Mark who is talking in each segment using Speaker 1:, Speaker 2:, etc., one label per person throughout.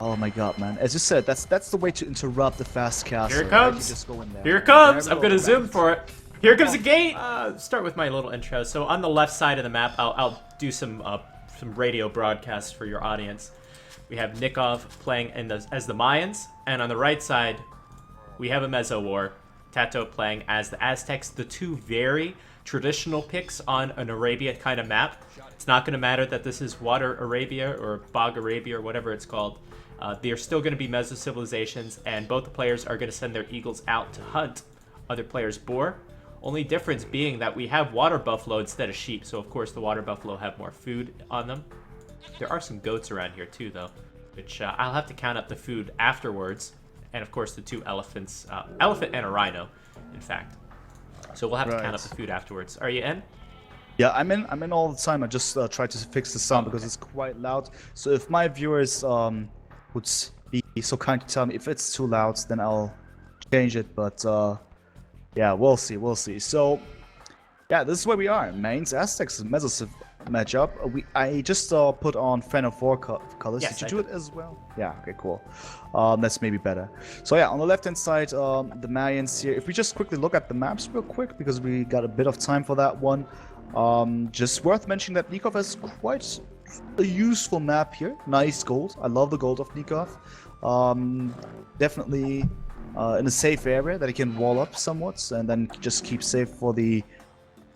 Speaker 1: Oh my god, man. As you said, that's the way to interrupt the fast castle.
Speaker 2: Here it
Speaker 1: right? You
Speaker 2: comes.
Speaker 1: just go in there.
Speaker 2: Here it comes.
Speaker 1: There
Speaker 2: I'm
Speaker 1: we go,
Speaker 2: gonna zoom
Speaker 1: right.
Speaker 2: for it. Here comes the gate. Start with my little intro. So on the left side of the map, I'll do some radio broadcasts for your audience. We have Nicov playing as the Mayans, and on the right side, we have a Meso War. TaToH playing as the Aztecs. The two very traditional picks on an Arabia kind of map. It's not going to matter that this is Water Arabia or Bog Arabia or whatever it's called. They are still going to be Meso civilizations, and both the players are going to send their eagles out to hunt other players' boar. Only difference being that we have water buffalo instead of sheep, so of course the water buffalo have more food on them. There are some goats around here too, though, which I'll have to count up the food afterwards. And of course the two elephants, elephant and a rhino, in fact. So we'll have to count up the food afterwards. Are you in?
Speaker 1: Yeah, I'm in all the time. I just try to fix the sound because it's quite loud. So if my viewers would be so kind to tell me if it's too loud, then I'll change it. But yeah, we'll see. So yeah, this is where we are. Mainz Aztecs Meso matchup. I just put on Fan of 4 colors.
Speaker 2: Yes,
Speaker 1: did you do it as well? Yeah, okay, cool. That's maybe better. So yeah, on the left hand side, the Mayans here. If we just quickly look at the maps real quick, because we got a bit of time for that one. Just worth mentioning that Nicov has quite a useful map here. Nice gold. I love the gold of Nicov. Definitely in a safe area that he can wall up somewhat and then just keep safe for the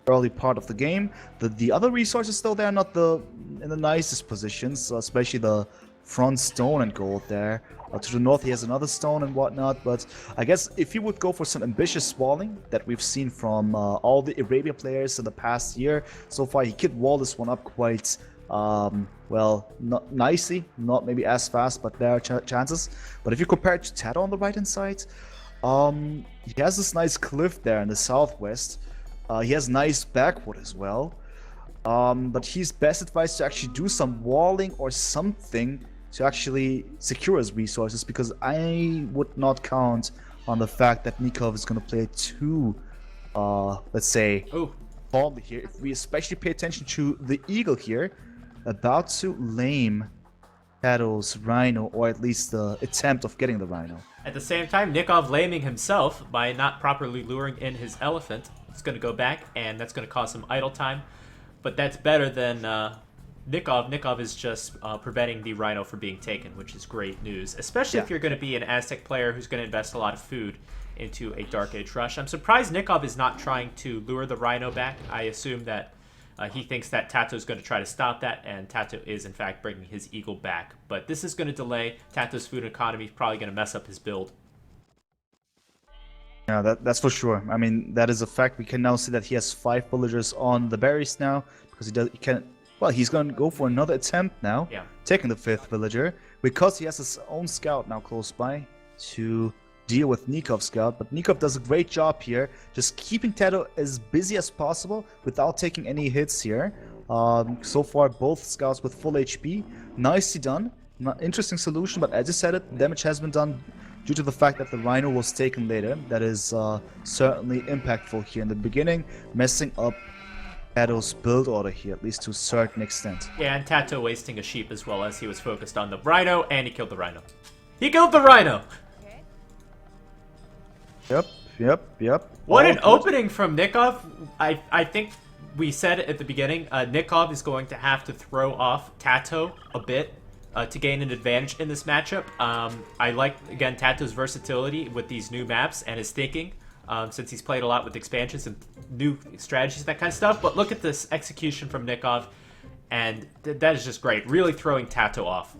Speaker 1: early part of the game. The other resources, though, they're not in the nicest positions, especially the front stone and gold there. To the north he has another stone and whatnot, but I guess if he would go for some ambitious walling that we've seen from all the Arabia players in the past year, so far he could wall this one up quite well, not nicely, not maybe as fast, but there are chances. But if you compare it to TaToH on the right hand side, he has this nice cliff there in the southwest. He has nice backwood as well, but he's best advised to actually do some walling or something to actually secure his resources, because I would not count on the fact that Nicov is going to play too, let's say, boldly here. If we especially pay attention to the eagle here, about to lame TaToH's rhino, or at least the attempt of getting the rhino.
Speaker 2: At the same time, Nicov laming himself by not properly luring in his elephant. It's going to go back, and that's going to cause some idle time. But that's better than Nicov. Nicov is just preventing the rhino from being taken, which is great news, especially if you're going to be an Aztec player who's going to invest a lot of food into a Dark Age rush. I'm surprised Nicov is not trying to lure the rhino back. I assume that he thinks that TaToH is going to try to stop that, and TaToH is, in fact, bringing his eagle back. But this is going to delay TaToH's food economy, probably going to mess up his build.
Speaker 1: Yeah, that's for sure. I mean, that is a fact. We can now see that he has 5 villagers on the berries now, because he can. Well, he's going to go for another attempt now, taking the 5th villager, because he has his own scout now close by to deal with Nikov's scout. But Nicov does a great job here, just keeping TaToH as busy as possible without taking any hits here. So far, both scouts with full HP. Nicely done. Interesting solution, but as I said, it damage has been done due to the fact that the rhino was taken later. That is certainly impactful here in the beginning, messing up TaToH's build order here, at least to a certain extent.
Speaker 2: Yeah, and TaToH wasting a sheep as well, as he was focused on the rhino, and he killed the rhino. He killed the rhino!
Speaker 1: Yep.
Speaker 2: What an opening from Nicov. I think we said at the beginning, Nicov is going to have to throw off TaToH a bit to gain an advantage in this matchup. I like, again, TaToH's versatility with these new maps and his thinking, since he's played a lot with expansions and new strategies, that kind of stuff. But look at this execution from Nicov, and that is just great. Really throwing TaToH off.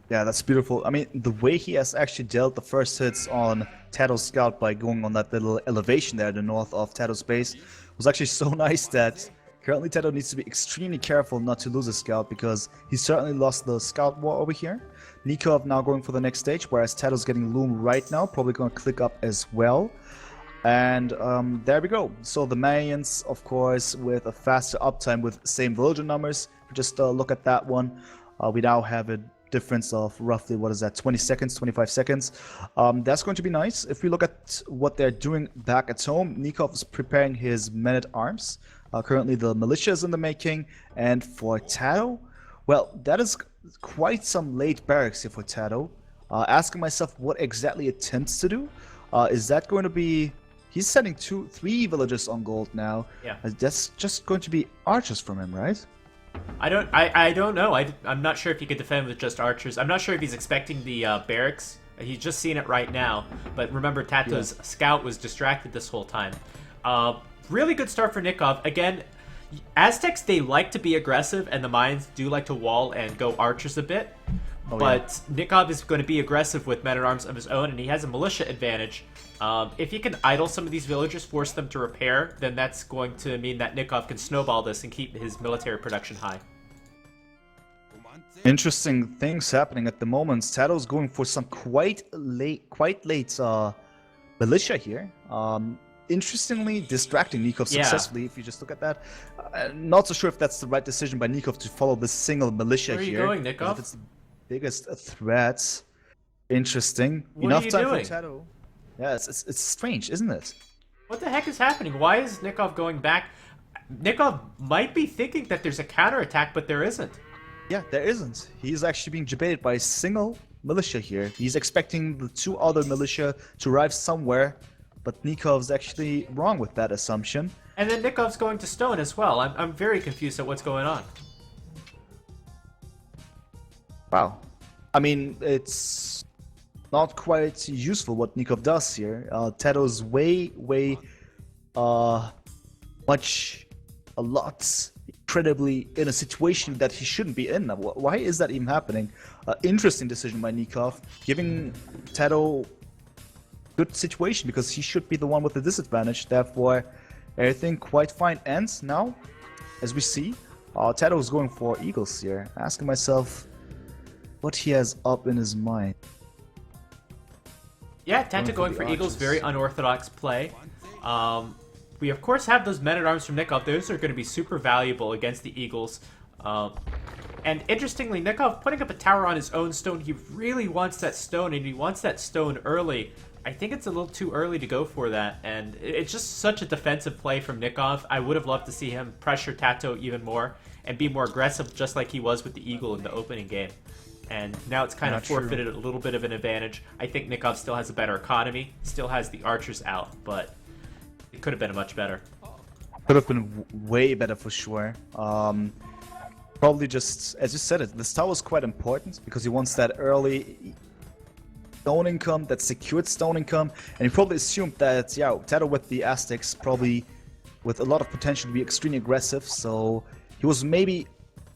Speaker 1: Yeah, that's beautiful. I mean, the way he has actually dealt the first hits on TaToH's scout by going on that little elevation there in the north of TaToH's base was actually so nice that currently TaToH needs to be extremely careful not to lose his scout, because he certainly lost the scout war over here. Nicov now going for the next stage, whereas TaToH's getting loom right now, probably going to click up as well. And there we go. So the Mayans, of course, with a faster uptime with same villager numbers. Just look at that one. We now have a difference of roughly, what is that, 20 seconds, 25 seconds. That's going to be nice. If we look at what they're doing back at home, Nicov is preparing his men-at-arms. Currently the militia is in the making, and for TaToH, well, that is quite some late barracks here for TaToH. Asking myself what exactly it attempts to do. Is that going to be... He's sending 3 villagers on gold now.
Speaker 2: Yeah.
Speaker 1: That's just going to be archers from him, right?
Speaker 2: I don't know. I'm not sure if he could defend with just archers. I'm not sure if he's expecting the barracks. He's just seen it right now. But remember, TaToH's scout was distracted this whole time. Really good start for Nicov. Again, Aztecs, they like to be aggressive, and the Mayans do like to wall and go archers a bit. But Nicov is going to be aggressive with men-at-arms of his own, and he has a militia advantage. If he can idle some of these villagers, force them to repair, then that's going to mean that Nicov can snowball this and keep his military production high.
Speaker 1: Interesting things happening at the moment. TaToH's going for some quite late militia here. Interestingly, distracting Nicov successfully, if you just look at that. Not so sure if that's the right decision by Nicov to follow this single militia here.
Speaker 2: Where are you going, Nicov?
Speaker 1: If it's the biggest threat. Interesting.
Speaker 2: What
Speaker 1: Enough
Speaker 2: are you
Speaker 1: time
Speaker 2: doing?
Speaker 1: for TaToH. Yeah, it's strange, isn't it?
Speaker 2: What the heck is happening? Why is Nicov going back? Nicov might be thinking that there's a counterattack, but there isn't.
Speaker 1: Yeah, there isn't. He's actually being debated by a single militia here. He's expecting the 2 other militia to arrive somewhere, but Nikov's actually wrong with that assumption.
Speaker 2: And then Nikov's going to stone as well. I'm very confused at what's going on.
Speaker 1: Wow. I mean, it's not quite useful what Nicov does here. TaToH's incredibly in a situation that he shouldn't be in. Why is that even happening? Interesting decision by Nicov, giving TaToH good situation because he should be the one with the disadvantage. Therefore, everything quite fine. And now, as we see, TaToH is going for eagles here. Asking myself what he has up in his mind.
Speaker 2: Yeah, TaToH going for eagles, very unorthodox play. We of course have those men-at-arms from Nicov. Those are going to be super valuable against the eagles. And interestingly, Nicov putting up a tower on his own stone. He really wants that stone, and he wants that stone early. I think it's a little too early to go for that, and it's just such a defensive play from Nicov. I would have loved to see him pressure TaToH even more and be more aggressive, just like he was with the eagle in the opening game. And now it's kind of forfeited a little bit of an advantage. I think Nicov still has a better economy, still has the archers out, but it could have been much better.
Speaker 1: Could have been way better for sure. Probably just, as you said it, this tower is quite important because he wants that early stone income, that secured stone income, and he probably assumed that, yeah, TaToH with the Aztecs probably with a lot of potential to be extremely aggressive, so he was maybe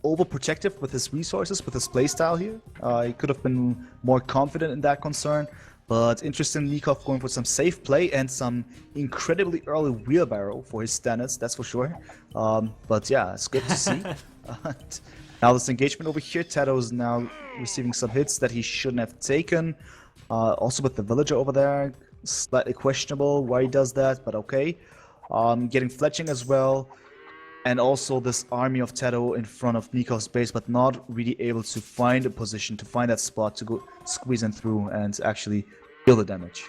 Speaker 1: overprotective with his resources, with his playstyle here. He could have been more confident in that concern, but interesting, Nicov going for some safe play and some incredibly early wheelbarrow for his standards, that's for sure. But yeah, it's good to see. Now this engagement over here, TaToH is now receiving some hits that he shouldn't have taken. Also with the villager over there, slightly questionable why he does that, but okay. Getting fletching as well. And also this army of TaToH in front of Nikov's base, but not really able to find a position, to find that spot to go squeeze in through and actually deal the damage.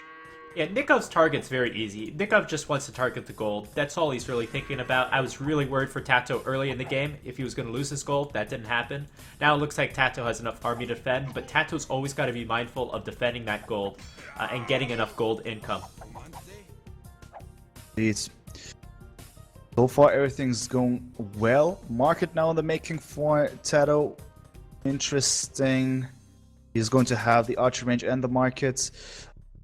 Speaker 2: Yeah, Nikov's target's very easy. Nicov just wants to target the gold. That's all he's really thinking about. I was really worried for TaToH early in the game if he was going to lose his gold. That didn't happen. Now it looks like TaToH has enough army to defend, but TaToH's always got to be mindful of defending that gold and getting enough gold income.
Speaker 1: It's so far everything's going well. Market now in the making for TaToH. Interesting. He's going to have the archer range and the market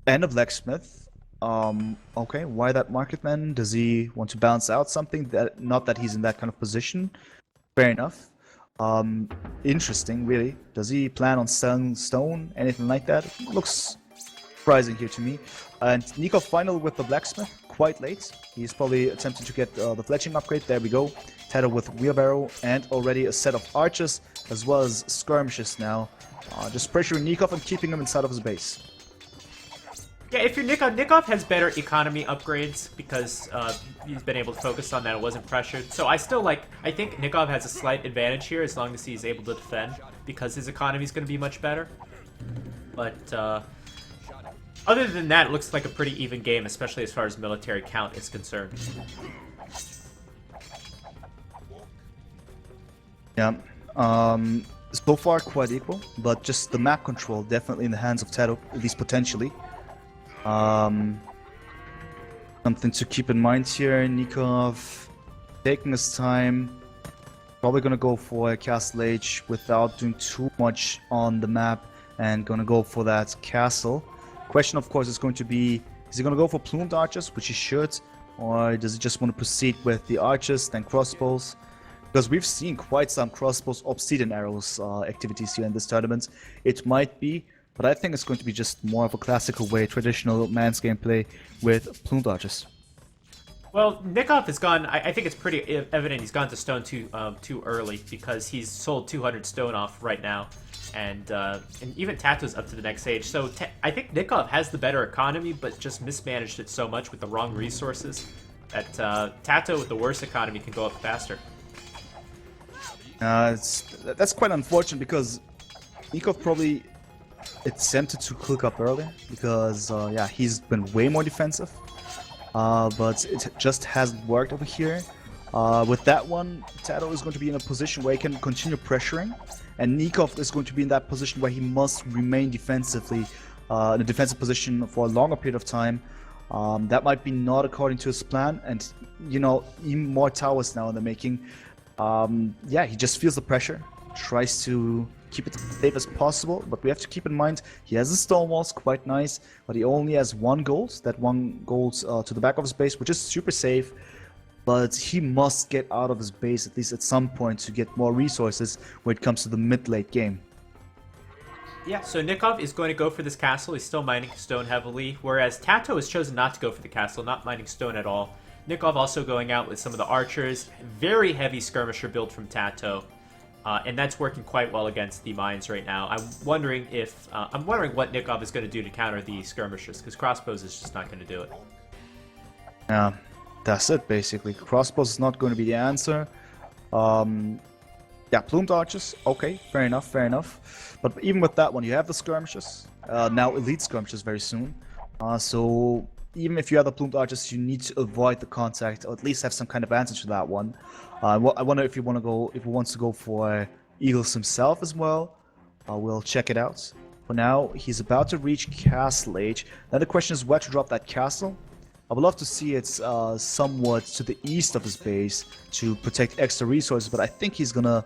Speaker 1: and a blacksmith. Okay, why that market then? Does he want to balance out something? That not that he's in that kind of position. Fair enough. Interesting, really. Does he plan on selling stone? Anything like that? Looks surprising here to me. And Nicov final with the blacksmith. Quite late. He's probably attempting to get the fletching upgrade. There we go. TaToH with wheelbarrow and already a set of archers as well as skirmishes now. Just pressuring Nicov and keeping him inside of his base.
Speaker 2: Yeah, if you're Nicov, Nicov has better economy upgrades because he's been able to focus on that. It wasn't pressured. So I think Nicov has a slight advantage here as long as he's able to defend because his economy is going to be much better. But other than that, it looks like a pretty even game, especially as far as military count is concerned.
Speaker 1: Yeah. so far quite equal, but just the map control definitely in the hands of TaToH, at least potentially. Something to keep in mind here, Nicov taking his time, probably gonna go for a Castle Age without doing too much on the map, and gonna go for that castle. Question of course is going to be, is he gonna go for plumed archers, which he should, or does he just want to proceed with the archers, then crossbows? Because we've seen quite some crossbows, obsidian arrows activities here in this tournament. It might be, but I think it's going to be just more of a classical way, traditional man's gameplay with plumed archers.
Speaker 2: Well, Nicov has gone. I think it's pretty evident he's gone to stone too early because he's sold 200 stone off right now, and even TaToH's up to the next stage. So I think Nicov has the better economy, but just mismanaged it so much with the wrong resources that TaToH with the worse economy can go up faster.
Speaker 1: That's quite unfortunate because Nicov probably attempted to click up earlier because yeah, he's been way more defensive. But it just hasn't worked over here. With that one, TaToH is going to be in a position where he can continue pressuring, and Nicov is going to be in that position where he must remain defensively in a defensive position for a longer period of time. That might be not according to his plan, and you know, even more towers now in the making. Yeah, he just feels the pressure, tries to keep it as safe as possible, but we have to keep in mind he has the stone walls, quite nice, but he only has 1 gold, that 1 gold to the back of his base, which is super safe, but he must get out of his base at least at some point to get more resources when it comes to the mid-late game.
Speaker 2: Yeah, so Nicov is going to go for this castle. He's still mining stone heavily, whereas TaToH has chosen not to go for the castle, not mining stone at all. Nicov also going out with some of the archers, very heavy skirmisher build from TaToH. And that's working quite well against the mines right now. I'm wondering what Nicov is going to do to counter the skirmishers, because crossbows is just not going to do it.
Speaker 1: Yeah, that's it basically. Crossbows is not going to be the answer. Yeah, plumed archers. Okay, fair enough, fair enough. But even with that one, you have the skirmishers. Now elite skirmishers very soon. So even if you have the plumed archers, you need to avoid the contact, or at least have some kind of answer to that one. I wonder if he wants to go for Eagles himself as well. We'll check it out. For now, he's about to reach Castle Age. Now the question is where to drop that castle. I would love to see it somewhat to the east of his base to protect extra resources, but I think he's gonna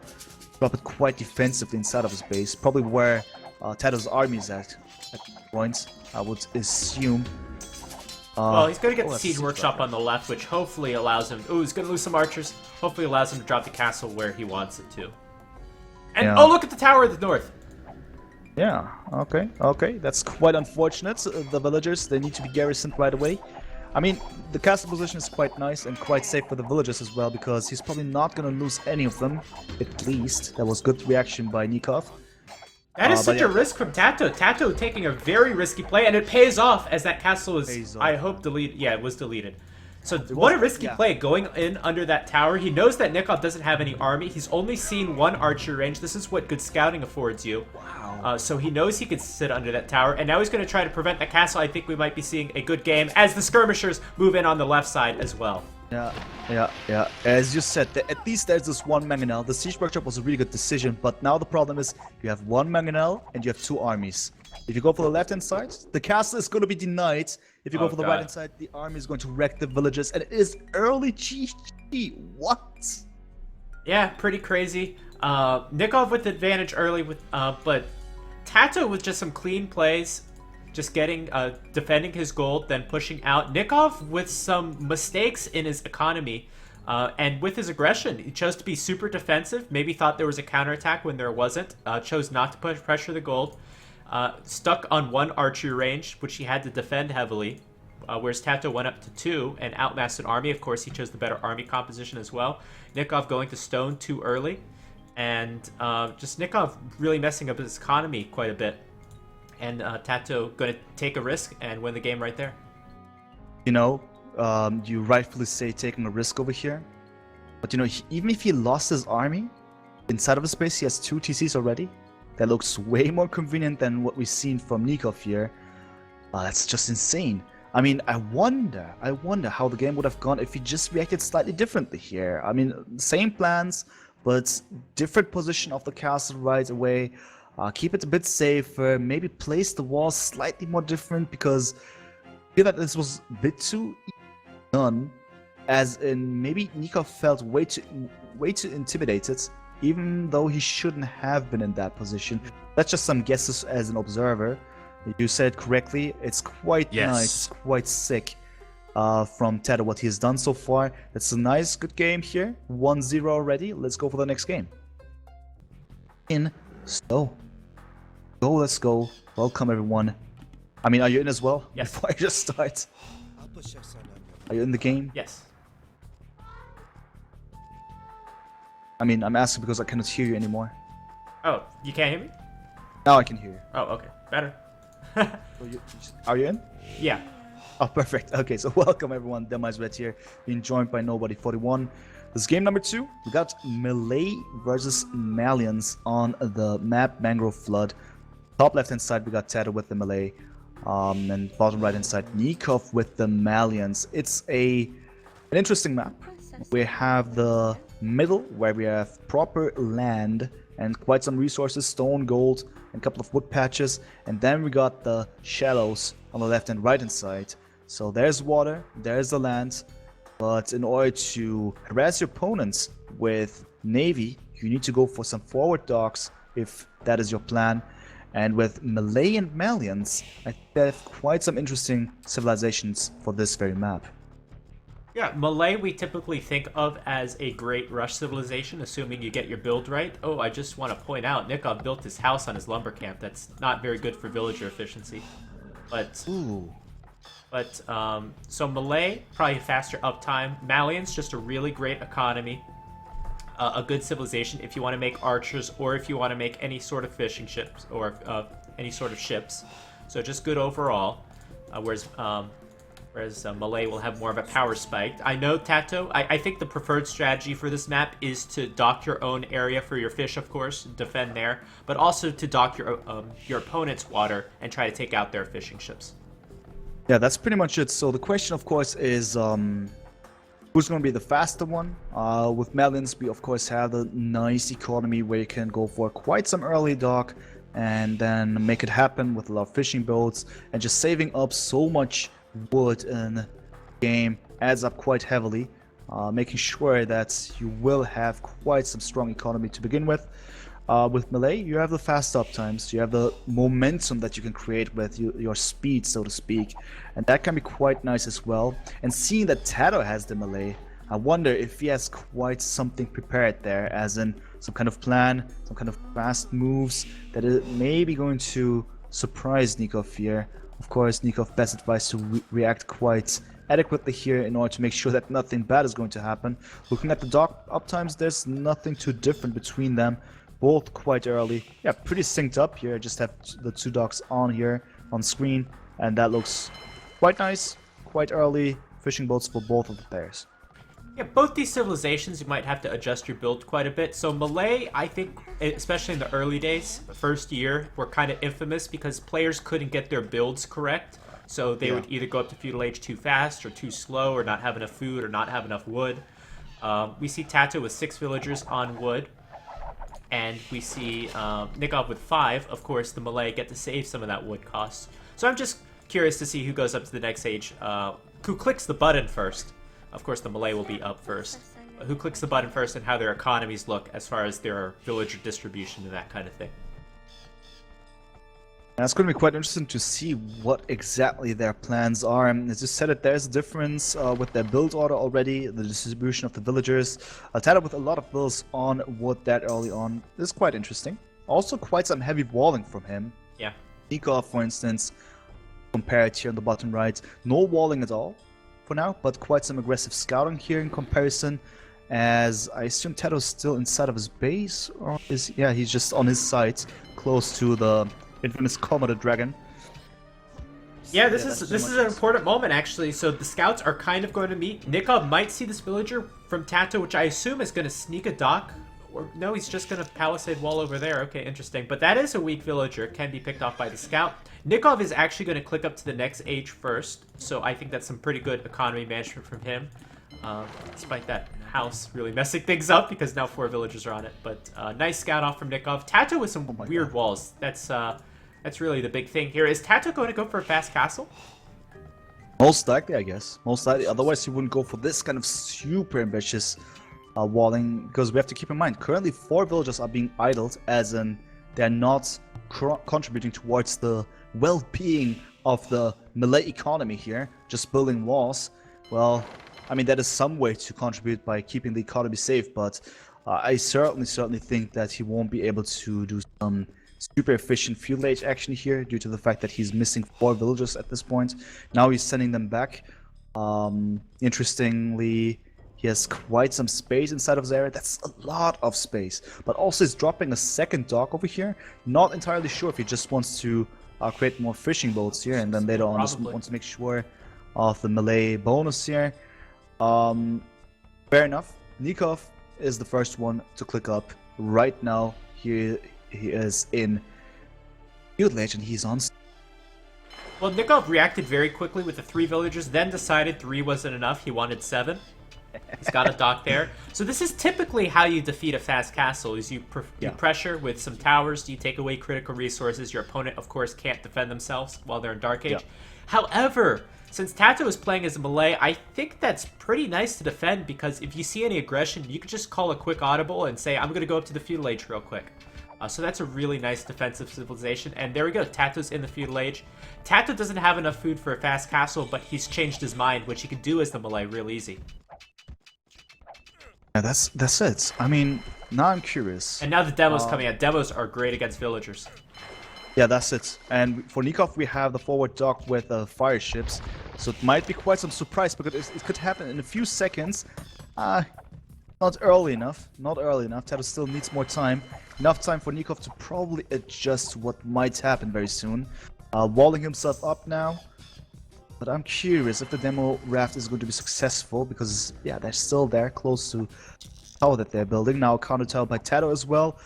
Speaker 1: drop it quite defensively inside of his base, probably where TaToH's army is at points, I would assume.
Speaker 2: Well, he's going to get the siege workshop on the left, which hopefully allows him... Ooh, he's going to lose some archers. Hopefully allows him to drop the castle where he wants it to. And, yeah. Oh, look at the tower at the north.
Speaker 1: Yeah, okay. That's quite unfortunate. The villagers, they need to be garrisoned right away. I mean, the castle position is quite nice and quite safe for the villagers as well, because he's probably not going to lose any of them, at least. That was good reaction by Nicov.
Speaker 2: That is such a risk from TaToH. TaToH taking a very risky play, and it pays off as that castle was, I hope, deleted. Yeah, it was deleted. So what a risky play, going in under that tower. He knows that Nicov doesn't have any army. He's only seen 1 archer range. This is what good scouting affords you. Wow. So he knows he could sit under that tower, and now he's going to try to prevent the castle. I think we might be seeing a good game as the skirmishers move in on the left side as well.
Speaker 1: Yeah. As you said, at least there's this 1 mangonel. The siege workshop was a really good decision, but now the problem is you have 1 mangonel and you have 2 armies. If you go for the left-hand side, the castle is going to be denied. If you go for the right-hand side, the army is going to wreck the villages, and it is early GG. What?
Speaker 2: Yeah, pretty crazy. Nicov with advantage early, but TaToH with just some clean plays. Just getting, defending his gold, then pushing out. Nicov with some mistakes in his economy, and with his aggression. He chose to be super defensive, maybe thought there was a counterattack when there wasn't, chose not to push pressure the gold, stuck on 1 archery range, which he had to defend heavily, whereas TaToH went up to 2 and outmassed an army. Of course, he chose the better army composition as well. Nicov going to stone too early, and just Nicov really messing up his economy quite a bit. And TaToH going to take a risk and win the game right there.
Speaker 1: You know, you rightfully say taking a risk over here. But you know, even if he lost his army, inside of his base he has 2 TCs already. That looks way more convenient than what we've seen from Nicov here. That's just insane. I mean, I wonder how the game would have gone if he just reacted slightly differently here. I mean, same plans, but different position of the castle right away. Keep it a bit safer, maybe place the walls slightly more different, because I feel that this was a bit too done, as in maybe Nicov felt way too intimidated, even though he shouldn't have been in that position. That's just some guesses as an observer. You said correctly, it's quite nice, quite sick from TaToH what he has done so far. That's a nice, good game here. 1-0 already. Let's go for the next game. Let's go. Welcome everyone. I mean, are you in as well?
Speaker 2: Yes.
Speaker 1: Before I just start. Are you in the game?
Speaker 2: Yes.
Speaker 1: I mean, I'm asking because I cannot hear you anymore.
Speaker 2: Oh, you can't hear me?
Speaker 1: Now I can hear you.
Speaker 2: Oh, okay. Better.
Speaker 1: Are you in?
Speaker 2: Yeah.
Speaker 1: Oh, perfect. Okay, so welcome everyone. Demise Red here, being joined by Nobody41. This is game number 2. We got Melee versus Malians on the map Mangrove Flood. Top left-hand side, we got TaToH with the Melee. And bottom right-hand side, Nicov with the Malians. It's an interesting map. We have the middle, where we have proper land and quite some resources, stone, gold, and a couple of wood patches. And then we got the shallows on the left and right-hand side. So there's water, there's the land. But in order to harass your opponents with Navy, you need to go for some forward docks, if that is your plan. And with Melee and Malians, I think they have quite some interesting civilizations for this very map.
Speaker 2: Yeah, Melee we typically think of as a great rush civilization, assuming you get your build right. Oh, I just want to point out, Nicov built his house on his lumber camp. That's not very good for villager efficiency. But, so Melee, probably faster uptime. Malians, just a really great economy. A good civilization if you want to make archers, or if you want to make any sort of fishing ships, or any sort of ships. So just good overall. Whereas Melee will have more of a power spike. I know TaToH, I think the preferred strategy for this map is to dock your own area for your fish, of course, defend there, but also to dock your opponent's water and try to take out their fishing ships.
Speaker 1: Yeah, that's pretty much it. So the question, of course, is who's going to be the faster one? With Malians, we of course have the nice economy where you can go for quite some early dock and then make it happen with a lot of fishing boats, and just saving up so much wood in the game adds up quite heavily, making sure that you will have quite some strong economy to begin with. With Melee, you have the fast up times, you have the momentum that you can create with your speed, so to speak, and that can be quite nice as well. And seeing that TaToH has the Melee, I wonder if he has quite something prepared there, as in some kind of plan, some kind of fast moves that is maybe going to surprise Nicov here. Of course, Nicov best advised to react quite adequately here in order to make sure that nothing bad is going to happen. Looking at the dock uptimes, there's nothing too different between them. Both quite early. Yeah, pretty synced up here. Just have the two docks on here on screen, and that looks quite nice. Quite early fishing boats for both of the players.
Speaker 2: Yeah, both these civilizations, you might have to adjust your build quite a bit. So Melee, I think, especially in the early days, the first year, were kind of infamous because players couldn't get their builds correct. So they would either go up to feudal age too fast or too slow, or not have enough food or not have enough wood. We see TaToH with 6 villagers on wood. And we see Nicov with 5. Of course, the Melee get to save some of that wood cost. So I'm just curious to see who goes up to the next age. Who clicks the button first? Of course, the Melee will be up first. Who clicks the button first, and how their economies look as far as their villager distribution and that kind of thing.
Speaker 1: And it's going to be quite interesting to see what exactly their plans are. And as you said it, there's a difference with their build order already, the distribution of the villagers. TaToH with a lot of builds on wood that early on. This is quite interesting. Also quite some heavy walling from him.
Speaker 2: Yeah.
Speaker 1: Nicov, for instance, compared here on the bottom right. No walling at all for now, but quite some aggressive scouting here in comparison. As I assume TaToH is still inside of his base, or is he's just on his side, close to the infamous Komodo dragon.
Speaker 2: Yeah, this is an important moment actually. So the scouts are kind of going to meet. Nicov might see this villager from TaToH, which I assume is going to sneak a dock. Or no, he's just going to palisade wall over there. Okay, interesting. But that is a weak villager. Can be picked off by the scout. Nicov is actually going to click up to the next age first. So I think that's some pretty good economy management from him. Despite that house, really messing things up because now 4 villagers are on it. But nice scout off from Nicov. TaToH with some weird walls. That's really the big thing here. Is TaToH going to go for a fast castle?
Speaker 1: Most likely, I guess. Most likely. Otherwise, he wouldn't go for this kind of super ambitious walling. Because we have to keep in mind, currently 4 villagers are being idled, as in they're not contributing towards the well-being of the melee economy here. Just building walls. Well, I mean, that is some way to contribute by keeping the economy safe, but I certainly think that he won't be able to do some super efficient field age action here due to the fact that he's missing 4 villagers at this point. Now he's sending them back. Interestingly, he has quite some space inside of his area. That's a lot of space. But also he's dropping a second dock over here. Not entirely sure if he just wants to create more fishing boats here, and then later on just wants to make sure of the melee bonus here. Fair enough. Nicov is the first one to click up. Right now, he is in field age and he's on.
Speaker 2: Well, Nicov reacted very quickly with the 3 villagers, then decided 3 wasn't enough. He wanted 7. He's got a dock there. So this is typically how you defeat a fast castle, is you pressure with some towers, you take away critical resources. Your opponent, of course, can't defend themselves while they're in Dark Age. However, since TaToH is playing as a melee, I think that's pretty nice to defend, because if you see any aggression, you could just call a quick audible and say, I'm going to go up to the feudal age real quick. So that's a really nice defensive civilization. And there we go, TaToH's in the feudal age. TaToH doesn't have enough food for a fast castle, but he's changed his mind, which he can do as the melee real easy.
Speaker 1: Yeah, that's it. I mean, now I'm curious.
Speaker 2: And now the demo's coming out. Demos are great against villagers.
Speaker 1: Yeah, that's it. And for Nicov, we have the forward dock with fire ships. So it might be quite some surprise, because it could happen in a few seconds. Not early enough. Not early enough. TaToH still needs more time. Enough time for Nicov to probably adjust to what might happen very soon. Walling himself up now. But I'm curious if the demo raft is going to be successful, because, yeah, they're still there, close to the tower that they're building. Now counter tower by TaToH as well.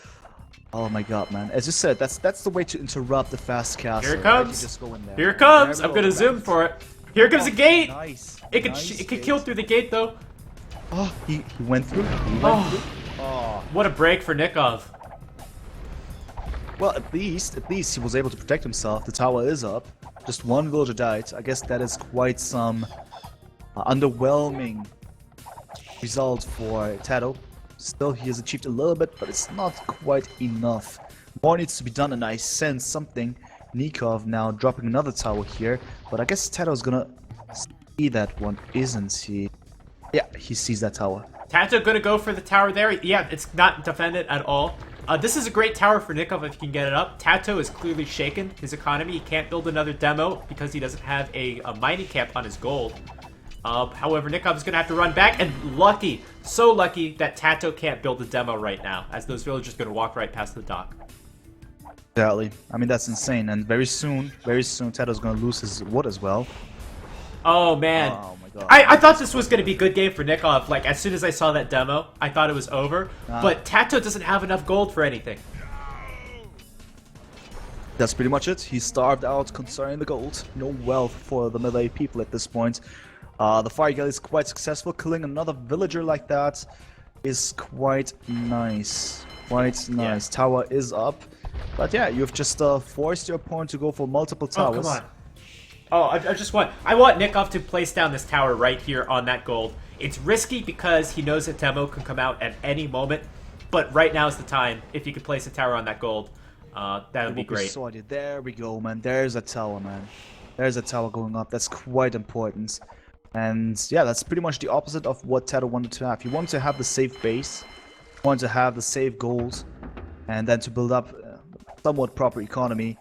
Speaker 1: Oh my god, man. As you said, that's the way to interrupt the fast castle.
Speaker 2: Here it comes.
Speaker 1: Right? Just go in there.
Speaker 2: Here it comes. I'm gonna zoom for it. Here comes a gate.
Speaker 1: Nice.
Speaker 2: It could kill through the gate though.
Speaker 1: Oh, he went through. He went through. Oh.
Speaker 2: What a break for Nicov.
Speaker 1: Well, at least he was able to protect himself. The tower is up. Just 1 villager died. I guess that is quite some underwhelming result for TaToH. Still, he has achieved a little bit, but it's not quite enough. More needs to be done, and I sense something. Nicov now dropping another tower here, but I guess TaToH is gonna see that one, isn't he? Yeah, he sees that tower.
Speaker 2: TaToH gonna go for the tower there. Yeah, it's not defended at all. This is a great tower for Nicov if he can get it up. TaToH is clearly shaken. His economy, he can't build another demo because he doesn't have a mining camp on his gold. However, Nicov is going to have to run back, and lucky, so lucky that TaToH can't build a demo right now, as those villagers are going to walk right past the dock.
Speaker 1: Exactly. I mean, that's insane, and very soon, TaToH is going to lose his wood as well.
Speaker 2: Oh, man.
Speaker 1: Oh, my God.
Speaker 2: I thought this was going to be a good game for Nicov. Like, as soon as I saw that demo, I thought it was over. But TaToH doesn't have enough gold for anything.
Speaker 1: That's pretty much it. He's starved out concerning the gold. No wealth for the melee people at this point. The fire galley is quite successful. Killing another villager like that is quite nice. Quite nice. Yeah. Tower is up. But yeah, you've just forced your opponent to go for multiple towers.
Speaker 2: Oh, come on. Oh, I want Nicov to place down this tower right here on that gold. It's risky because he knows that demo can come out at any moment. But right now is the time. If he could place a tower on that gold, that would be great.
Speaker 1: There we go, man. There's a tower, man. There's a tower going up. That's quite important. And yeah, that's pretty much the opposite of what TaToH wanted to have. He wanted to have the safe base, wanted to have the safe goals, and then to build up somewhat proper economy.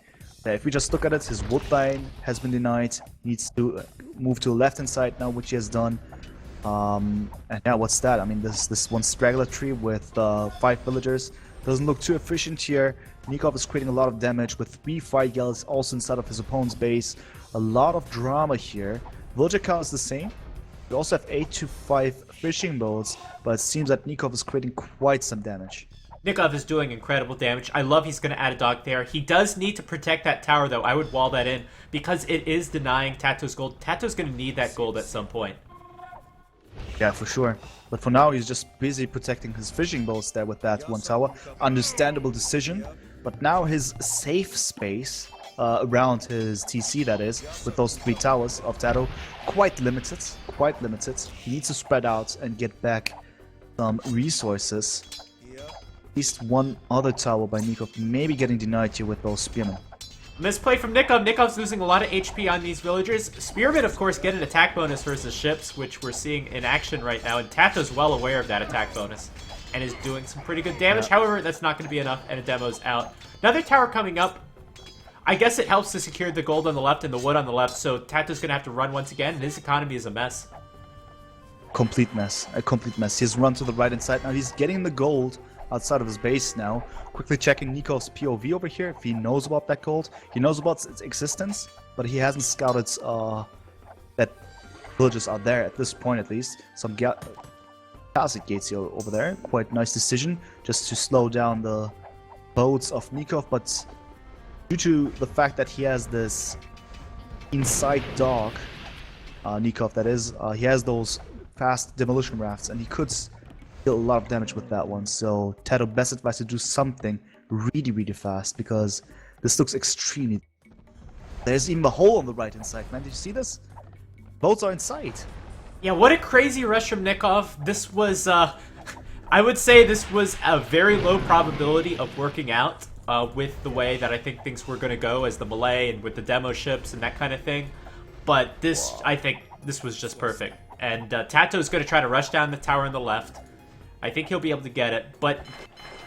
Speaker 1: If we just look at it, his wood line has been denied. He needs to move to the left-hand side now, which he has done. And yeah, what's that? I mean, this one straggler tree with 5 villagers. Doesn't look too efficient here. Nicov is creating a lot of damage with 3 fire galleys also inside of his opponent's base. A lot of drama here. Villager count is the same. We also have 8 to 5 fishing boats, but it seems that Nicov is creating quite some damage.
Speaker 2: Nicov is doing incredible damage. I love he's going to add a dock there. He does need to protect that tower, though. I would wall that in because it is denying TaToH's gold. TaToH's going to need that gold at some point.
Speaker 1: Yeah, for sure. But for now, he's just busy protecting his fishing boats there with that one tower. Understandable decision. But now his safe space around his TC, that is, with those 3 towers of TaToH, quite limited. Quite limited. He needs to spread out and get back some resources. At least one other tower by Nicov maybe getting denied here with those spearmen.
Speaker 2: Misplay from Nicov. Nikov's losing a lot of HP on these villagers. Spearmen, of course, get an attack bonus versus ships, which we're seeing in action right now, and TaToH's well aware of that attack bonus and is doing some pretty good damage.
Speaker 1: Yeah.
Speaker 2: However, that's not going to be enough, and a demo's out. Another tower coming up. I guess it helps to secure the gold on the left and the wood on the left, so TaToH's going to have to run once again, and his economy is a mess.
Speaker 1: Complete mess. A complete mess. He's run to the right hand side. Now he's getting the gold outside of his base now. Quickly checking Nikov's POV over here, if he knows about that gold. He knows about its existence, but he hasn't scouted that villages are there at this point, at least. Some castle gates here over there. Quite nice decision, just to slow down the boats of Nicov, but due to the fact that he has this inside dock, Nicov that is, he has those fast demolition rafts, and he could deal a lot of damage with that one. So TaToH best advised to do something really fast, because this looks extremely... There's even a hole on the right hand side, man. Did you see this? Boats are inside.
Speaker 2: Yeah, what a crazy rush from Nicov. This was, I would say this was a very low probability of working out with the way that I think things were going to go as the melee and with the demo ships and that kind of thing. But this, I think, this was just perfect. And TaToH is going to try to rush down the tower on the left. I think he'll be able to get it, but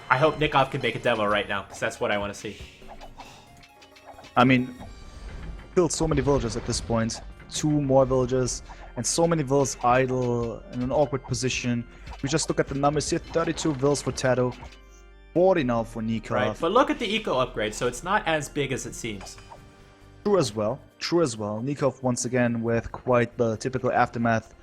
Speaker 2: I hope Nicov can make a demo right now, because that's what I want to see.
Speaker 1: I mean, killed so many villagers at this point. 2 more villagers, and so many villas idle in an awkward position. We just look at the numbers here: 32 villas for TaToH, 40 now for Nicov.
Speaker 2: Right, but look at the eco upgrade, so it's not as big as it seems.
Speaker 1: True as well. True as well. Nicov once again with quite the typical aftermath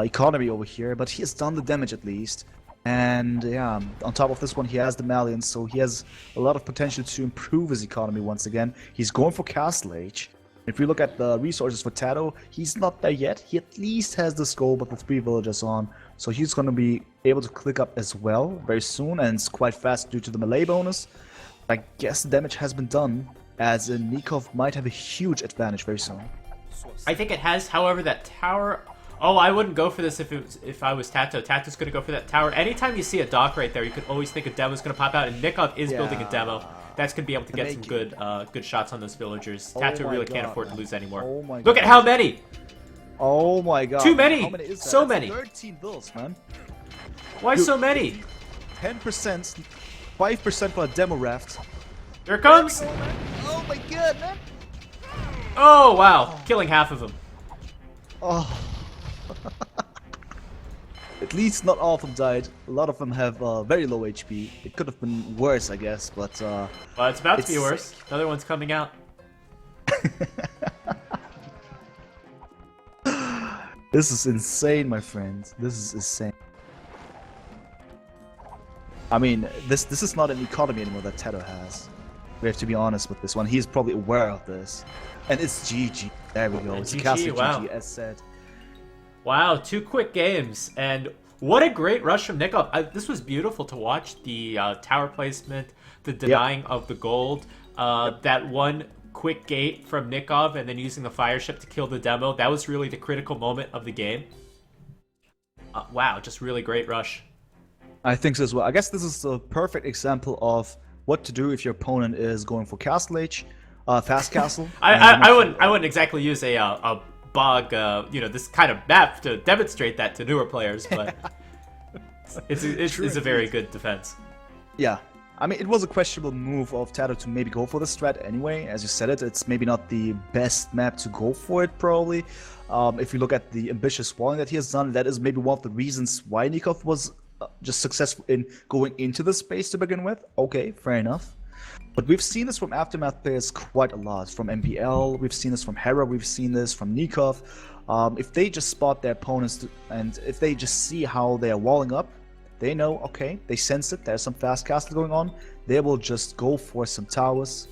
Speaker 1: economy over here, but he has done the damage at least. And yeah, on top of this one, he has the Malians, so he has a lot of potential to improve his economy once again. He's going for Castle Age. If we look at the resources for TaToH, he's not there yet. He at least has the skull with the 3 villagers on, so he's going to be able to click up as well very soon, and it's quite fast due to the melee bonus. I guess the damage has been done, as Nicov might have a huge advantage very soon.
Speaker 2: I think it has, however, that tower... Oh, I wouldn't go for this if I was TaToH. TaToH's going to go for that tower. Anytime you see a dock right there, you could always think a demo's going to pop out, and Nicov is building a demo. That's going to be able to get some good shots on those villagers. TaToH really can't afford to lose anymore.
Speaker 1: Oh my
Speaker 2: Look at how many!
Speaker 1: Oh my god.
Speaker 2: Too many!
Speaker 1: How many is that?
Speaker 2: So
Speaker 1: That's
Speaker 2: many!
Speaker 1: 13 bills, man.
Speaker 2: Why so many?
Speaker 1: 10%, 5% for a demo raft.
Speaker 2: Here it comes!
Speaker 1: Oh my god, man.
Speaker 2: Oh, wow. Killing half of them.
Speaker 1: Oh. At least not all of them died. A lot of them have very low HP. It could have been worse, I guess, but...
Speaker 2: Well, it's about to be worse. Another one's coming out.
Speaker 1: This is insane, my friends. This is insane. I mean, this is not an economy anymore that TaToH has. We have to be honest with this one. He's probably aware of this. And it's GG. There we go. It's
Speaker 2: GG, wow.
Speaker 1: GG, as said.
Speaker 2: Wow, 2 quick games, and what a great rush from Nicov. This was beautiful to watch, the tower placement, the denying of the gold, that one quick gate from Nicov, and then using the fire ship to kill the demo. That was really the critical moment of the game. Wow, just really great rush.
Speaker 1: I think so as well. I guess this is a perfect example of what to do if your opponent is going for Castle Age, Fast Castle.
Speaker 2: I wouldn't exactly use a bog, this kind of map to demonstrate that to newer players, but it's a very good defense.
Speaker 1: Yeah, I mean, it was a questionable move of TaToH to maybe go for the strat anyway. As you said it's maybe not the best map to go for it, probably. If you look at the ambitious walling that he has done, that is maybe one of the reasons why Nicov was just successful in going into the space to begin with. Okay, fair enough. But we've seen this from Aftermath players quite a lot. From MPL, we've seen this from Hera, we've seen this from Nicov. If they just spot their opponents and if they just see how they are walling up, they know, okay, they sense it, there's some fast castle going on, they will just go for some towers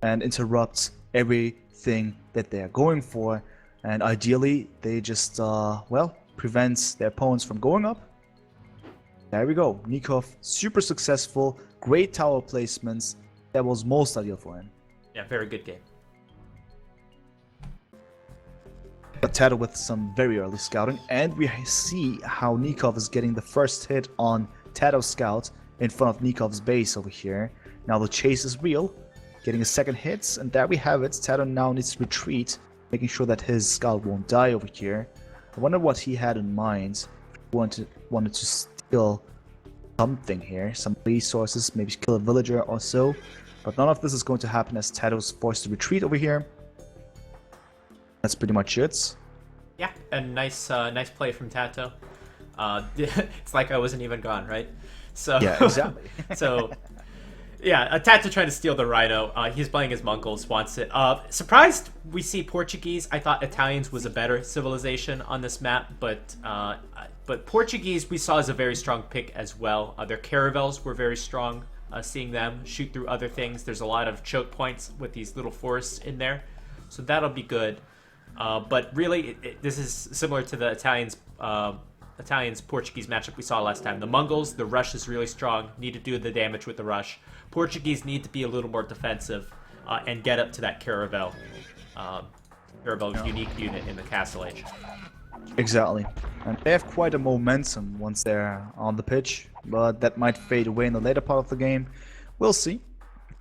Speaker 1: and interrupt everything that they're going for. And ideally, they just, well, prevents their opponents from going up. There we go. Nicov, super successful, great tower placements. That was most ideal for him.
Speaker 2: Yeah, very good game.
Speaker 1: TaToH with some very early scouting, and we see how Nicov is getting the first hit on TaToH's scout in front of Nikov's base over here. Now the chase is real, getting a second hit, and there we have it. TaToH now needs to retreat, making sure that his scout won't die over here. I wonder what he had in mind. He wanted to steal something here, some resources, maybe kill a villager or so. But none of this is going to happen as TaToH is forced to retreat over here. That's pretty much it.
Speaker 2: Yeah, and nice play from TaToH. It's like I wasn't even gone, right? So
Speaker 1: yeah, exactly.
Speaker 2: So yeah, TaToH trying to steal the Rhino. He's playing as Mongols, wants it. Surprised we see Portuguese. I thought Italians was a better civilization on this map, but Portuguese we saw as a very strong pick as well. Their caravels were very strong. Seeing them shoot through other things. There's a lot of choke points with these little forests in there, so that'll be good. But really, this is similar to the Italians-Portuguese matchup we saw last time. The Mongols, the rush is really strong, need to do the damage with the rush. Portuguese need to be a little more defensive and get up to that caravel. Unique unit in the Castle Age.
Speaker 1: Exactly. And they have quite a momentum once they're on the pitch, but that might fade away in the later part of the game. We'll see.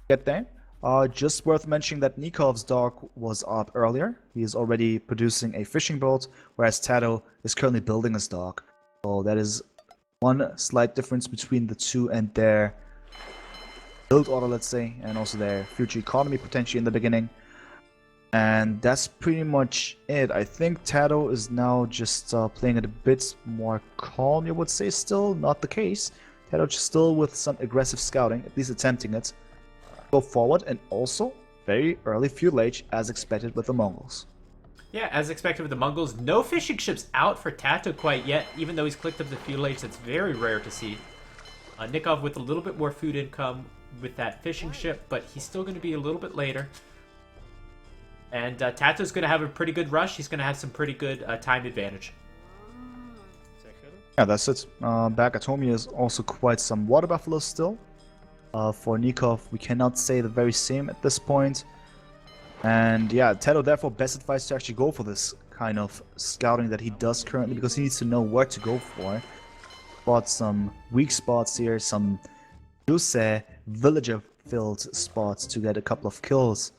Speaker 1: Get there. Just worth mentioning that Nikov's dock was up earlier. He is already producing a fishing boat, whereas TaToH is currently building his dock. So that is one slight difference between the two and their build order, let's say, and also their future economy potentially in the beginning. And that's pretty much it. I think TaToH is now just playing it a bit more calm, you would say. Still not the case. TaToH still with some aggressive scouting, at least attempting it. Go forward, and also very early fuel age as expected with the Mongols.
Speaker 2: Yeah, as expected with the Mongols. No fishing ships out for TaToH quite yet, even though he's clicked up the fuel age. That's very rare to see. Nicov with a little bit more food income with that fishing ship, but he's still going to be a little bit later. And TaToH's going to have a pretty good rush. He's going to have some pretty good time advantage.
Speaker 1: Yeah, that's it. Back at home, he has also quite some water buffaloes still. For Nicov, we cannot say the very same at this point. And yeah, TaToH therefore best advised to actually go for this kind of scouting that he does currently, because he needs to know where to go for. Bought some weak spots here, some villager-filled spots to get a couple of kills.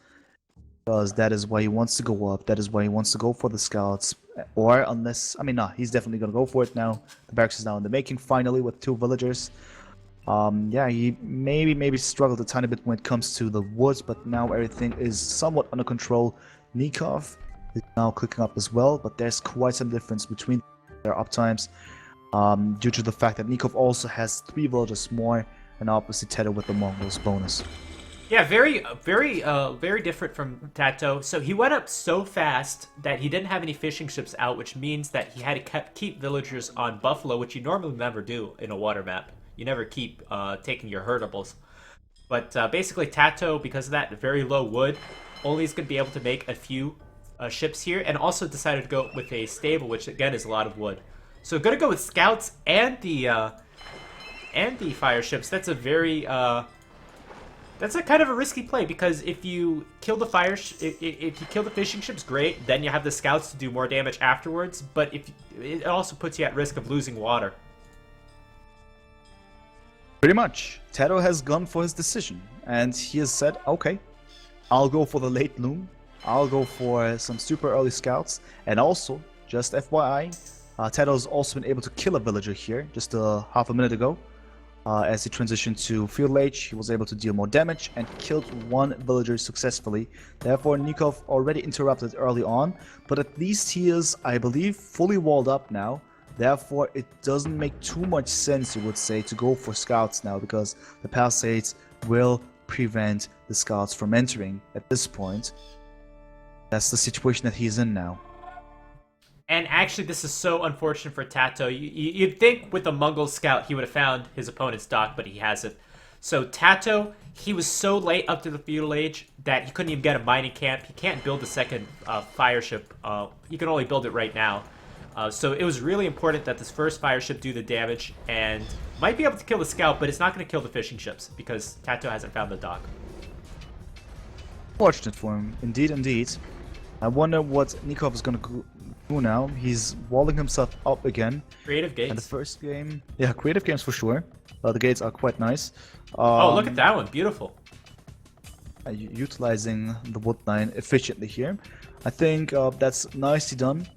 Speaker 1: Because that is why he wants to go up, that is why he wants to go for the scouts. Or unless, I mean, nah, he's definitely going to go for it now. The barracks is now in the making finally with 2 villagers. Yeah, he maybe struggled a tiny bit when it comes to the woods, but now everything is somewhat under control. Nicov is now clicking up as well, but there's quite some difference between their uptimes. Due to the fact that Nicov also has 3 villagers more, and obviously TaToH with the Mongols bonus.
Speaker 2: Yeah, very different from TaToH. So he went up so fast that he didn't have any fishing ships out, which means that he had to keep villagers on Buffalo, which you normally never do in a water map. You never keep taking your herdables. But basically TaToH, because of that very low wood, only is going to be able to make a few ships here, and also decided to go with a stable, which again is a lot of wood. So going to go with scouts and the fire ships. That's a very that's a kind of a risky play, because if you kill the if you kill the fishing ships, great. Then you have the scouts to do more damage afterwards. But if it also puts you at risk of losing water.
Speaker 1: Pretty much, TaToH has gone for his decision, and he has said, okay, I'll go for the late loom. I'll go for some super early scouts, and also, just FYI, TaToH has also been able to kill a villager here just half a minute ago. As he transitioned to field age, he was able to deal more damage and killed 1 villager successfully. Therefore, Nicov already interrupted early on, but at least he is, I believe, fully walled up now. Therefore, it doesn't make too much sense, you would say, to go for scouts now, because the palisades will prevent the scouts from entering at this point. That's the situation that he's in now.
Speaker 2: And actually, this is so unfortunate for TaToH. You'd think with a Mongol scout, he would have found his opponent's dock, but he hasn't. So TaToH, he was so late up to the feudal age that he couldn't even get a mining camp. He can't build a second fire ship. He can only build it right now. So it was really important that this first fire ship do the damage, and might be able to kill the scout, but it's not going to kill the fishing ships because TaToH hasn't found the dock.
Speaker 1: Fortunate for him, indeed, indeed. I wonder what Nicov is going to do now. He's walling himself up again.
Speaker 2: Creative gates.
Speaker 1: And the first game, yeah, creative games for sure. The gates are quite nice.
Speaker 2: Oh, look at that one, beautiful.
Speaker 1: Utilizing the wood line efficiently here. I think that's nicely done.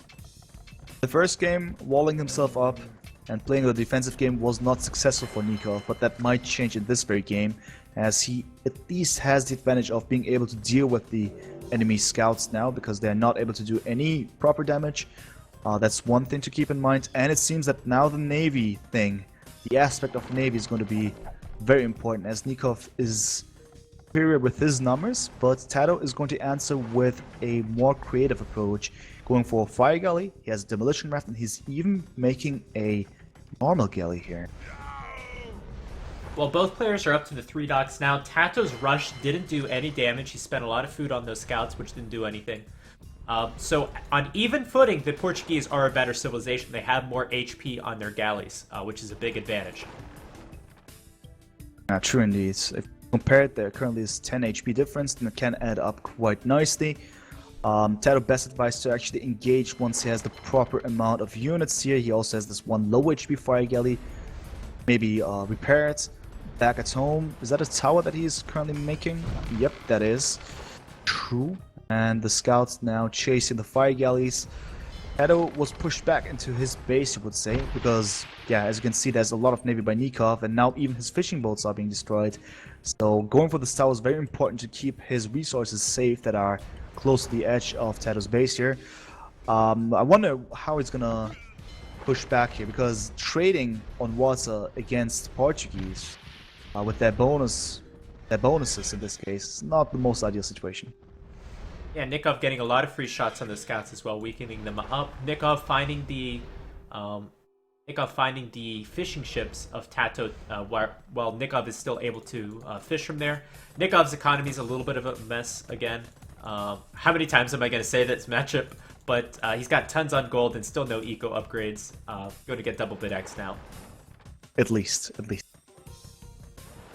Speaker 1: The first game, walling himself up and playing the defensive game was not successful for Nicov, but that might change in this very game, as he at least has the advantage of being able to deal with the enemy scouts now, because they're not able to do any proper damage. That's one thing to keep in mind, and it seems that now the Navy thing, the aspect of Navy is going to be very important, as Nicov is superior with his numbers, but TaToH is going to answer with a more creative approach, going for a fire galley. He has a demolition raft, and he's even making a normal galley here.
Speaker 2: Well, both players are up to the 3 docks now. TaToH's rush didn't do any damage. He spent a lot of food on those scouts, which didn't do anything. So on even footing, the Portuguese are a better civilization. They have more HP on their galleys, which is a big advantage.
Speaker 1: True indeed. If compared, there currently is 10 HP difference, and it can add up quite nicely. TaToH best advised to actually engage once he has the proper amount of units here. He also has this one low HP fire galley. Maybe repair it. Back at home. Is that a tower that he's currently making? Yep, that is. True. And the scouts now chasing the fire galleys. TaToH was pushed back into his base, you would say, because, yeah, as you can see, there's a lot of Navy by Nicov, and now even his fishing boats are being destroyed. So going for this tower is very important to keep his resources safe that are close to the edge of TaToH's base here. I wonder how he's gonna push back here, because trading on water against Portuguese with their bonuses in this case is not the most ideal situation.
Speaker 2: Yeah, Nicov getting a lot of free shots on the scouts as well, weakening them up. Nicov finding the fishing ships of TaToH, while Nicov is still able to fish from there. Nikov's economy is a little bit of a mess again. How many times am I going to say this matchup? But he's got tons on gold and still no eco upgrades. Going to get double bid X now.
Speaker 1: At least.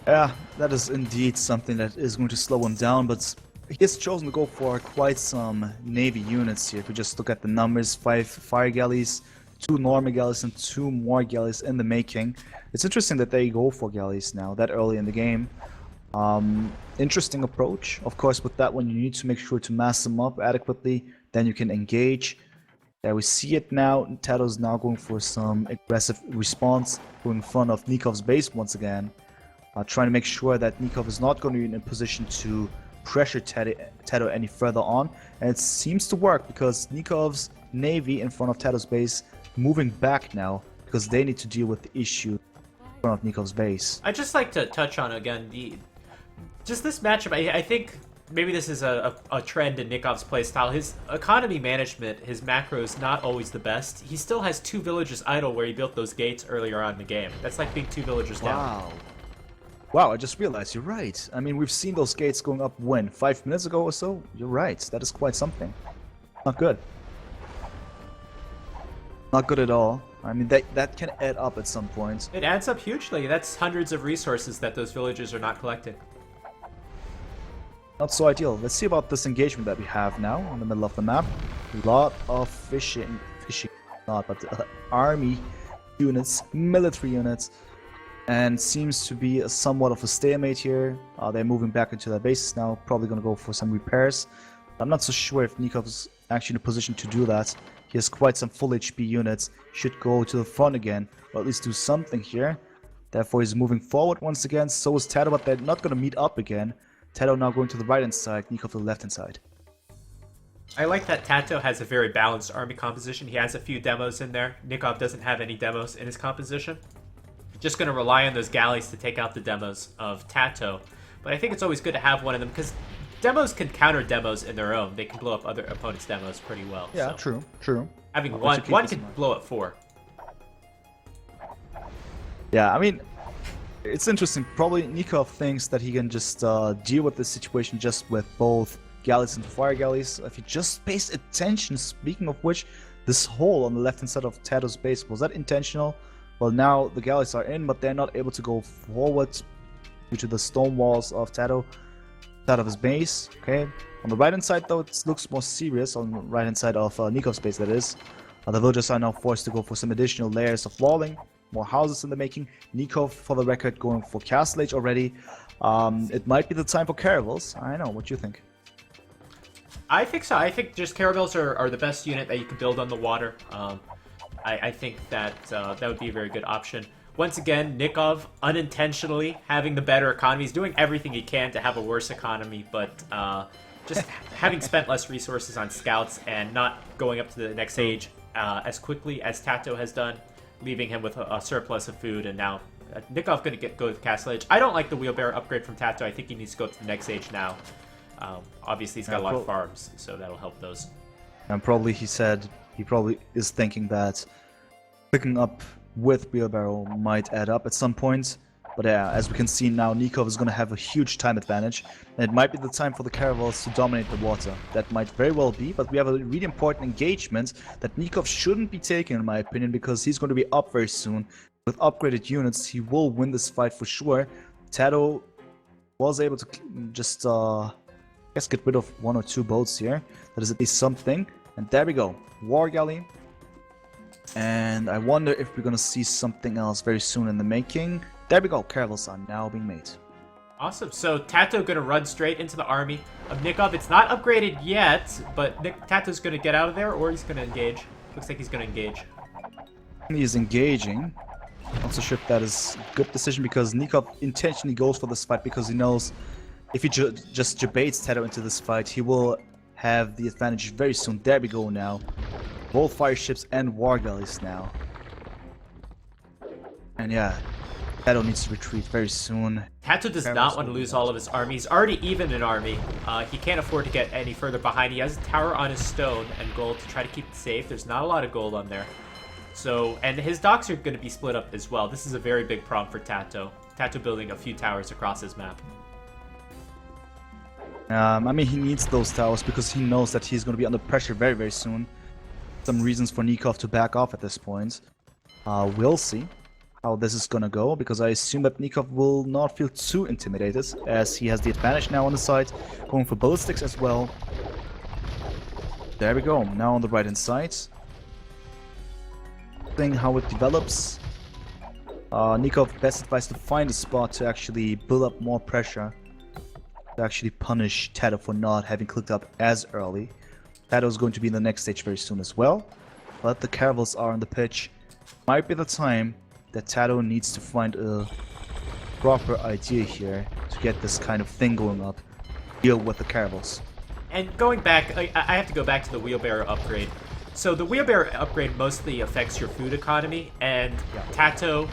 Speaker 1: Yeah, that is indeed something that is going to slow him down, but he has chosen to go for quite some Navy units here. If we just look at the numbers, 5 fire galleys, 2 normal galleys, and 2 more galleys in the making. It's interesting that they go for galleys now, that early in the game. Interesting approach. Of course, with that one, you need to make sure to mass them up adequately, then you can engage. There we see it now. TaToH's now going for some aggressive response, going in front of Nikov's base once again. Trying to make sure that Nicov is not going to be in a position to pressure TaToH any further on. And it seems to work, because Nikov's Navy in front of TaToH's base moving back now, because they need to deal with the issue in front of Nikov's base.
Speaker 2: I'd just like to touch on, again, just this matchup. I think maybe this is a trend in Nikov's playstyle. His economy management, his macros, not always the best. He still has 2 villagers idle where he built those gates earlier on in the game. That's like being 2 villagers down.
Speaker 1: Wow, I just realized, you're right. I mean, we've seen those gates going up when? 5 minutes ago or so? You're right, that is quite something. Not good. Not good at all. I mean, that can add up at some point.
Speaker 2: It adds up hugely. That's hundreds of resources that those villagers are not collecting.
Speaker 1: Not so ideal. Let's see about this engagement that we have now in the middle of the map. A lot of fishing, not, but army units, military units. And seems to be somewhat of a stalemate here. They're moving back into their bases now, probably going to go for some repairs. I'm not so sure if Nikov's actually in a position to do that. He has quite some full HP units, should go to the front again, or at least do something here. Therefore he's moving forward once again, so is TaToH, but they're not going to meet up again. TaToH now going to the right hand side, Nicov to the left hand side.
Speaker 2: I like that TaToH has a very balanced army composition. He has a few demos in there. Nicov doesn't have any demos in his composition. Just going to rely on those galleys to take out the demos of TaToH. But I think it's always good to have one of them, because demos can counter demos in their own. They can blow up other opponents' demos pretty well.
Speaker 1: Yeah,
Speaker 2: so
Speaker 1: true.
Speaker 2: Having one can blow up 4.
Speaker 1: Yeah, I mean, it's interesting. Probably Nicov thinks that he can just deal with this situation just with both galleys and fire galleys. If he just pays attention, speaking of which, This hole on the left-hand side of TaToH's base, was that intentional? Well, now the galleys are in, but they're not able to go forward due to the stone walls of TaToH out of his base. Okay, on the right-hand side though, it looks more serious. On the right-hand side of Nicov's base, that is. The villagers are now forced to go for some additional layers of walling, more houses in the making. Nicov, for the record, going for Castle Age already. It might be the time for caravels. I know, what do you think?
Speaker 2: I think so. I think just caravels are the best unit that you can build on the water. I think that that would be a very good option. Once again, Nicov unintentionally having the better economy. He's doing everything he can to have a worse economy, but just having spent less resources on scouts and not going up to the next age as quickly as TaToH has done, leaving him with a surplus of food, and now Nicov going to go to Castle Age. I don't like the wheelbarrow upgrade from TaToH. I think he needs to go to the next age now. Obviously, he's got a lot of farms, so that'll help those.
Speaker 1: And probably he said he probably is thinking that picking up with wheelbarrow might add up at some point. But yeah, as we can see now, Nicov is going to have a huge time advantage, and it might be the time for the caravels to dominate the water. That might very well be, but we have a really important engagement that Nicov shouldn't be taking, in my opinion, because he's going to be up very soon. With upgraded units, he will win this fight for sure. TaToH was able to just, I guess, get rid of 1 or 2 boats here. That is at least something. And there we go, War Galley. And I wonder if we're going to see something else very soon in the making. There we go, caravels are now being made.
Speaker 2: Awesome. So TaToH going to run straight into the army of Nicov. It's not upgraded yet, but TaToH's going to get out of there, or he's going to engage. Looks like he's going to engage.
Speaker 1: He is engaging. Not so sure if that is a good decision, because Nicov intentionally goes for this fight because he knows if he just debates TaToH into this fight, he will have the advantage very soon. There we go now. Both fire ships and war galleys now. And yeah, TaToH needs to retreat very soon.
Speaker 2: TaToH does not want to lose all of his army. He's already even in army. He can't afford to get any further behind. He has a tower on his stone and gold to try to keep it safe. There's not a lot of gold on there. So, and his docks are going to be split up as well. This is a very big problem for TaToH. TaToH building a few towers across his map.
Speaker 1: I mean, he needs those towers because he knows that he's going to be under pressure very, very soon. Some reasons for Nicov to back off at this point. We'll see how this is going to go, because I assume that Nicov will not feel too intimidated, as he has the advantage now on the side, going for ballistics as well. There we go, now on the right hand side. Seeing how it develops. Nicov best advised to find a spot to actually build up more pressure, to actually punish TaToH for not having clicked up as early. TaToH is going to be in the next stage very soon as well, but the caravels are on the pitch. Might be the time that TaToH needs to find a proper idea here to get this kind of thing going up, deal with the caravels.
Speaker 2: And going back, I have to go back to the wheelbarrow upgrade. So the wheelbarrow upgrade mostly affects your food economy, and TaToH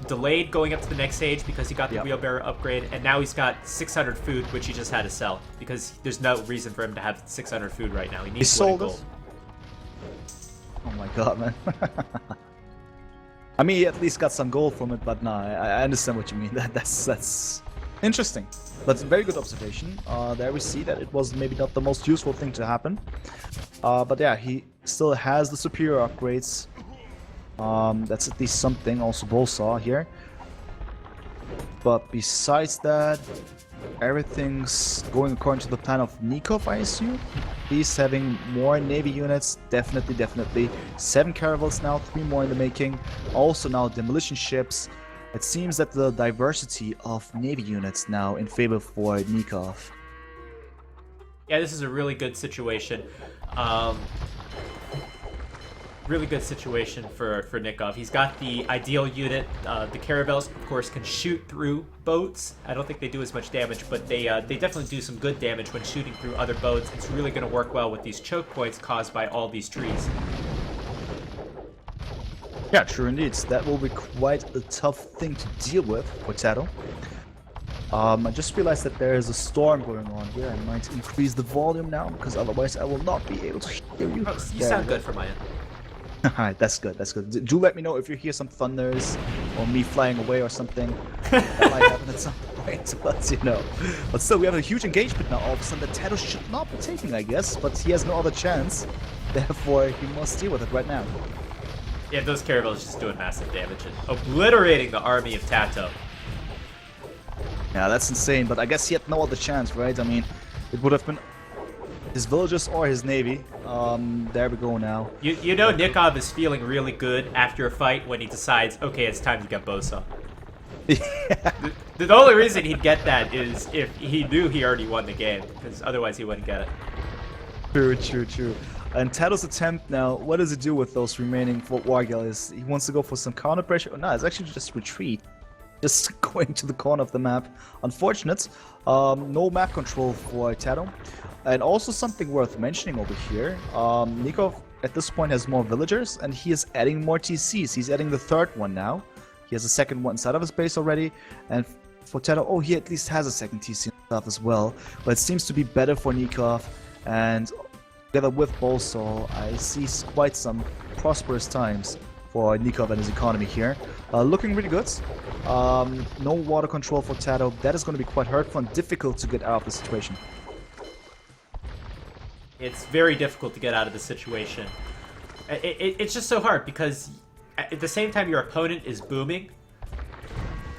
Speaker 2: delayed going up to the next stage because he got the wheelbarrow upgrade, and now he's got 600 food, which he just had to sell because there's no reason for him to have 600 food right now. He needs gold.
Speaker 1: Oh my god, man. I mean, he at least got some gold from it, but no, I understand what you mean. That's interesting, but very good observation. There we see that it was maybe not the most useful thing to happen, but yeah, he still has the superior upgrades. That's at least something. Also Bolsaw here, but besides that, everything's going according to the plan of Nicov, I assume. He's having more navy units, definitely. 7 caravels now, 3 more in the making. Also now demolition ships. It seems that the diversity of navy units now in favor for Nicov.
Speaker 2: Yeah, this is a really good situation. Really good situation for Nicov. He's got the ideal unit. The caravels, of course, can shoot through boats. I don't think they do as much damage, but they definitely do some good damage when shooting through other boats. It's really going to work well with these choke points caused by all these trees.
Speaker 1: Yeah, true indeed. That will be quite a tough thing to deal with for TaToH. I just realized that there is a storm going on here. I might increase the volume now, because otherwise I will not be able to hear you.
Speaker 2: Oh, you sound good for my end.
Speaker 1: Alright, that's good, that's good. Do let me know if you hear some thunders or me flying away or something. That might happen at some point, but you know. But still, we have a huge engagement now all of a sudden that TaToH should not be taking, I guess, but he has no other chance. Therefore, he must deal with it right now.
Speaker 2: Yeah, those caravels just doing massive damage and obliterating the army of TaToH.
Speaker 1: Yeah, that's insane, but I guess he had no other chance, right? I mean, it would have been his villagers or his navy. There we go now.
Speaker 2: You know Nicov is feeling really good after a fight when he decides, okay, it's time to get Bosa.
Speaker 1: Yeah.
Speaker 2: The only reason he'd get that is if he knew he already won the game, because otherwise he wouldn't get it.
Speaker 1: True. And TaToH's attempt now, what does it do with those remaining war galleys? He wants to go for some counter pressure. Oh, no, it's actually just retreat. Just going to the corner of the map. Unfortunate. No map control for TaToH. And also something worth mentioning over here. Nicov at this point has more villagers and he is adding more TCs. He's adding the third one now. He has a second one inside of his base already. And for TaToH, oh, he at least has a second TC stuff as well. But it seems to be better for Nicov. And together with Bolsol, I see quite some prosperous times for Nicov and his economy here. Looking really good. No water control for TaToH. That is going to be quite hurtful and difficult to get out of the situation.
Speaker 2: It's very difficult to get out of the situation. It's just so hard because at the same time your opponent is booming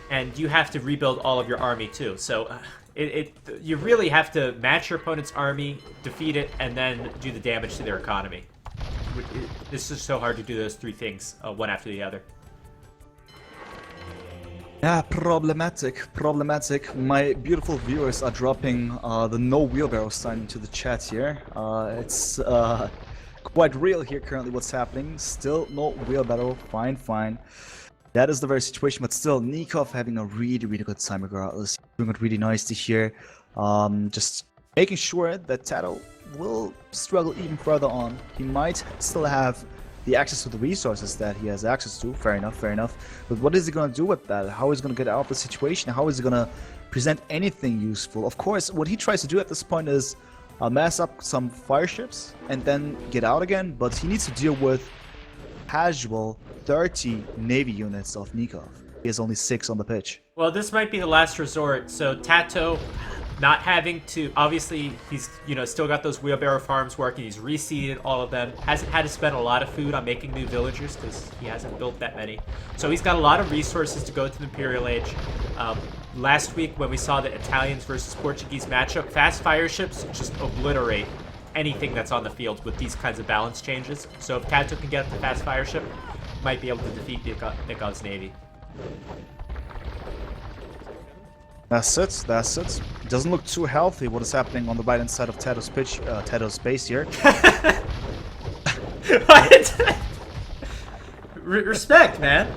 Speaker 2: and you have to rebuild all of your army too. So you really have to match your opponent's army, defeat it, and then do the damage to their economy. It's just so hard to do those three things one after the other.
Speaker 1: Yeah, problematic. My beautiful viewers are dropping the no wheelbarrow sign into the chat here. It's quite real here currently what's happening. Still no wheelbarrow, fine. That is the very situation, but still Nicov having a really good time regardless. Doing it really nicely here. Just making sure that TaToH will struggle even further on. He might still have the access to the resources that he has access to. Fair enough. But what is he going to do with that? How is he going to get out of the situation? How is he going to present anything useful? Of course, what he tries to do at this point is mass up some fire ships and then get out again. But he needs to deal with casual 30 navy units of Nicov. He has only 6 on the pitch.
Speaker 2: Well, this might be the last resort. So TaToH not having to, obviously he's still got those wheelbarrow farms working. He's reseeded all of them. Hasn't had to spend a lot of food on making new villagers because he hasn't built that many. So he's got a lot of resources to go to the Imperial Age. Last week when we saw the Italians versus Portuguese matchup, fast fire ships just obliterate anything that's on the field with these kinds of balance changes. So if TaToH can get the fast fire ship, might be able to defeat Nikov's navy.
Speaker 1: That's it. It doesn't look too healthy what is happening on the right hand side of TaToH's pitch, TaToH's base here.
Speaker 2: What? Respect, man.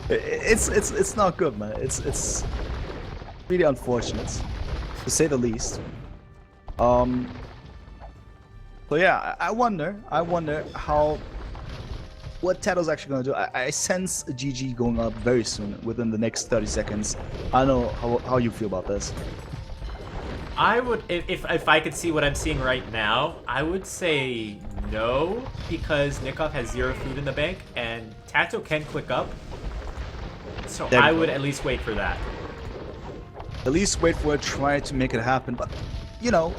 Speaker 1: It's not good, man. It's really unfortunate, to say the least. So yeah, I wonder how. What TaToH's actually going to do. I sense a GG going up very soon, within the next 30 seconds. I don't know how you feel about this.
Speaker 2: I would, if I could see what I'm seeing right now, I would say no, because Nicov has 0 food in the bank, and TaToH can click up. So I would at least wait for that.
Speaker 1: At least wait for it, try to make it happen. But, you know,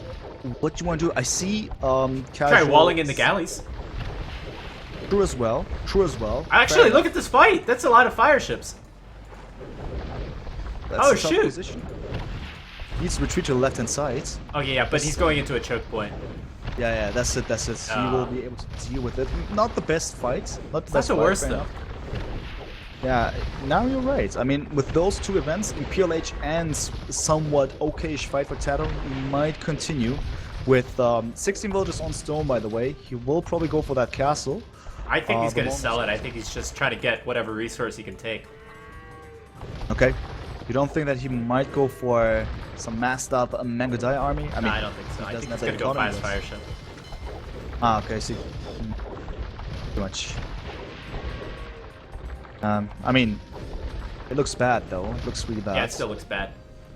Speaker 1: what you want to do, I see
Speaker 2: Try walling in the galleys.
Speaker 1: True as well.
Speaker 2: Actually, look at this fight. That's a lot of fire ships.
Speaker 1: That's
Speaker 2: oh, shoot.
Speaker 1: Position. He needs to retreat to the left-hand side.
Speaker 2: Oh, yeah, but he's going into a choke point.
Speaker 1: Yeah, that's it. He will be able to deal with it. Not the best fight. Not the best
Speaker 2: the
Speaker 1: fight,
Speaker 2: worst, though.
Speaker 1: enough. Yeah, now you're right. I mean, with those two events, Imperial Age and somewhat okay-ish fight for TaToH, he might continue. With 16 villages on stone, by the way, he will probably go for that castle.
Speaker 2: I think he's going to sell it. I think he's just trying to get whatever resource he can take.
Speaker 1: Okay. You don't think that he might go for some massed up Mangodai army? I mean,
Speaker 2: no, I don't think so. I think he's going to go fast fire ship.
Speaker 1: Ah, okay, I see. Too much. I mean, it looks bad though. It looks really bad.
Speaker 2: Yeah, it still looks bad.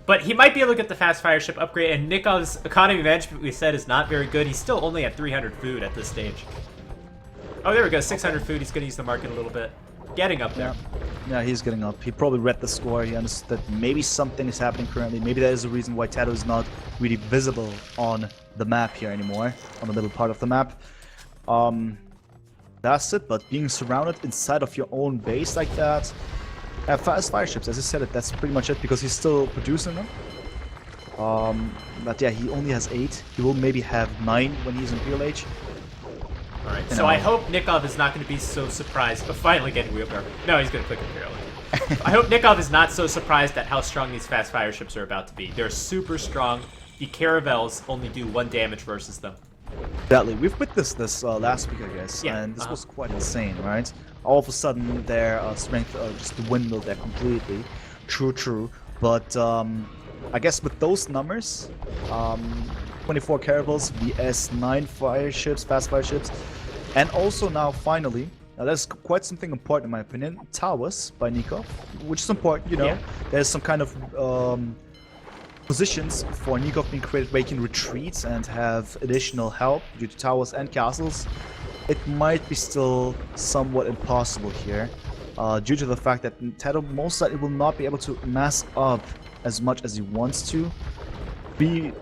Speaker 2: But he might be able to get the fast fire ship upgrade, and Nikov's economy management, we said, is not very good. He's still only at 300 food at this stage. Oh, there we go. 600 food. He's going to use the market a little bit. getting up there.
Speaker 1: Yeah, he's getting up. He probably read the score. He understood that maybe something is happening currently. Maybe that is the reason why TaToH is not really visible on the map here anymore, on the middle part of the map. That's it, but being surrounded inside of your own base like that, fast fire ships, as I said it, that's pretty much it, because he's still producing them. But yeah, he only has 8. He will maybe have 9 when he's in PLH.
Speaker 2: Alright, so I hope Nicov is not going to be so surprised, but finally getting wheelbarrow. No, he's going to click Imperial. I hope Nicov is not so surprised at how strong these fast fire ships are about to be. They're super strong. The Caravels only do 1 damage versus them.
Speaker 1: Exactly. We've witnessed this last week, I guess, and this was quite insane, right? All of a sudden, their strength just dwindled there completely. True. But I guess with those numbers, 24 Caravels vs 9 fire ships, fast fire ships, and also now finally, that's quite something important in my opinion, towers by Nicov, which is important, you know. There's some kind of positions for Nicov being created where he can retreat and have additional help due to towers and castles. It might be still somewhat impossible here, due to the fact that TaToH most likely will not be able to mass up as much as he wants to. Be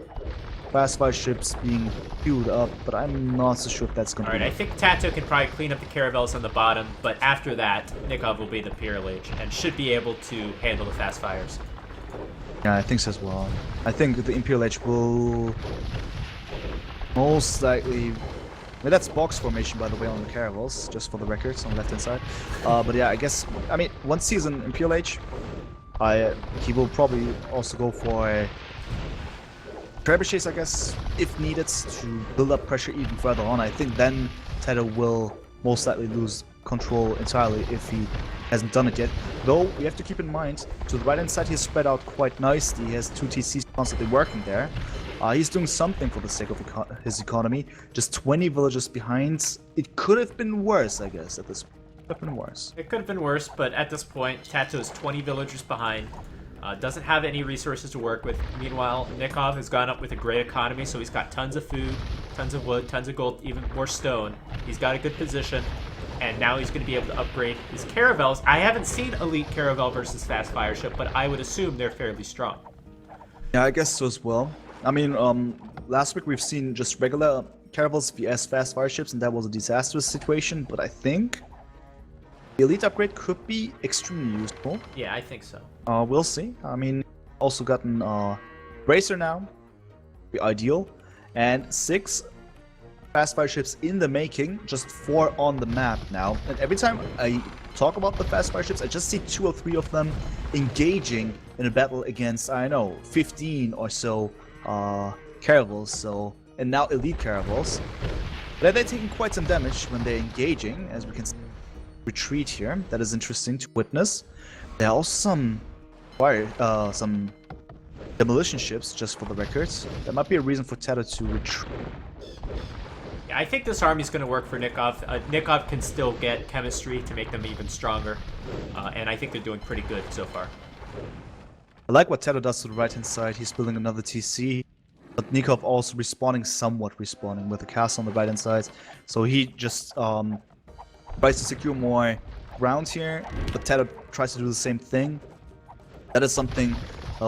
Speaker 1: fast fire ships being queued up, but I'm not so sure if that's going to be...
Speaker 2: Alright, I think TaToH can probably clean up the Caravels on the bottom, but after that, Nicov will be the PLH and should be able to handle the fast fires.
Speaker 1: Yeah, I think so as well. I think the Imperial Edge will most likely... Well, that's box formation, by the way, on the Caravels, just for the records, on the left-hand side. But yeah, I guess, I mean, once he's in Imperial Edge, he will probably also go for a trebuchets, I guess, if needed, to build up pressure even further on. I think then TaToH will most likely lose control entirely if he hasn't done it yet. Though, we have to keep in mind, to the right-hand side he's spread out quite nicely. He has 2 TCs constantly working there. He's doing something for the sake of his economy. Just 20 villages behind. It could have been worse, I guess, at this point. It could have been worse.
Speaker 2: It could have been worse, but at this point, TaToH is 20 villagers behind. Doesn't have any resources to work with. Meanwhile, Nicov has gone up with a great economy, so he's got tons of food, tons of wood, tons of gold, even more stone. He's got a good position, and now he's going to be able to upgrade his Caravels. I haven't seen Elite Caravel versus Fast Fire Ship, but I would assume they're fairly strong.
Speaker 1: Yeah, I guess so as well. I mean, last week we've seen just regular Caravels vs Fast Fire Ships, and that was a disastrous situation, but I think the Elite upgrade could be extremely useful.
Speaker 2: Yeah, I think so.
Speaker 1: We'll see. I mean, also gotten Bracer now, be ideal, and 6 fast fire ships in the making, just 4 on the map now. And every time I talk about the fast fire ships, I just see 2 or 3 of them engaging in a battle against, I don't know, 15 or so Caravels. So, and now elite Caravels. But they're taking quite some damage when they're engaging, as we can see. Retreat here. That is interesting to witness. There are also some demolition ships, just for the records. That might be a reason for TaToH to retreat.
Speaker 2: Yeah, I think this army's going to work for Nicov. Nicov can still get chemistry to make them even stronger, and I think they're doing pretty good so far.
Speaker 1: I like what TaToH does to the right-hand side. He's building another TC, but Nicov also somewhat respawning with a castle on the right-hand side. So he just tries to secure more ground here, but TaToH tries to do the same thing. That is something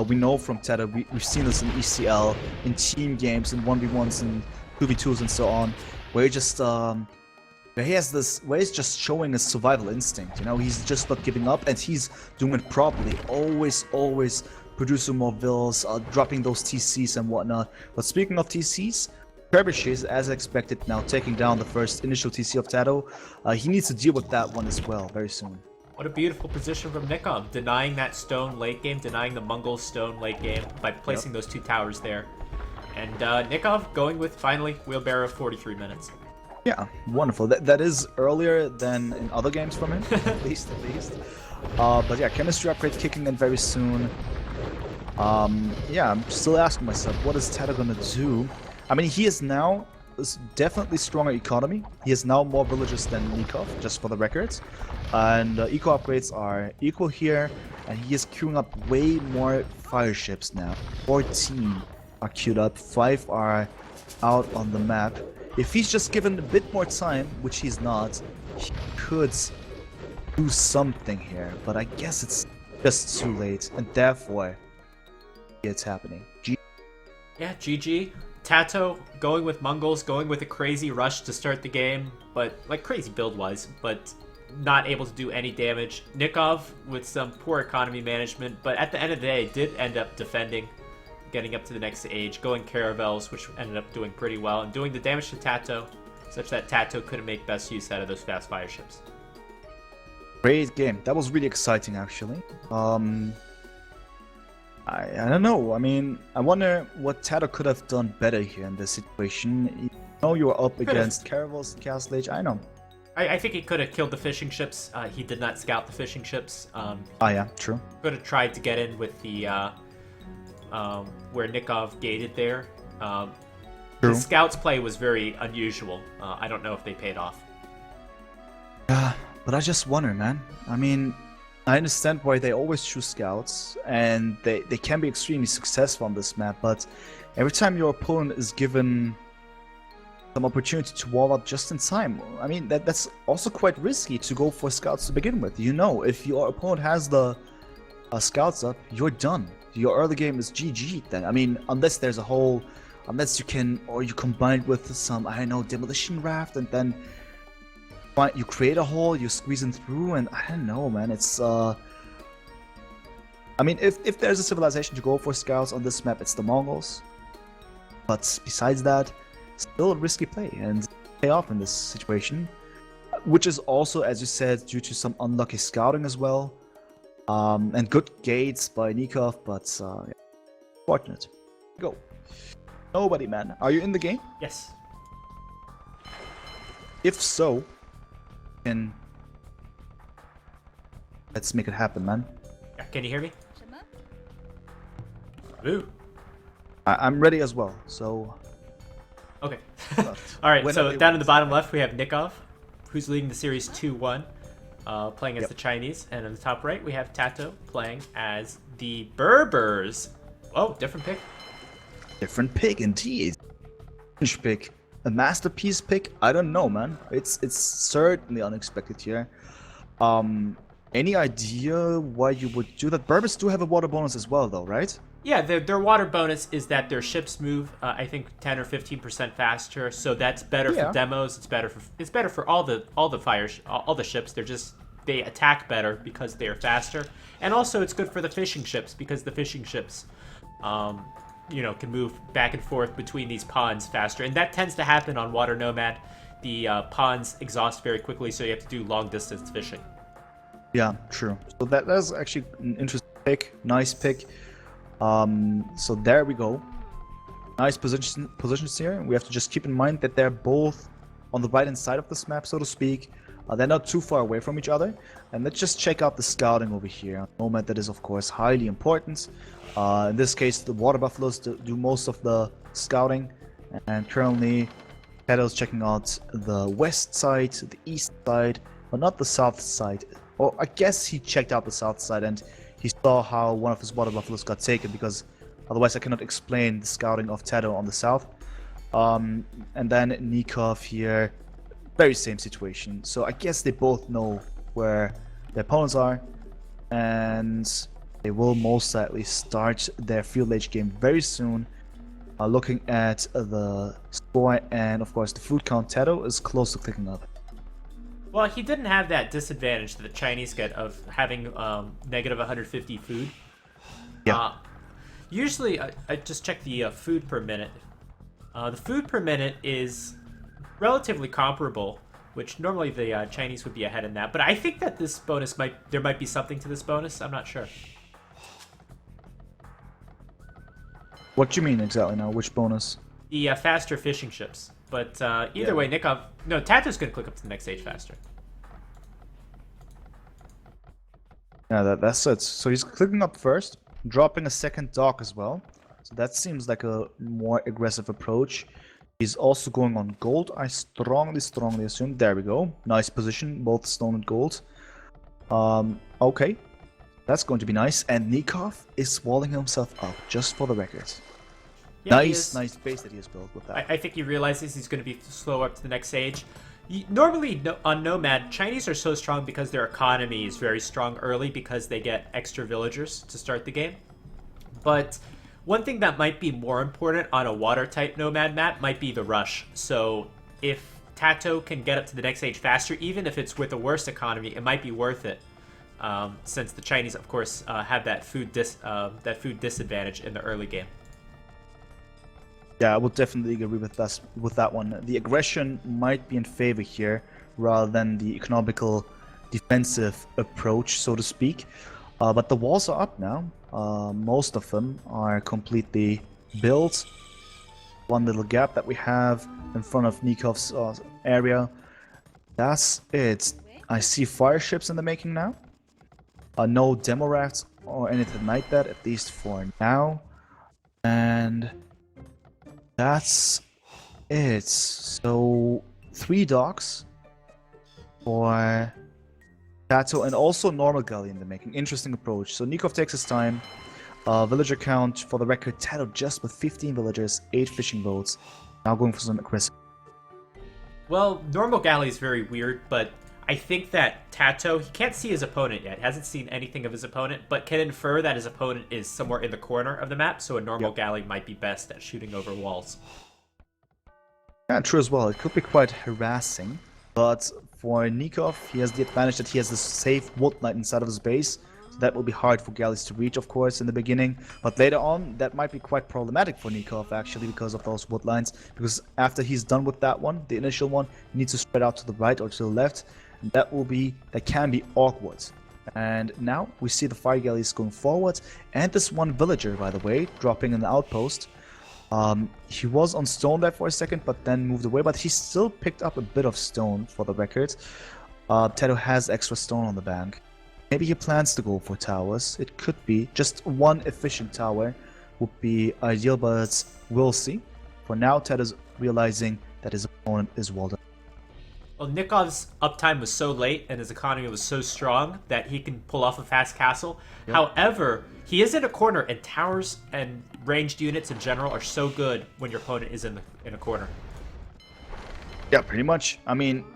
Speaker 1: we know from TaToH. We've seen this in ECL, in team games, in 1v1s, and 2v2s, and so on, where he just where he's just showing his survival instinct. You know, he's just not giving up, and he's doing it properly. Always producing more vills, dropping those TCs and whatnot. But speaking of TCs, trebuchets, as expected, now taking down the first initial TC of TaToH. He needs to deal with that one as well very soon.
Speaker 2: What a beautiful position from Nicov, denying that stone late game, denying the Mongol stone late game by placing those 2 towers there. And Nicov going with, finally, wheelbarrow 43 minutes.
Speaker 1: Yeah, wonderful. That is earlier than in other games from him, at least. But yeah, chemistry upgrade kicking in very soon. Yeah, I'm still asking myself, what is TaToH gonna do? I mean, he is now definitely stronger economy. He has now more villages than Nicov, just for the records. And eco upgrades are equal here, and he is queuing up way more fire ships now. 14 are queued up, 5 are out on the map. If he's just given a bit more time, which he's not, he could do something here, but I guess it's just too late, and therefore it's happening.
Speaker 2: Yeah, GG. TaToH going with Mongols, going with a crazy rush to start the game, but like crazy build-wise, but not able to do any damage. Nicov with some poor economy management, but at the end of the day did end up defending, getting up to the next age, going caravels, which ended up doing pretty well, and doing the damage to TaToH, such that TaToH couldn't make best use out of those fast fire ships.
Speaker 1: Great game. That was really exciting, actually. I don't know. I mean, I wonder what TaToH could have done better here in this situation. You know, you were up against caravels and Castle Age. I know.
Speaker 2: I think he could have killed the fishing ships. He did not scout the fishing ships.
Speaker 1: Yeah, true.
Speaker 2: Could have tried to get in with the where Nicov gated there. The scouts play was very unusual. I don't know if they paid off.
Speaker 1: But I just wonder, man. I mean, I understand why they always choose scouts, and they can be extremely successful on this map, but every time your opponent is given some opportunity to wall up just in time, I mean, that's also quite risky to go for scouts to begin with. You know, if your opponent has the scouts up, you're done. Your early game is GG then. I mean, unless you can, or you combine it with some, I don't know, demolition raft, and then you create a hole, you squeeze in through, and I don't know, man. It's I mean, if there's a civilization to go for scouts on this map, it's the Mongols. But besides that, still a risky play and pay off in this situation, which is also, as you said, due to some unlucky scouting as well, and good gates by Nicov, but yeah, fortunate. Go. Nobody, man. Are you in the game?
Speaker 2: Yes.
Speaker 1: If so, then let's make it happen, man.
Speaker 2: Can you hear me? Ooh.
Speaker 1: I'm ready as well, so...
Speaker 2: Okay. Alright, so down in the bottom left we have Nicov, who's leading the series 2-1, playing as the Chinese. And in the top right we have TaToH playing as the Berbers. Oh, different pick.
Speaker 1: Different pick, indeed. Strange pick. A masterpiece pick? I don't know, man. It's certainly unexpected here. Any idea why you would do that? Berbers do have a water bonus as well, though, right?
Speaker 2: Yeah, their water bonus is that their ships move, I think, 10 or 15% faster. So that's better for demos. It's better for all the ships. They attack better because they are faster, and also it's good for the fishing ships because the fishing ships, can move back and forth between these ponds faster, and that tends to happen on Water Nomad. The ponds exhaust very quickly, so you have to do long distance fishing.
Speaker 1: Yeah, true. So that's actually an interesting pick. Nice pick. So there we go. Nice positions here. We have to just keep in mind that they're both on the right hand side of this map, so to speak. They're not too far away from each other. And let's just check out the scouting over here. Nomad, that is of course highly important. In this case, the water buffaloes do most of the scouting, and currently TaToH's checking out the west side, the east side, but not the south side. Or I guess he checked out the south side and he saw how one of his water buffaloes got taken, because otherwise I cannot explain the scouting of TaToH on the south. And then Nicov here, very same situation. So I guess they both know where their opponents are, and they will most likely start their field age game very soon. Looking at the score and of course the food count, TaToH is close to clicking up.
Speaker 2: Well, he didn't have that disadvantage that the Chinese get of having negative 150 food.
Speaker 1: Yeah.
Speaker 2: Usually, I just check the food per minute. The food per minute is relatively comparable, which normally the Chinese would be ahead in that. But I think that this bonus there might be something to this bonus. I'm not sure.
Speaker 1: What do you mean exactly now? Which bonus?
Speaker 2: The faster fishing ships. But either way, TaToH's going to click up to the next stage faster.
Speaker 1: Yeah, that's it. So he's clicking up first, dropping a second dock as well. So that seems like a more aggressive approach. He's also going on gold, I strongly assume. There we go. Nice position, both stone and gold. Okay. That's going to be nice. And Nicov is walling himself up, just for the record. Yeah, nice base that he has built with that.
Speaker 2: I think he realizes he's going to be slow up to the next stage. Normally, on Nomad, Chinese are so strong because their economy is very strong early because they get extra villagers to start the game. But one thing that might be more important on a water-type Nomad map might be the rush. So if TaToH can get up to the next stage faster, even if it's with a worse economy, it might be worth it. Since the Chinese, of course, have that food disadvantage in the early game.
Speaker 1: Yeah, I would definitely agree with that one. The aggression might be in favor here rather than the economical defensive approach, so to speak. But the walls are up now. Most of them are completely built. One little gap that we have in front of Nicov's area. That's it. I see fire ships in the making now. No demo rafts or anything like that, at least for now. And that's it. So 3 docks for TaToH and also normal galley in the making. Interesting approach. So Nicov takes his time. Villager count, for the record, TaToH just with 15 villagers, 8 fishing boats. Now going for some aggressive.
Speaker 2: Well, normal galley is very weird, but I think that TaToH, he can't see his opponent yet. Hasn't seen anything of his opponent, but can infer that his opponent is somewhere in the corner of the map, so a normal galley might be best at shooting over walls.
Speaker 1: Yeah, true as well. It could be quite harassing, but for Nicov, he has the advantage that he has this safe woodline inside of his base. So that will be hard for galleys to reach, of course, in the beginning. But later on, that might be quite problematic for Nicov, actually, because of those woodlines. Because after he's done with that one, the initial one, he needs to spread out to the right or to the left. And that can be awkward. And now we see the fire galleys going forward. And this one villager, by the way, dropping an outpost. He was on stone there for a second, but then moved away. But he still picked up a bit of stone, for the record. TaToH has extra stone on the bank. Maybe he plans to go for towers. It could be. Just one efficient tower would be ideal, but we'll see. For now, TaToH's realizing that his opponent is well done.
Speaker 2: Well, Nikov's uptime was so late and his economy was so strong that he can pull off a fast castle. Yep. However, he is in a corner, and towers and ranged units in general are so good when your opponent is in a corner.
Speaker 1: Yeah, pretty much. I mean,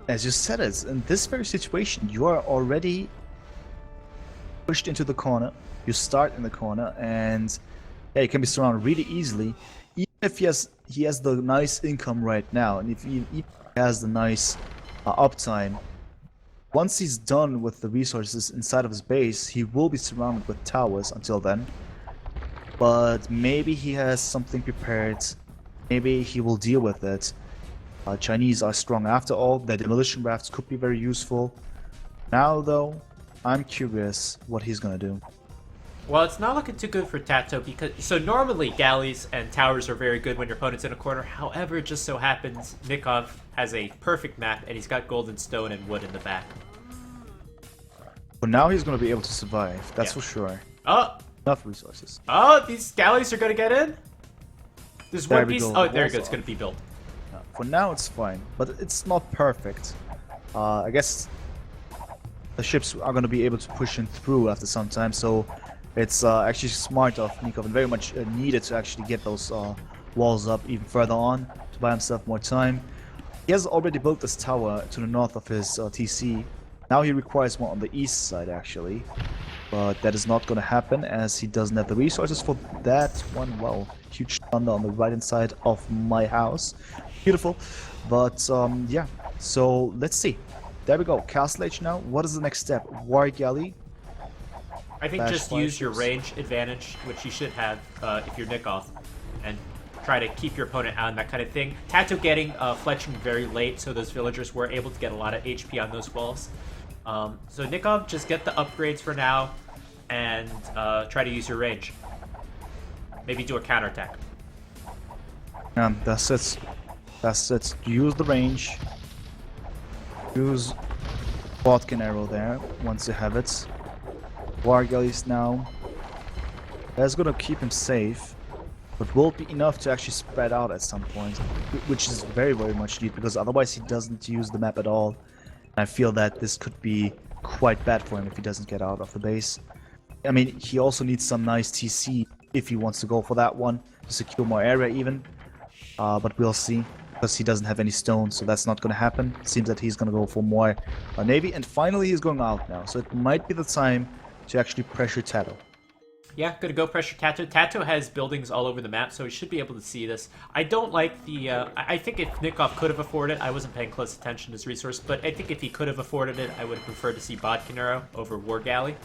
Speaker 1: as you said, it's in this very situation, you are already pushed into the corner. You start in the corner, and yeah, you can be surrounded really easily. Even if he has the nice income right now, and if he has the nice uptime, once he's done with the resources inside of his base, he will be surrounded with towers until then. But maybe he has something prepared. Maybe he will deal with it. Chinese are strong after all. Their demolition rafts could be very useful. Now though, I'm curious what he's gonna do.
Speaker 2: Well, it's not looking too good for TaToH because normally galleys and towers are very good when your opponent's in a corner. However, it just so happens Nicov has a perfect map and he's got golden stone and wood in the back.
Speaker 1: But now he's going to be able to survive, that's for sure.
Speaker 2: Oh!
Speaker 1: Enough resources.
Speaker 2: Oh, these galleys are going to get in? There's one piece. Oh, there you go. It's going to be built.
Speaker 1: For now, it's fine, but it's not perfect. I guess the ships are going to be able to push in through after some time, so it's actually smart of Nicov and very much needed to actually get those walls up even further on to buy himself more time. He has already built this tower to the north of his TC. Now he requires one on the east side, actually. But that is not going to happen as he doesn't have the resources for that one. Wow, huge thunder on the right-hand side of my house. Beautiful. But yeah, so let's see. There we go. Castle Age now. What is the next step? War Galley.
Speaker 2: I think just use your range advantage, which you should have if you're Nicov, and try to keep your opponent out and that kind of thing. TaToH getting fletching very late, so those villagers were able to get a lot of HP on those walls. So Nicov, just get the upgrades for now, and try to use your range. Maybe do a counterattack.
Speaker 1: That's it. That's it. Use the range. Use Bodkin arrow there once you have it. War galleys now. That's gonna keep him safe, but will be enough to actually spread out at some point, which is very, very much needed because otherwise he doesn't use the map at all. And I feel that this could be quite bad for him if he doesn't get out of the base. I mean, he also needs some nice TC if he wants to go for that one to secure more area even. But we'll see. because he doesn't have any stones, so that's not going to happen. Seems that he's going to go for more Navy, and finally he's going out now, so it might be the time to actually pressure TaToH.
Speaker 2: Yeah, gonna go pressure TaToH. TaToH has buildings all over the map, so he should be able to see this. I don't like the... I think if Nicov could have afforded it, I wasn't paying close attention to his resource, but I think if he could have afforded it, I would have preferred to see Bodkinero over War Galley,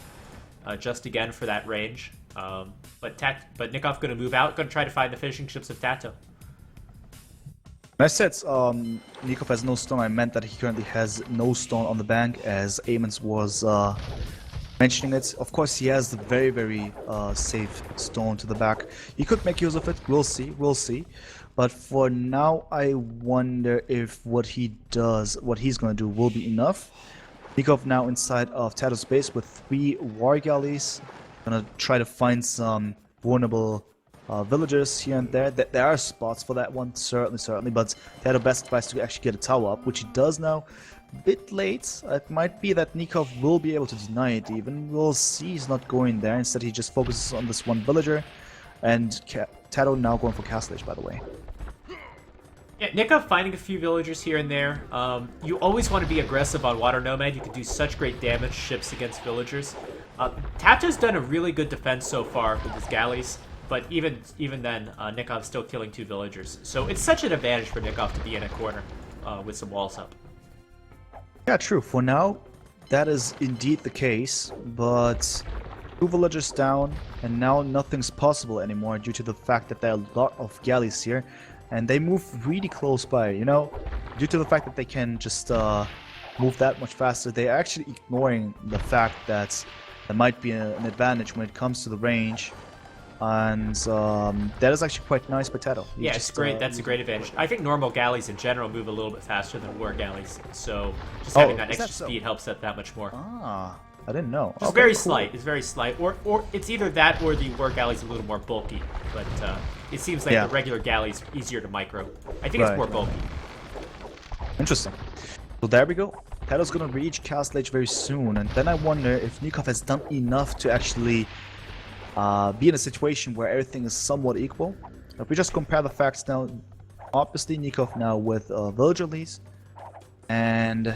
Speaker 2: just again for that range. But Nicov gonna move out, gonna try to find the fishing ships of TaToH.
Speaker 1: When I said Nicov has no stone, I meant that he currently has no stone on the bank, as Amons was mentioning it. Of course, he has the very, very safe stone to the back. He could make use of it. We'll see. We'll see. But for now, I wonder if what he does, what he's going to do, will be enough. Nicov now inside of TaToH's base with 3 war galleys. Gonna try to find some vulnerable villagers here and there. There are spots for that one, certainly. But TaToH best advice to actually get a tower up, which he does now. Bit late. It might be that Nicov will be able to deny it even. We'll see. He's not going there. Instead, he just focuses on this one villager. And TaToH now going for Castle Age, by the way.
Speaker 2: Yeah, Nicov finding a few villagers here and there. You always want to be aggressive on Water Nomad. You can do such great damage ships against villagers. TaToH's done a really good defense so far with his galleys. But even then, Nikov's still killing 2 villagers. So it's such an advantage for Nicov to be in a corner with some walls up.
Speaker 1: Yeah, true. For now, that is indeed the case, but 2 villagers down, and now nothing's possible anymore due to the fact that there are a lot of galleys here, and they move really close by, you know? Due to the fact that they can just move that much faster, they're actually ignoring the fact that there might be an advantage when it comes to the range. And that is actually quite nice by TaToH.
Speaker 2: Yeah, it's great. That's a great advantage. I think normal galleys in general move a little bit faster than war galleys, so just having that extra speed helps that much more.
Speaker 1: Ah, I didn't know.
Speaker 2: It's very slight. It's very slight. Or it's either that or the war galley's a little more bulky. But it seems like the regular galley's easier to micro. I think it's more bulky. Interesting.
Speaker 1: So there we go. TaToH's gonna reach Castle Age very soon, and then I wonder if Nicov has done enough to actually be in a situation where everything is somewhat equal. If we just compare the facts now, obviously Nicov now with villager leads, and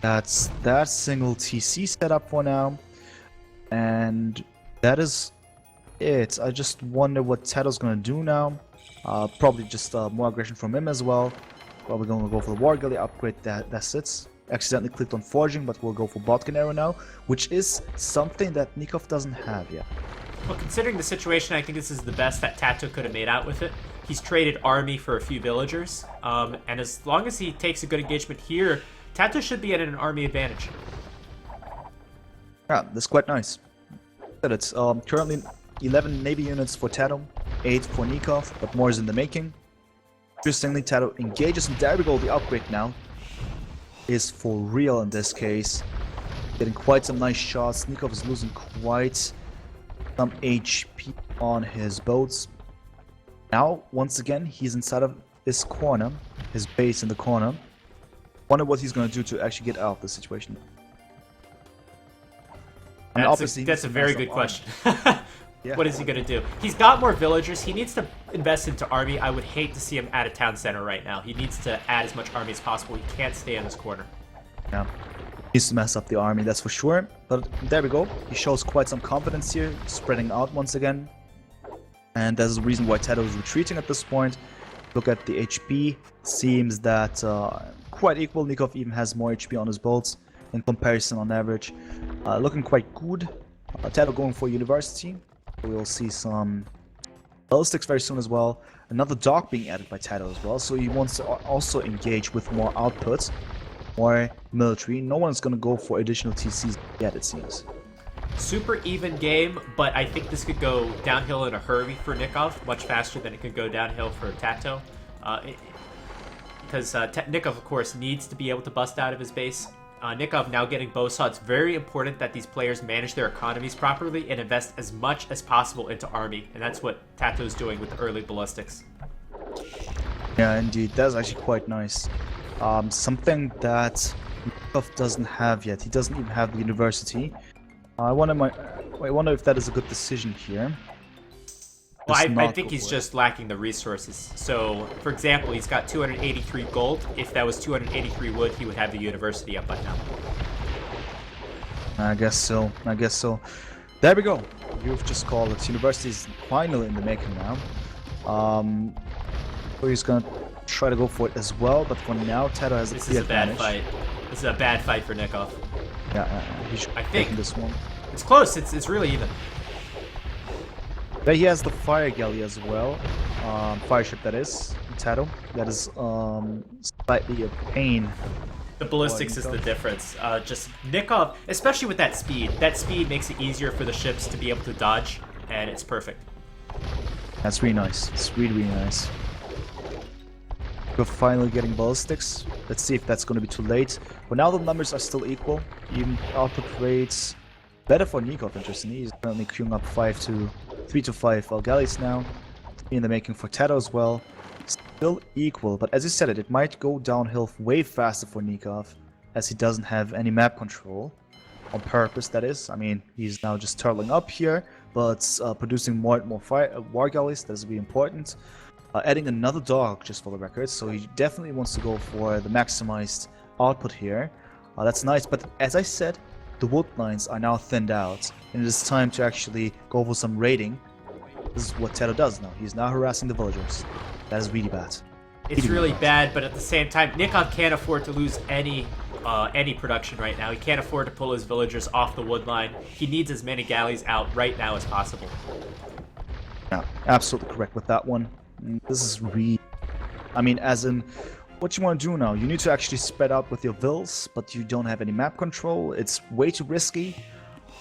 Speaker 1: that's that single TC setup for now, and that is it. I just wonder what TaToH's gonna do now. Probably just more aggression from him as well. Probably gonna go for the War Galley upgrade. That's it. Accidentally clicked on Forging, but we'll go for Bodkinero now, which is something that Nicov doesn't have yet.
Speaker 2: Well, considering the situation, I think this is the best that TaToH could have made out with it. He's traded army for a few villagers, and as long as he takes a good engagement here, TaToH should be at an army advantage.
Speaker 1: Yeah, that's quite nice. It's currently 11 Navy units for TaToH, 8 for Nicov, but more is in the making. Interestingly, TaToH engages, and there we go, the upgrade now is for real in this case. Getting quite some nice shots. Nicov is losing quite some HP on his boats. Now, once again, he's inside of his corner, his base in the corner. Wonder what he's going to do to actually get out of this situation. I mean,
Speaker 2: that's a very good question. Yeah. What is he going to do? He's got more villagers. He needs to invest into army. I would hate to see him at a town center right now. He needs to add as much army as possible. He can't stay in this corner.
Speaker 1: Yeah. He needs to mess up the army, that's for sure. But there we go. He shows quite some confidence here, spreading out once again. And that's the reason why TaToH is retreating at this point. Look at the HP. Seems that quite equal. Nicov even has more HP on his bolts in comparison on average. Looking quite good. TaToH going for University. We'll see some ballistics very soon as well. Another dock being added by TaToH as well, so he wants to also engage with more outputs, more military. No one's gonna go for additional TCs yet, it seems.
Speaker 2: Super even game, but I think this could go downhill in a hurry for Nicov, much faster than it could go downhill for TaToH. Because Nicov, of course, needs to be able to bust out of his base. Nicov now getting Bosa. It's very important that these players manage their economies properly and invest as much as possible into army, and that's what TaToH is doing with the early ballistics.
Speaker 1: Yeah, indeed, that's actually quite nice. Something that Nicov doesn't have yet. He doesn't even have the university. I wonder if that is a good decision here.
Speaker 2: Well,
Speaker 1: Just
Speaker 2: I
Speaker 1: not
Speaker 2: think
Speaker 1: go
Speaker 2: he's
Speaker 1: for it.
Speaker 2: just lacking the resources. So, for example, he's got 283 gold. If that was 283 wood, he would have the university up by now.
Speaker 1: I guess so. I guess so. There we go. You've just called it. University's finally in the making now. So he's gonna try to go for it as well, but for now, TaToH has a
Speaker 2: This is
Speaker 1: clear
Speaker 2: a bad
Speaker 1: advantage.
Speaker 2: fight. This is a bad fight for Nicov.
Speaker 1: Yeah, he should
Speaker 2: I
Speaker 1: be
Speaker 2: think.
Speaker 1: taking this one.
Speaker 2: It's close. It's really even.
Speaker 1: But he has the fire galley as well. Fire ship, that is. TaToH. That is slightly a pain.
Speaker 2: The ballistics is the difference. Just Nicov, especially with that speed. That speed makes it easier for the ships to be able to dodge, and it's perfect.
Speaker 1: That's really nice. It's really, really nice. We're finally getting ballistics. Let's see if that's going to be too late. But now the numbers are still equal. Even output rates better for Nicov, interestingly. He's currently queuing up 3 to 5 galleys now. In the making for TaToH as well. Still equal, but as you said it might go downhill way faster for Nicov, as he doesn't have any map control. On purpose, that is. I mean, he's now just turtling up here, but producing more and more war galleys. That is really important. Adding another dog, just for the record, so he definitely wants to go for the maximized output here. That's nice, but as I said, the wood lines are now thinned out, and it is time to actually go for some raiding. This is what TaToH does now. He's now harassing the villagers. That is really bad.
Speaker 2: It's really bad, but at the same time, Nicov can't afford to lose any production right now. He can't afford to pull his villagers off the wood line. He needs as many galleys out right now as possible.
Speaker 1: Yeah, absolutely correct with that one. This is really... I mean, as in, what you want to do now, you need to actually spread out with your vills, but you don't have any map control. It's way too risky.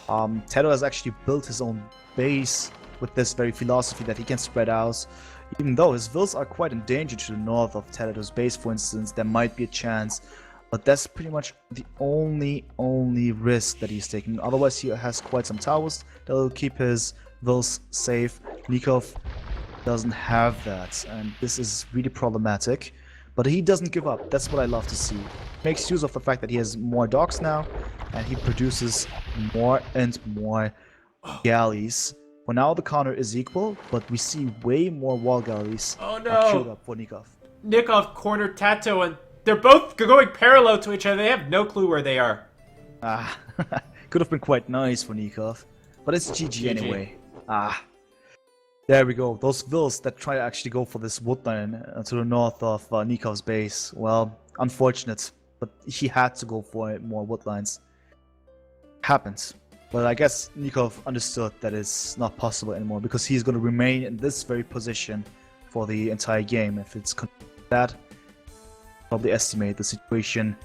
Speaker 1: TaToH has actually built his own base with this very philosophy that he can spread out. Even though his vills are quite in danger to the north of TaToH's base, for instance, there might be a chance. But that's pretty much the only risk that he's taking. Otherwise, he has quite some towers that will keep his vills safe. Nicov doesn't have that, and this is really problematic. But he doesn't give up. That's what I love to see. Makes use of the fact that he has more docks now, and he produces more and more galleys. For now, the counter is equal, but we see way more wall galleys queued up for Nicov.
Speaker 2: Nicov cornered TaToH, and they're both going parallel to each other. They have no clue where they are.
Speaker 1: Could have been quite nice for Nicov, but it's GG anyway. There we go. Those vills that try to actually go for this wood line to the north of Nikov's base. Well, unfortunate, but he had to go for more wood lines. Happens. But I guess Nicov understood that it's not possible anymore, because he's going to remain in this very position for the entire game. If it's that, probably estimate the situation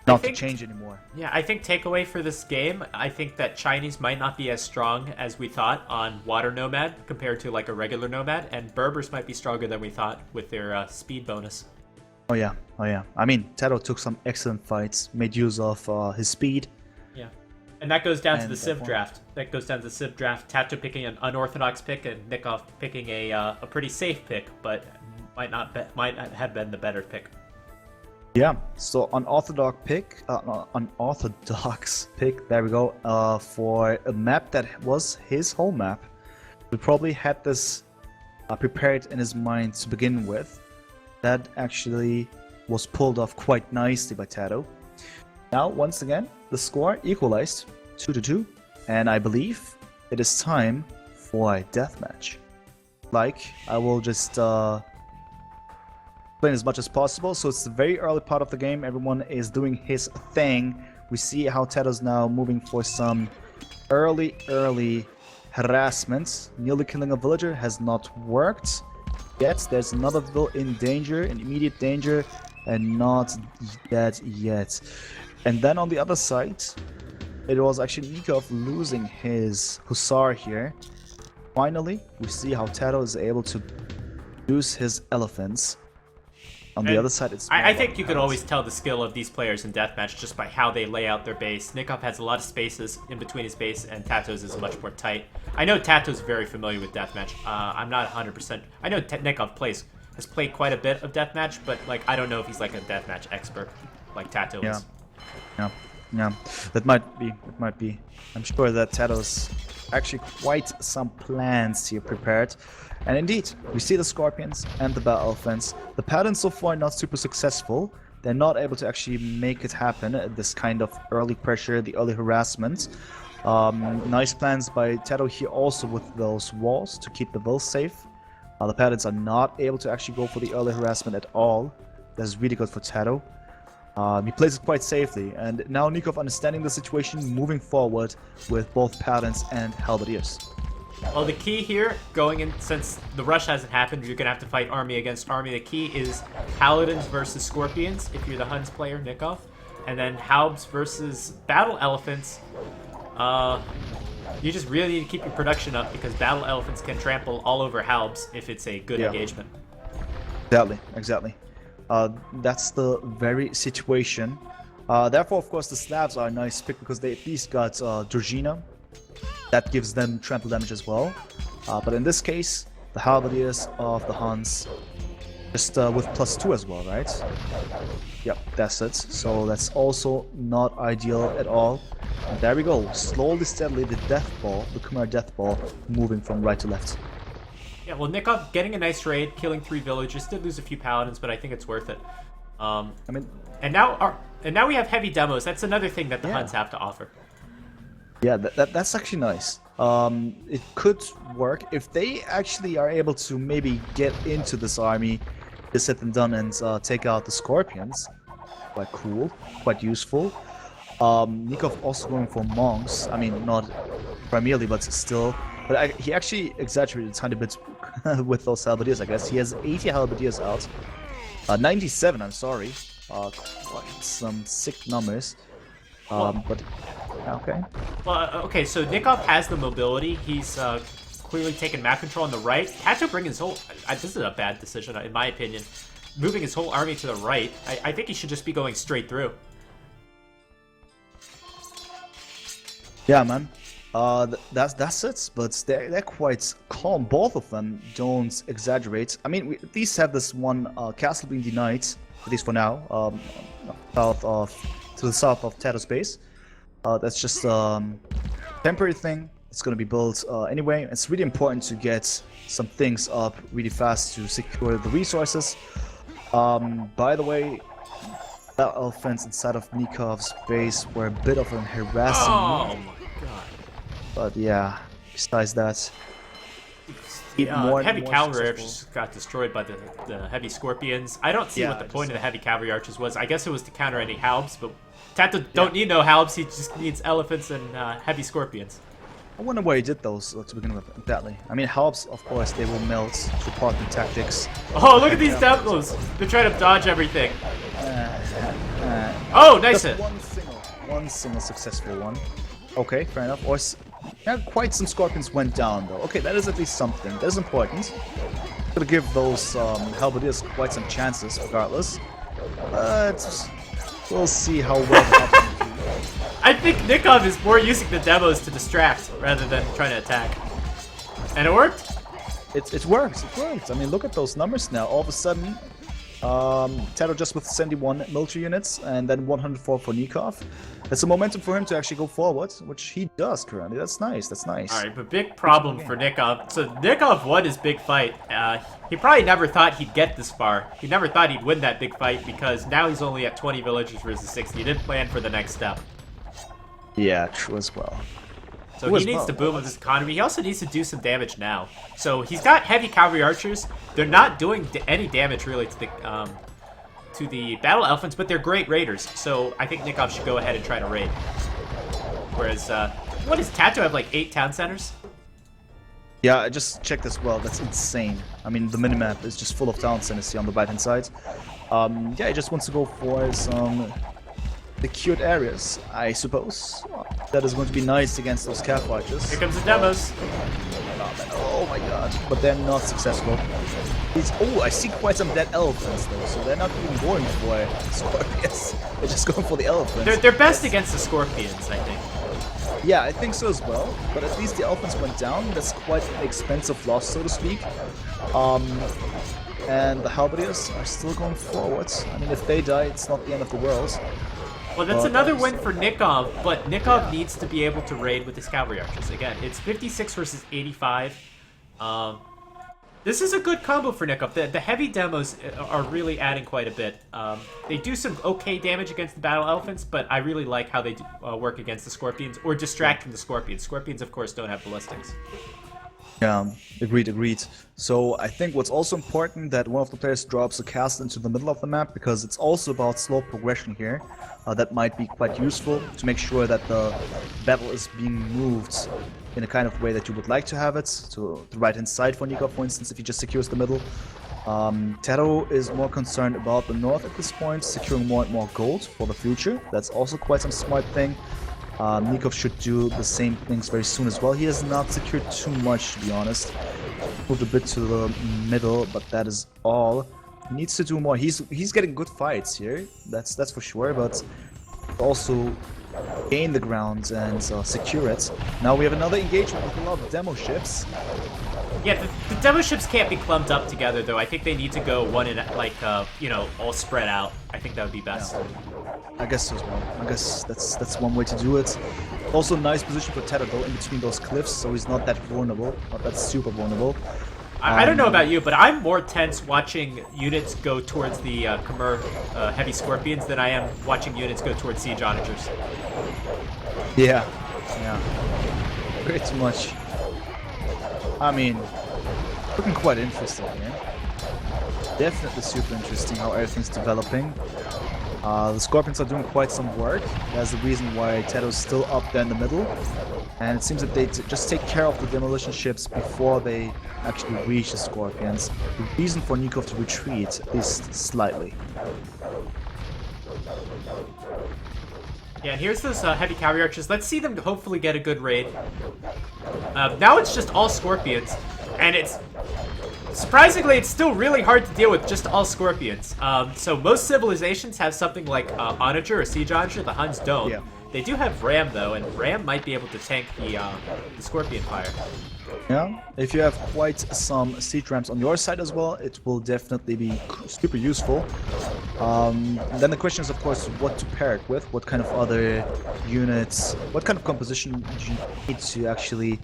Speaker 1: not to change anymore.
Speaker 2: Yeah, I think takeaway for this game, I think that Chinese might not be as strong as we thought on Water Nomad compared to like a regular Nomad, and Berbers might be stronger than we thought with their speed bonus.
Speaker 1: Oh yeah. I mean, TaToH took some excellent fights, made use of his speed.
Speaker 2: Yeah. And that goes down to the Civ draft. TaToH picking an unorthodox pick, and Nicov picking a pretty safe pick, but might have been the better pick.
Speaker 1: Yeah, so unorthodox pick, there we go, for a map that was his home map. We probably had this prepared in his mind to begin with. That actually was pulled off quite nicely by TaToH. Now, once again, the score equalized 2-2, and I believe it is time for a deathmatch. I will just explain as much as possible. So it's the very early part of the game. Everyone is doing his thing. We see how TaToH's now moving for some early harassment. Nearly killing a villager has not worked yet. There's another villain in danger, in immediate danger, and not dead yet. And then on the other side, it was actually Nicov losing his Hussar here. Finally, we see how TaToH is able to use his elephants. On the other side, it's...
Speaker 2: I think you can always tell the skill of these players in Deathmatch just by how they lay out their base. Nicov has a lot of spaces in between his base, and TaToH's is much more tight. I know TaToH's very familiar with Deathmatch. I'm not 100%... I know Nicov has played quite a bit of Deathmatch, but I don't know if he's like a Deathmatch expert like TaToH is.
Speaker 1: Yeah, that might be. I'm sure that TaToH's actually quite some plans here prepared. And indeed, we see the Scorpions and the Battle Elephants. The Paladins so far not super successful. They're not able to actually make it happen, this kind of early pressure, the early harassment. Nice plans by TaToH here also with those walls to keep the Will safe. The Paladins are not able to actually go for the early harassment at all. That's really good for TaToH. He plays it quite safely, and now Nicov understanding the situation, moving forward with both Paladins and Halberdiers.
Speaker 2: Well, the key here, going in, since the rush hasn't happened, you're going to have to fight army against army. The key is Paladins versus Scorpions, if you're the Huns player, Nicov. And then Halbs versus Battle Elephants. You just really need to keep your production up, because Battle Elephants can trample all over Halbs if it's a good engagement.
Speaker 1: Exactly. That's the very situation. Therefore, of course, the Slavs are a nice pick, because they at least got Georgina. That gives them trample damage as well. But in this case, the Halberdiers of the Huns just with +2 as well, right? Yep, that's it. So that's also not ideal at all. And there we go. Slowly, steadily, the Death Ball, the Khmer Death Ball, moving from right to left.
Speaker 2: Yeah, well, Nicov getting a nice raid, killing 3 villagers, did lose a few paladins, but I think it's worth it.
Speaker 1: I mean,
Speaker 2: and now we have heavy demos. That's another thing that the Huns have to offer.
Speaker 1: Yeah, that's actually nice. It could work if they actually are able to maybe get into this army, just hit them done and take out the Scorpions. Quite cool, quite useful. Nicov also going for monks. I mean, not primarily, but still. But he actually exaggerated a tiny bit with those halberdiers, I guess. He has 80 halberdiers out. 97, I'm sorry. Quite some sick numbers. But okay.
Speaker 2: Well, okay, so Nicov has the mobility. He's clearly taken map control on the right. TaToH bring his whole... this is a bad decision, in my opinion. Moving his whole army to the right. I think he should just be going straight through.
Speaker 1: Yeah, man. That's it. But they're quite calm. Both of them don't exaggerate. I mean, we at least have this one castle being denied, at least for now. To the south of TaToH's base. That's just a temporary thing. It's going to be built anyway. It's really important to get some things up really fast to secure the resources. By the way, that elephants inside of Nikov's base were a bit of an harassing move.
Speaker 2: My god.
Speaker 1: But yeah, besides that,
Speaker 2: heavy cavalry archers got destroyed by the heavy Scorpions. I don't see what the point of the heavy cavalry archers was. I guess it was to counter any Halbs, but TaToH don't need no Halbs. He just needs elephants and heavy Scorpions.
Speaker 1: I wonder why he did those to begin with. Exactly. I mean, Halbs, of course, they will melt to part the tactics.
Speaker 2: Oh, look at these demos! They're trying to dodge everything. Oh, nice hit.
Speaker 1: One single successful one. Okay, fair enough. Or yeah, quite some Scorpions went down though. Okay, that is at least something. That is important. Gonna give those halberdiers quite some chances, regardless. But we'll see how well that can do.
Speaker 2: I think Nicov is more using the demos to distract rather than trying to attack. And it worked?
Speaker 1: It works. It works. I mean, look at those numbers now. All of a sudden, TaToH just with 71 military units and then 104 for Nicov. That's a momentum for him to actually go forward, which he does currently. That's nice. That's nice.
Speaker 2: All right, but big problem for Nicov. So Nicov won his big fight. He probably never thought he'd get this far. He never thought he'd win that big fight because now he's only at 20 villagers versus 60. He didn't plan for the next step.
Speaker 1: Yeah, true as well.
Speaker 2: So he needs to boom his economy. He also needs to do some damage now. So he's got heavy cavalry archers. They're not doing any damage really to the battle elephants, but they're great raiders. So I think Nicov should go ahead and try to raid. Whereas, what does TaToH have, like 8 town centers?
Speaker 1: Yeah, I just checked as well. That's insane. I mean, the minimap is just full of town centers here on the right-hand side. Yeah, he just wants to go for some secured areas, I suppose. That is going to be nice against those calf archers.
Speaker 2: Here comes the demos.
Speaker 1: Oh my god. But they're not successful. Oh, I see quite some dead elephants though, so they're not even going for Scorpions. They're just going for the elephants.
Speaker 2: They're best against the Scorpions, I think.
Speaker 1: Yeah, I think so as well. But at least the elephants went down. That's quite an expensive loss, so to speak. And the halberdiers are still going forward. I mean, if they die, it's not the end of the world.
Speaker 2: Well, that's another win for Nicov, but Nicov needs to be able to raid with his cavalry archers. Again, it's 56 versus 85. This is a good combo for Nicov. The heavy demos are really adding quite a bit. They do some okay damage against the battle elephants, but I really like how they work against the scorpions, or distract from the scorpions. Scorpions, of course, don't have ballistics.
Speaker 1: Yeah, agreed. So I think what's also important that one of the players drops a castle into the middle of the map, because it's also about slow progression here. That might be quite useful to make sure that the battle is being moved in a kind of way that you would like to have it. To the right hand side for Nicov, for instance, if he just secures the middle. TaToH is more concerned about the north at this point, securing more and more gold for the future. That's also quite some smart thing. Nicov should do the same things very soon as well. He has not secured too much, to be honest. Moved a bit to the middle, but that is all. He needs to do more. He's getting good fights here, that's for sure, but also gain the ground and secure it. Now we have another engagement with a lot of demo ships.
Speaker 2: Yeah, the demo ships can't be clumped up together, though. I think they need to go one in, like, you know, all spread out. I think that would be best.
Speaker 1: Yeah. I guess so as well. I guess that's one way to do it. Also, nice position for TaToH though, in between those cliffs, so he's not that vulnerable, not that super vulnerable.
Speaker 2: I don't know about you, but I'm more tense watching units go towards the Khmer heavy scorpions than I am watching units go towards siege onagers.
Speaker 1: Yeah. Pretty much. I mean, looking quite interesting here. Definitely super interesting how everything's developing. The Scorpions are doing quite some work. That's the reason why TaToH is still up there in the middle. And it seems that they just take care of the demolition ships before they actually reach the Scorpions. The reason for Nicov to retreat is slightly.
Speaker 2: Yeah, and here's those heavy cavalry archers. Let's see them hopefully get a good raid. Now it's just all Scorpions, and it's... surprisingly, it's still really hard to deal with just all Scorpions. So most civilizations have something like Onager or Siege Onager. The Huns don't.
Speaker 1: Yeah.
Speaker 2: They do have Ram, though, and Ram might be able to tank the Scorpion fire.
Speaker 1: Yeah, if you have quite some siege rams on your side as well, it will definitely be super useful. Then the question is, of course, what to pair it with, what kind of other units, what kind of composition do you need to actually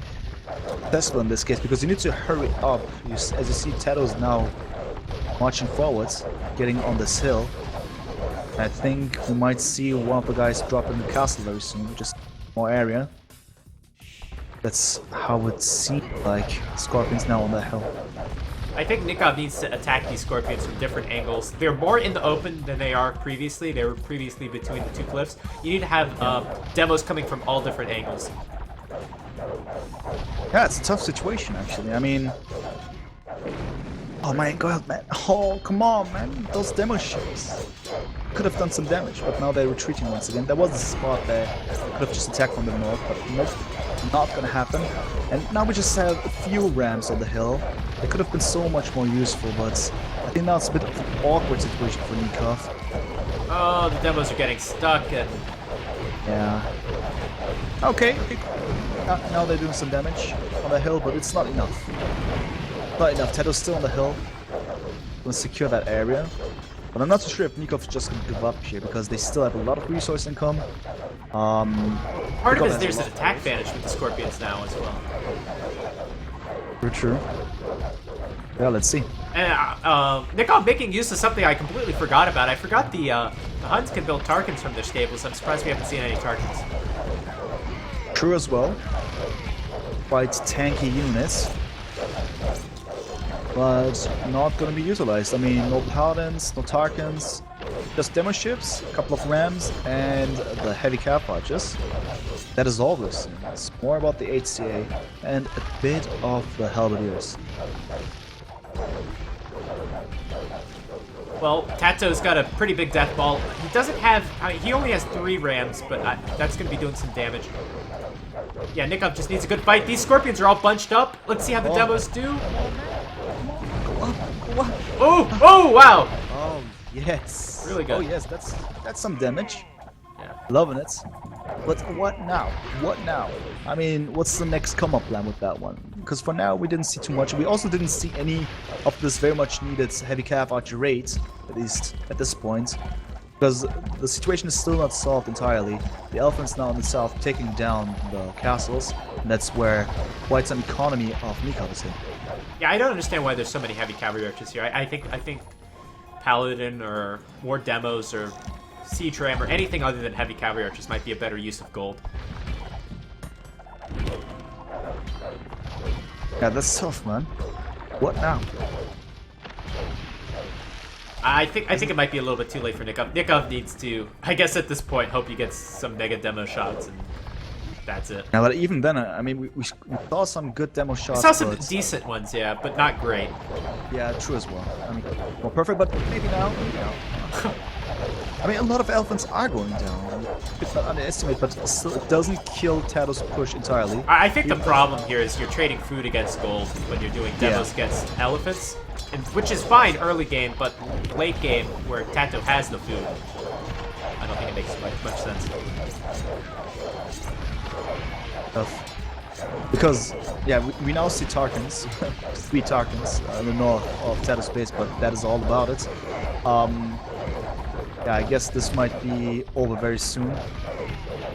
Speaker 1: successful in this case, because you need to hurry up. As you see, TaToH is now marching forwards, getting on this hill. I think we might see one of the guys drop in the castle very soon, just more area. That's how it seems like. Scorpions now on the hill.
Speaker 2: I think Nicov needs to attack these Scorpions from different angles. They're more in the open than they are previously. They were previously between the two cliffs. You need to have demos coming from all different angles.
Speaker 1: Yeah, it's a tough situation, actually. I mean... oh my god, man. Oh, come on, man. Those demo ships could have done some damage, but now they're retreating once again. There was a spot there. They could have just attacked from the north, but nope, not gonna happen. And now we just have a few rams on the hill. They could have been so much more useful, but I think now it's a bit of an awkward situation for Nicov.
Speaker 2: Oh, the demos are getting stuck.
Speaker 1: Yeah. Okay. Now they're doing some damage on the hill, but it's not enough. Not enough. TaToH's still on the hill. Gonna secure that area. But I'm not so sure if Nikov's just gonna give up here, because they still have a lot of resource income.
Speaker 2: Part of it is there's an attack advantage with the Scorpions now as well.
Speaker 1: Very true. Yeah, let's see.
Speaker 2: And Nicov making use of something I completely forgot about. I forgot the Huns can build Tarkans from their stables. I'm surprised we haven't seen any Tarkans.
Speaker 1: True as well. Quite tanky units. But not gonna be utilized. I mean, no Paladins, no Tarkans, just demo ships, a couple of Rams, and the heavy cap archers. That is all this. It's more about the HCA and a bit of the Halberdiers.
Speaker 2: Well, TaToH's got a pretty big death ball. He doesn't have... he only has 3 Rams, but that's going to be doing some damage. Yeah, Nicov just needs a good fight. These Scorpions are all bunched up. Let's see how the demos do. Oh! Oh, wow!
Speaker 1: Oh, yes.
Speaker 2: Really good.
Speaker 1: Oh, yes, that's some damage.
Speaker 2: Yeah.
Speaker 1: Loving it. But what now? What now? I mean, what's the next come-up plan with that one? Because for now, we didn't see too much. We also didn't see any of this very much needed heavy cav archer raid, at least at this point. Because the situation is still not solved entirely. The elephants now in the south taking down the castles, and that's where quite some economy of Nicov is hit.
Speaker 2: Yeah, I don't understand why there's so many heavy cavalry archers here. I think Paladin or more demos or siege ram or anything other than heavy cavalry archers might be a better use of gold.
Speaker 1: Yeah, that's tough, man. What now?
Speaker 2: I think it might be a little bit too late for Nicov. Nicov needs to, I guess at this point, hope he gets some mega demo shots, and that's it.
Speaker 1: Now, but even then, I mean, we saw some good demo shots.
Speaker 2: I saw some decent ones, yeah, but not great.
Speaker 1: Yeah, true as well. I mean, more perfect, but maybe now. I mean, a lot of elephants are going down. It's not underestimate, but still, it doesn't kill TaToH's push entirely.
Speaker 2: I think the problem here is you're trading food against gold when you're doing demos against elephants, and, which is fine early game, but late game, where TaToH has the food, I don't think it makes much sense.
Speaker 1: Because, yeah, we now see Tarkans, 3 Tarkans in the north of TaToH's base, but that is all about it. Yeah, I guess this might be over very soon,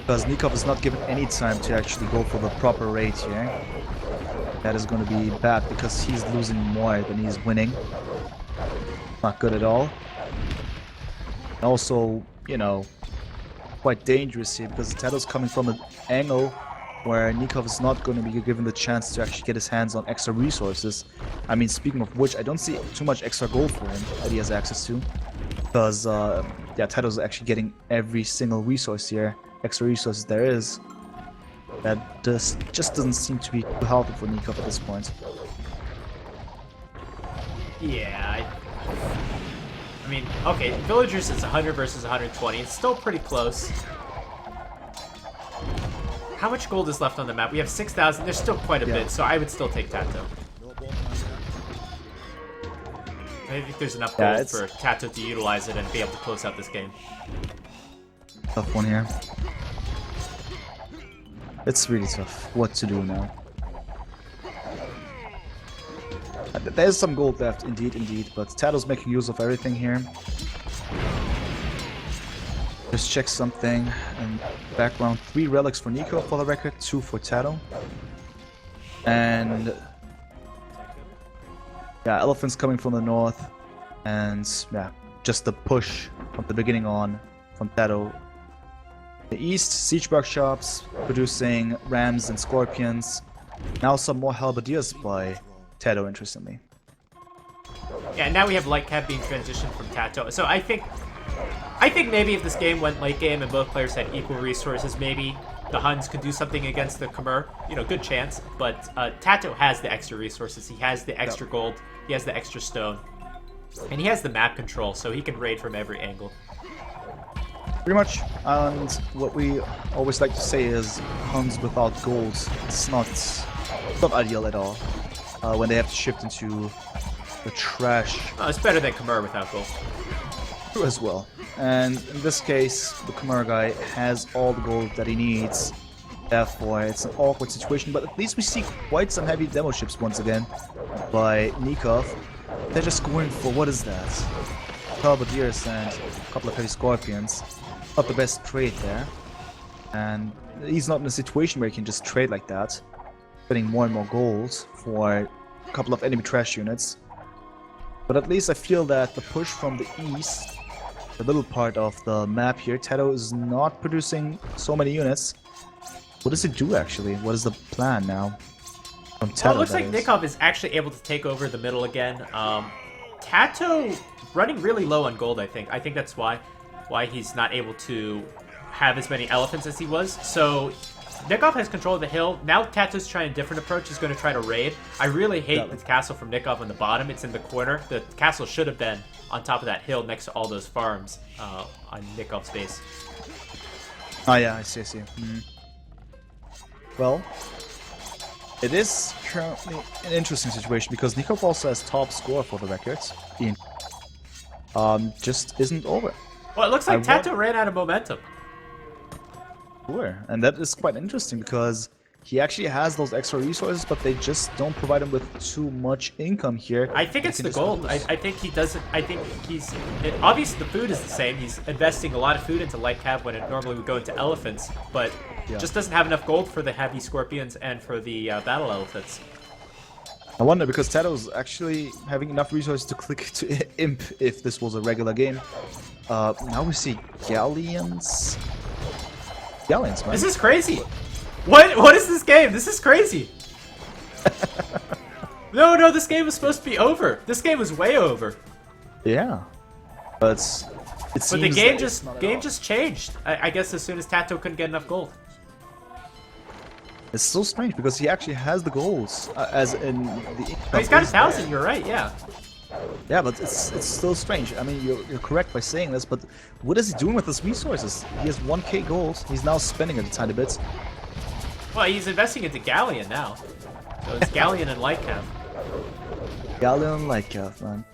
Speaker 1: because Nicov is not given any time to actually go for the proper raid here. That is going to be bad, because he's losing more than he's winning. Not good at all. Also, you know, quite dangerous here, because TaToH's coming from an angle where Nicov is not going to be given the chance to actually get his hands on extra resources. I mean, speaking of which, I don't see too much extra gold for him that he has access to. Because, yeah, TaToH's actually getting every single resource here, extra resources there is. That just doesn't seem to be too healthy for Nicov at this point.
Speaker 2: Yeah, I mean, okay, villagers is 100 versus 120. It's still pretty close. How much gold is left on the map? We have 6,000. There's still quite a bit, so I would still take TaToH. I think there's enough gold for TaToH to utilize it and be able to close out this game.
Speaker 1: Tough one here. It's really tough. What to do now? There's some gold left, indeed, but TaToH's making use of everything here. Just check something. And background, 3 relics for Nicov for the record, 2 for TaToH. And yeah, elephants coming from the north, and yeah, just the push from the beginning on from TaToH. The east, siege workshops producing rams and scorpions. Now some more halberdiers by TaToH, interestingly.
Speaker 2: Yeah, now we have light cap being transitioned from TaToH. So I think maybe if this game went late game and both players had equal resources, maybe the Huns could do something against the Khmer. You know, good chance. But TaToH has the extra resources. He has the extra gold. He has the extra stone. And he has the map control, so he can raid from every angle.
Speaker 1: Pretty much. And what we always like to say is Huns without gold. It's not ideal at all. When they have to shift into the trash.
Speaker 2: Oh, it's better than Khmer without gold.
Speaker 1: True as well. And in this case, the Khmer guy has all the gold that he needs. Therefore, it's an awkward situation, but at least we see quite some heavy demo ships once again by Nicov. They're just going for, what is that? Halberdiers and a couple of heavy scorpions. Not the best trade there. And he's not in a situation where he can just trade like that. Getting more and more gold for a couple of enemy trash units. But at least I feel that the push from the east, the little part of the map here, TaToH is not producing so many units. What does it do actually? What is the plan now? From TaToH,
Speaker 2: well, it looks like Nicov is actually able to take over the middle again. TaToH running really low on gold, I think. I think that's why he's not able to have as many elephants as he was. So Nicov has control of the hill. Now TaToH's trying a different approach. He's going to try to raid. I really hate the castle from Nicov on the bottom. It's in the corner. The castle should have been on top of that hill next to all those farms on Nikov's base.
Speaker 1: Oh yeah, I see. Well, it is currently an interesting situation because Nicov also has top score for the records. Just isn't over.
Speaker 2: Well, it looks like TaToH ran out of momentum.
Speaker 1: Sure, and that is quite interesting because he actually has those extra resources, but they just don't provide him with too much income here.
Speaker 2: I think it's the gold. I think he doesn't. I think he's obviously the food is the same. He's investing a lot of food into light cav when it normally would go into elephants, but just doesn't have enough gold for the heavy scorpions and for the battle elephants.
Speaker 1: I wonder because TaToH's actually having enough resources to click to imp if this was a regular game. Now we see galleons. Galleons, man.
Speaker 2: This is crazy. What is this game? This is crazy. No, this game was supposed to be over. This game was way over.
Speaker 1: Yeah, but
Speaker 2: the game just changed. I guess as soon as TaToH couldn't get enough gold.
Speaker 1: It's so strange because he actually has the goals, as in the.
Speaker 2: Oh, he's got 1,000. You're right. Yeah.
Speaker 1: Yeah, but it's still strange. I mean, you're correct by saying this, but what is he doing with his resources? He has 1k gold. He's now spending it a tiny bit.
Speaker 2: Well, he's investing into Galleon now. So it's Galleon and light cav.
Speaker 1: Galleon and light cav, man.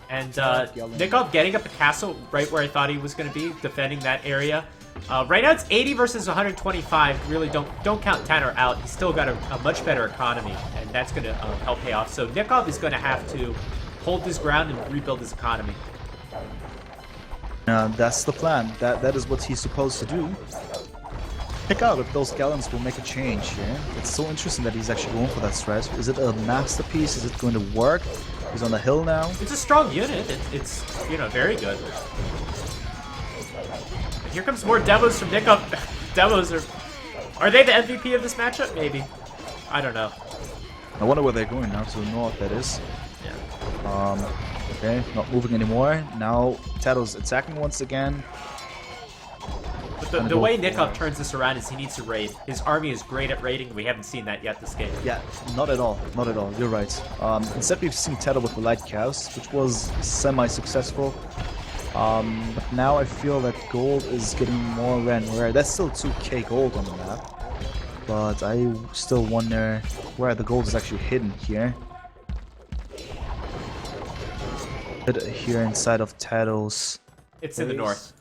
Speaker 2: And Nicov getting up a castle right where I thought he was going to be, defending that area. Right now it's 80 versus 125. Really don't count Tanner out. He's still got a much better economy, and that's going to help pay off. So Nicov is going to have to hold his ground and rebuild his economy.
Speaker 1: That's the plan. That is what he's supposed to do. Pick out if those galleons will make a change here. It's so interesting that he's actually going for that strat. Is it a masterpiece? Is it going to work? He's on the hill now.
Speaker 2: It's a strong unit. It's very good. Here comes more demos from Nicov. Demos are they the MVP of this matchup? Maybe. I don't know.
Speaker 1: I wonder where they're going now to the north. That is.
Speaker 2: Yeah.
Speaker 1: Okay, not moving anymore. Now TaToH's attacking once again.
Speaker 2: But the way Nicov turns this around is he needs to raid. His army is great at raiding. We haven't seen that yet this game.
Speaker 1: Yeah, not at all. Not at all. You're right. Instead, we've seen TaToH with the light cows, which was semi-successful. But now I feel that gold is getting more rare and rare. That's still 2k gold on the map. But I still wonder where the gold is actually hidden here. Here inside of TaToH's.
Speaker 2: It's in the north.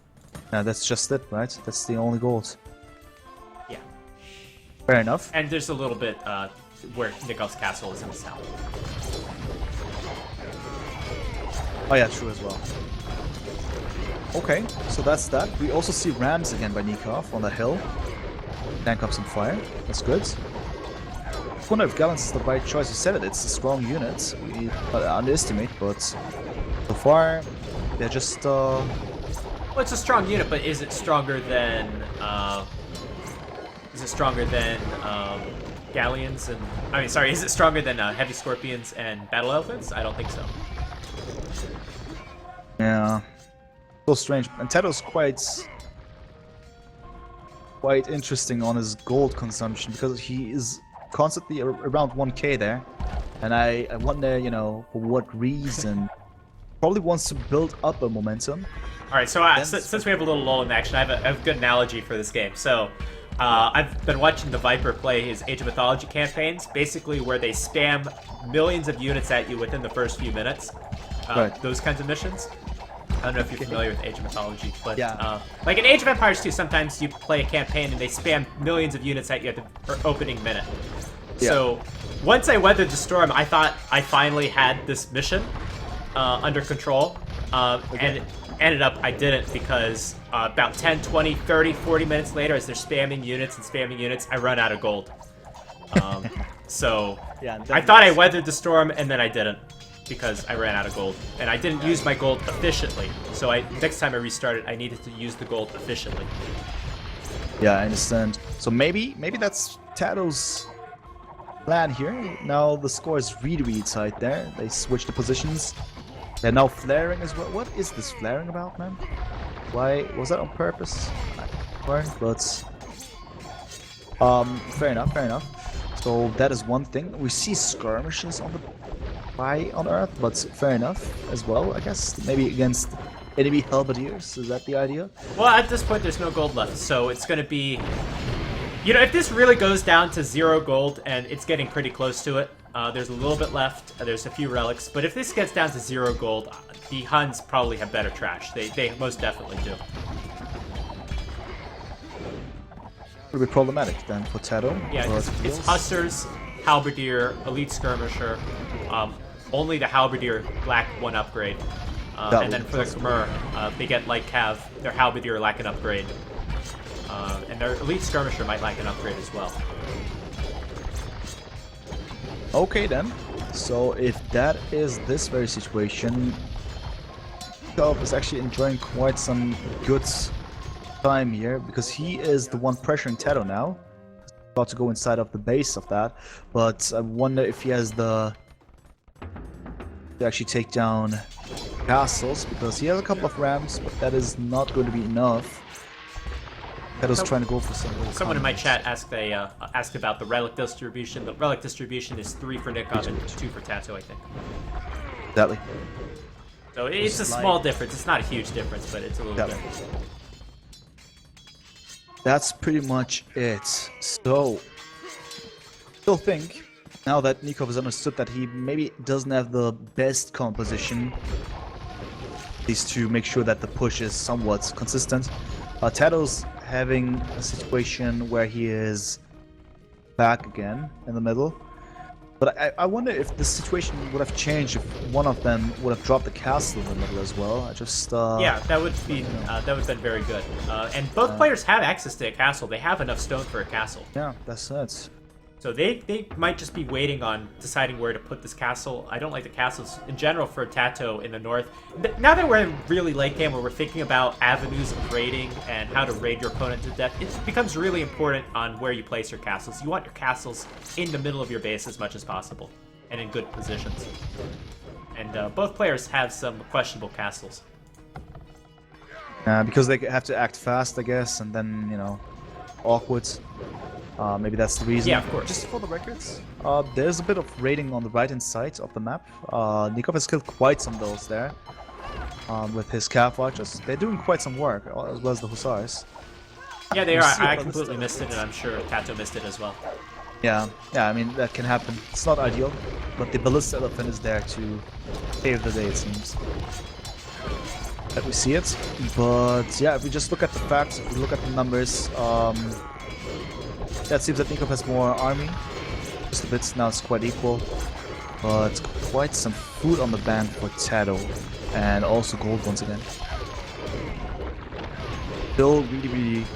Speaker 1: Yeah, that's just it, right? That's the only gold.
Speaker 2: Yeah.
Speaker 1: Fair enough.
Speaker 2: And there's a little bit where Nikov's castle is in the south.
Speaker 1: Oh yeah, true as well. Okay, so that's that. We also see rams again by Nicov on the hill. Tank up some fire. That's good. I wonder if Gallants is the right choice. You said it, it's a strong unit. We underestimate, but so far they're just
Speaker 2: Well, it's a strong unit, but is it stronger than galleons and is it stronger than heavy scorpions and battle elephants? I don't think so.
Speaker 1: yeah. So strange. And TaToH's quite interesting on his gold consumption because he is constantly around 1k there, and I wonder, for what reason. Probably wants to build up a momentum.
Speaker 2: All right, so since we have a little lull in action, I have a good analogy for this game. So I've been watching the Viper play his Age of Mythology campaigns, basically where they spam millions of units at you within the first few minutes.
Speaker 1: Right.
Speaker 2: Those kinds of missions. I don't know if you're familiar with Age of Mythology, but
Speaker 1: yeah.
Speaker 2: Like in Age of Empires 2, sometimes you play a campaign and they spam millions of units at you at the opening minute.
Speaker 1: Yeah.
Speaker 2: So once I weathered the storm, I thought I finally had this mission under control, and it ended up I didn't, because about 10, 20, 30, 40 minutes later, as they're spamming units, I run out of gold. So
Speaker 1: yeah,
Speaker 2: I thought I weathered the storm, and then I didn't, because I ran out of gold, and I didn't use my gold efficiently. So next time I restarted, I needed to use the gold efficiently.
Speaker 1: Yeah, I understand. So maybe that's TaToH's plan here. Now the score is really tight there. They switch the positions. They're now flaring as well. What is this flaring about, man? Why was that on purpose? But fair enough. So that is one thing. We see skirmishes on Earth, but fair enough as well, I guess. Maybe against enemy halberdiers. Is that the idea?
Speaker 2: Well, at this point, there's no gold left, so it's going to be... if this really goes down to 0 gold, and it's getting pretty close to it, there's a little bit left, there's a few relics, but if this gets down to 0 gold, the Huns probably have better trash. They most definitely do.
Speaker 1: Would be problematic then for TaToH.
Speaker 2: Yeah,
Speaker 1: but
Speaker 2: it's Hussars, Halberdier, Elite Skirmisher. Only the Halberdier lack one upgrade. And then for the Khmer, they get like Cav, their Halberdier lack an upgrade. And their Elite Skirmisher might lack an upgrade as well.
Speaker 1: Okay then. So if that is this very situation, Nicov is actually enjoying quite some good time here because he is the one pressuring TaToH now. About to go inside of the base of that, but I wonder if he has the to actually take down castles because he has a couple of rams, but that is not going to be enough. TaToH's trying to go for some.
Speaker 2: Someone in my chat asked about the relic distribution. The relic distribution is 3 for Nicov and 2 for TaToH, I think.
Speaker 1: Exactly.
Speaker 2: So it's a small difference. It's not a huge difference, but it's a little different.
Speaker 1: That's pretty much it. So, still think, now that Nicov has understood that he maybe doesn't have the best composition, is to make sure that the push is somewhat consistent. TaToH's having a situation where he is back again in the middle. But I wonder if the situation would have changed if one of them would have dropped the castle in the middle as well. I just
Speaker 2: yeah, that would have been very good. And both players have access to a castle. They have enough stone for a castle.
Speaker 1: Yeah, that's it.
Speaker 2: So they might just be waiting on deciding where to put this castle. I don't like the castles in general for TaToH in the north. Now that we're in really late game where we're thinking about avenues of raiding and how to raid your opponent to death, it becomes really important on where you place your castles. You want your castles in the middle of your base as much as possible and in good positions. And both players have some questionable castles.
Speaker 1: Because they have to act fast, I guess, and then, you know, awkward. Maybe that's the reason.
Speaker 2: Yeah, of course.
Speaker 1: Just for the records, there's a bit of raiding on the right-hand side of the map. Nicov has killed quite some those there with his Cav Watchers. They're doing quite some work, as well as the Hussars.
Speaker 2: Yeah, they are. I completely missed it, and I'm sure TaToH missed it as well.
Speaker 1: Yeah, I mean, that can happen. It's not ideal, but the Ballista Elephant is there to save the day, it seems. That we see it. But yeah, if we just look at the facts, if we look at the numbers, yeah, it seems that Nicov has more army. Just a bit, now it's quite equal. But quite some food on the bank for TaToH. And also gold once again. Still really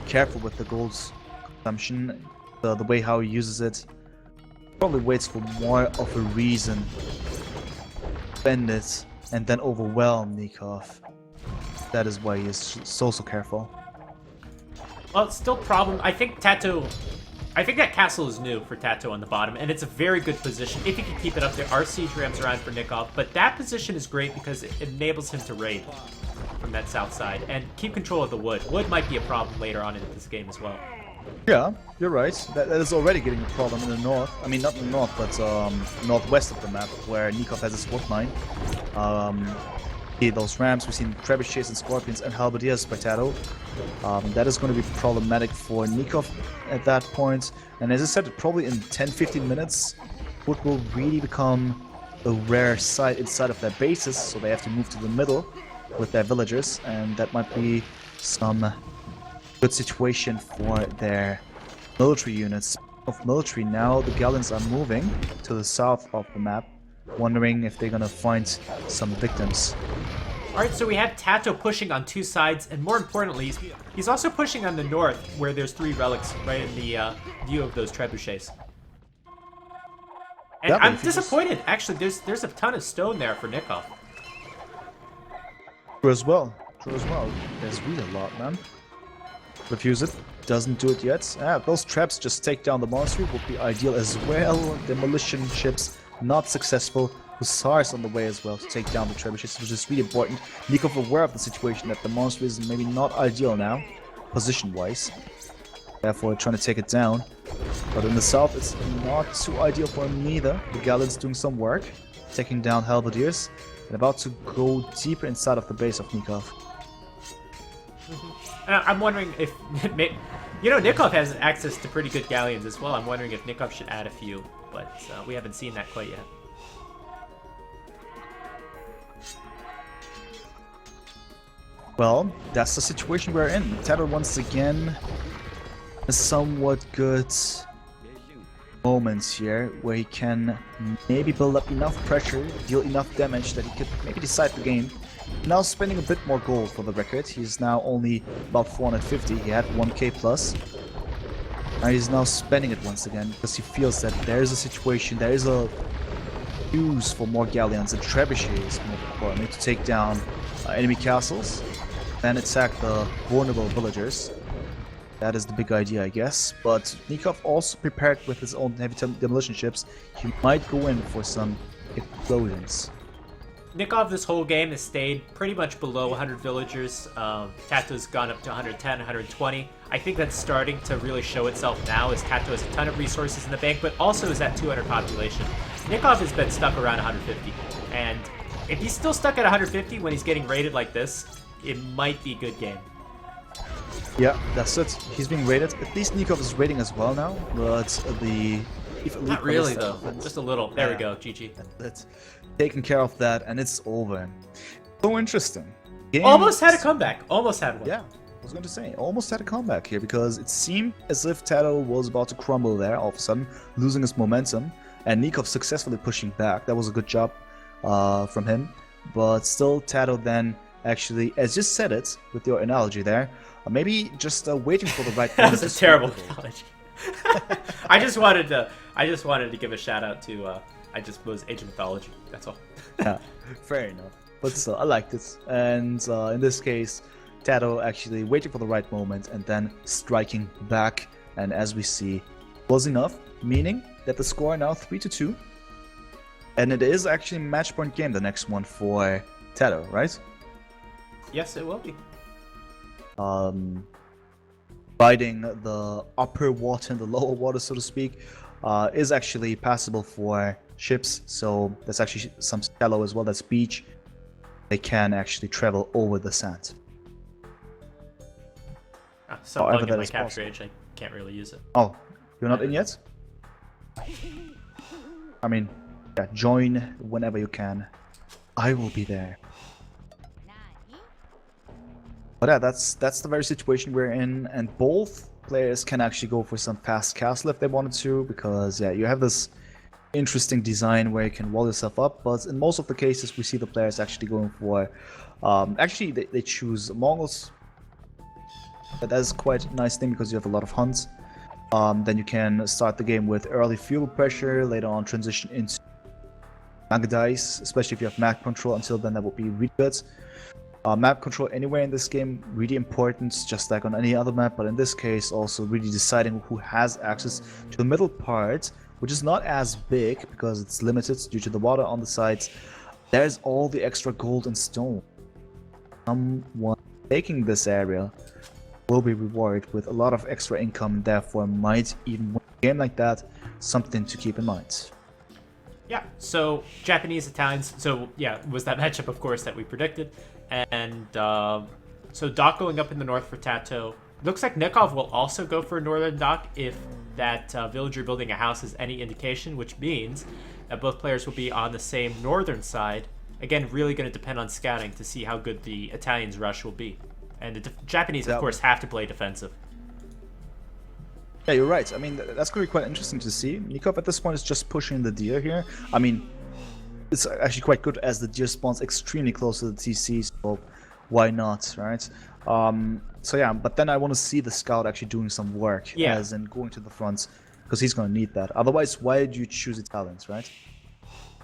Speaker 1: careful with the gold consumption. The way how he uses it. Probably waits for more of a reason. Spend it and then overwhelm Nicov. That is why he is so careful.
Speaker 2: Well, it's still problem. I think that castle is new for TaToH on the bottom, and it's a very good position. If he can keep it up, there are siege rams around for Nicov, but that position is great because it enables him to raid from that south side and keep control of the wood. Wood might be a problem later on in this game as well.
Speaker 1: Yeah, you're right. That is already getting a problem in the north. I mean, not in the north, but northwest of the map, where Nicov has his wood mine. Those rams, we've seen trebuchets and scorpions and halberdiers by TaToH. That is going to be problematic for Nicov at that point. And as I said, probably in 10-15 minutes, wood will really become a rare sight inside of their bases, so they have to move to the middle with their villagers, and that might be some good situation for their military units. Of military now, the Galleons are moving to the south of the map, wondering if they're gonna find some victims.
Speaker 2: Alright, so we have TaToH pushing on two sides, and more importantly, he's also pushing on the north, where there's 3 relics right in the view of those trebuchets. And I'm disappointed, actually, there's a ton of stone there for Nicov.
Speaker 1: True as well. There's really a lot, man. Refuse it. Doesn't do it yet. Those traps just take down the monastery would be ideal as well. Demolition ships not successful. Hussars on the way as well to take down the trebuchets, which is really important. Nicov aware of the situation that the monastery is maybe not ideal now, position-wise. Therefore, trying to take it down. But in the south, it's not too ideal for him neither. The Galleons doing some work, taking down halberdiers, and about to go deeper inside of the base of Nicov.
Speaker 2: I'm wondering if, you know, Nicov has access to pretty good galleons as well. I'm wondering if Nicov should add a few, but we haven't seen that quite yet.
Speaker 1: Well, that's the situation we're in. TaToH once again a somewhat good moments here where he can maybe build up enough pressure, deal enough damage that he could maybe decide the game. Now spending a bit more gold for the record. He's now only about 450. He had 1k plus. Now he's now spending it once again because he feels that there is a situation, there is a use for more galleons and trebuchets more importantly to take down enemy castles and attack the vulnerable villagers. That is the big idea, I guess. But Nicov also prepared with his own heavy demolition ships. He might go in for some explosions.
Speaker 2: Nicov this whole game has stayed pretty much below 100 villagers. TaToH's gone up to 110, 120. I think that's starting to really show itself now as TaToH has a ton of resources in the bank, but also is at 200 population. Nicov has been stuck around 150. And if he's still stuck at 150 when he's getting raided like this, it might be a good game.
Speaker 1: Yeah, that's it. He's being raided. At least Nicov is raiding as well now, but the...
Speaker 2: Not really, though. Just a little. There we go, GG.
Speaker 1: That's taking care of that, and it's over. So interesting. Game
Speaker 2: almost had a comeback. Almost had one.
Speaker 1: Yeah, I was going to say, almost had a comeback here, because it seemed as if TaToH was about to crumble there, all of a sudden, losing his momentum, and Nicov successfully pushing back. That was a good job from him. But still, TaToH then actually, as you said it, with your analogy there, maybe just waiting for the right
Speaker 2: That
Speaker 1: moment.
Speaker 2: was a terrible analogy. I just wanted to give a shout out to I just was Age of Mythology. That's all.
Speaker 1: Yeah, fair enough. But still, I liked it. And in this case, TaToH actually waiting for the right moment and then striking back. And as we see, was enough, meaning that the score now 3-2. And it is actually a match point game, the next one for TaToH, right?
Speaker 2: Yes, it will be.
Speaker 1: Fighting the upper water and the lower water, so to speak, is actually passable for ships. So there's actually some shallow as well. That's beach. They can actually travel over the sand.
Speaker 2: So I'm in my capture age. I can't really use it.
Speaker 1: Oh, you're not in yet? I mean, yeah, join whenever you can. I will be there. But yeah, that's the very situation we're in, and both players can actually go for some fast castle if they wanted to, because yeah, you have this interesting design where you can wall yourself up, but in most of the cases we see the players actually going for, actually they choose Mongols. That is quite a nice thing because you have a lot of hunts. Then you can start the game with early fuel pressure, later on transition into mag dice, especially if you have map control. Until then, that would be really good. Map control anywhere in this game, really important, just like on any other map, but in this case also really deciding who has access to the middle part, which is not as big because it's limited due to the water on the sides. There's all the extra gold and stone. Someone taking this area will be rewarded with a lot of extra income, therefore might even win a game like that. Something to keep in mind.
Speaker 2: Yeah, so Japanese, Italians, so yeah, it was that matchup, of course, that we predicted. And so Dock going up in the north for TaToH. Looks like Nicov will also go for a northern Dock if that villager building a house is any indication, which means that both players will be on the same northern side. Again, really going to depend on scouting to see how good the Italians' rush will be. And the Japanese, of course, have to play defensive.
Speaker 1: Yeah, you're right. I mean, that's going to be quite interesting to see. Nicov at this point is just pushing the deer here. I mean, it's actually quite good as the deer spawns extremely close to the TC, so why not, right? So yeah, but then I want to see the scout actually doing some work, as in going to the front, because he's going to need that. Otherwise, why did you choose Italians, right?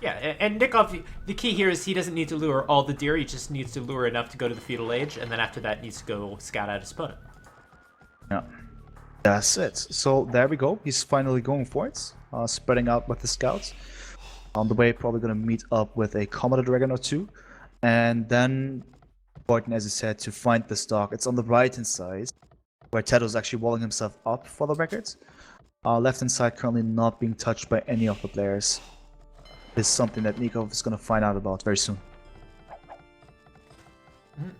Speaker 2: Yeah, and Nicov, the key here is he doesn't need to lure all the deer, he just needs to lure enough to go to the feudal age, and then after that needs to go scout out his opponent.
Speaker 1: Yeah. That's it. So there we go. He's finally going for it, spreading out with the scouts. On the way, probably going to meet up with a Commodore Dragon or two. And then, important as I said, to find the stock. It's on the right-hand side, where TaToH's actually walling himself up for the records. Left-hand side currently not being touched by any of the players. This is something that Nicov is going to find out about very soon.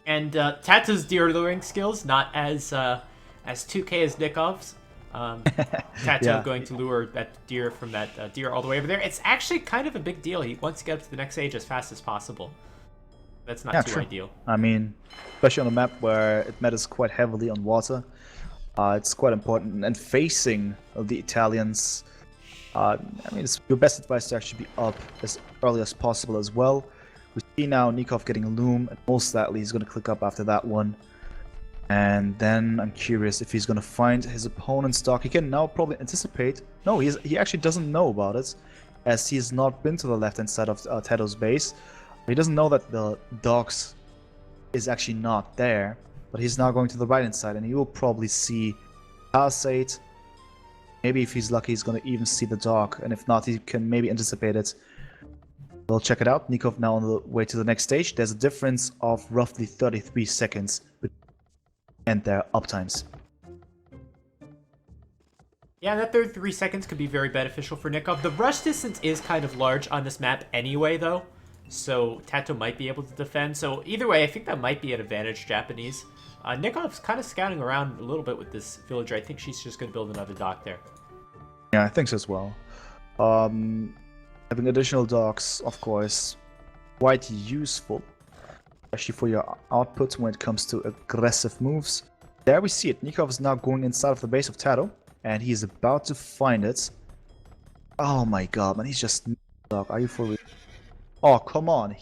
Speaker 2: And TaToH's deer luring skills, not as 2K as Nikov's. TaToH going to lure that deer from that deer all the way over there. It's actually kind of a big deal. He wants to get up to the next age as fast as possible. That's not too ideal.
Speaker 1: I mean, especially on a map where it matters quite heavily on water. It's quite important. And facing the Italians, I mean, it's your best advice to actually be up as early as possible as well. We see now Nicov getting a loom, and most likely he's going to click up after that one. And then I'm curious if he's going to find his opponent's dock. He can now probably anticipate. No, he actually doesn't know about it, as he's not been to the left-hand side of TaToH's base. He doesn't know that the docks is actually not there, but he's now going to the right-hand side, and he will probably see Palisade. Maybe if he's lucky, he's going to even see the dock, and if not, he can maybe anticipate it. We'll check it out. Nicov now on the way to the next stage. There's a difference of roughly 33 seconds and their uptimes.
Speaker 2: Yeah, that 33 seconds could be very beneficial for Nicov. The rush distance is kind of large on this map anyway, though, so TaToH might be able to defend. So either way, I think that might be an advantage Japanese. Nikov's kind of scouting around a little bit with this villager. I think she's just going to build another dock there.
Speaker 1: Yeah, I think so as well. Having additional docks, of course, quite useful, especially for your output when it comes to aggressive moves. There we see it. Nicov is now going inside of the base of TaToH, and he is about to find it. Oh my god, man, he's just dock. Are you for real? Oh, come on.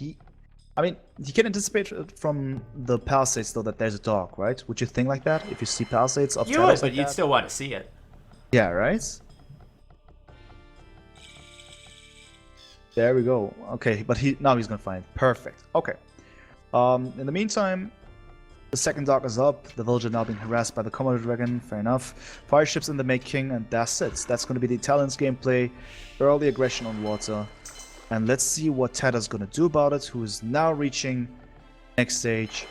Speaker 1: I mean, he can anticipate from the Palisades, though, that there's a dock, right? Would you think like that? If you see Palisades of
Speaker 2: You
Speaker 1: TaToH
Speaker 2: would, but
Speaker 1: like
Speaker 2: you'd
Speaker 1: that?
Speaker 2: still want to see it.
Speaker 1: Yeah, right? There we go. Okay, but now he's gonna find it. Perfect. Okay. In the meantime, the second dock is up. The villager now being harassed by the Komodo Dragon. Fair enough. Fire ships in the making, and that's it. That's gonna be the Italians' gameplay. Early aggression on water. And let's see what TaToH's gonna do about it, who is now reaching next stage.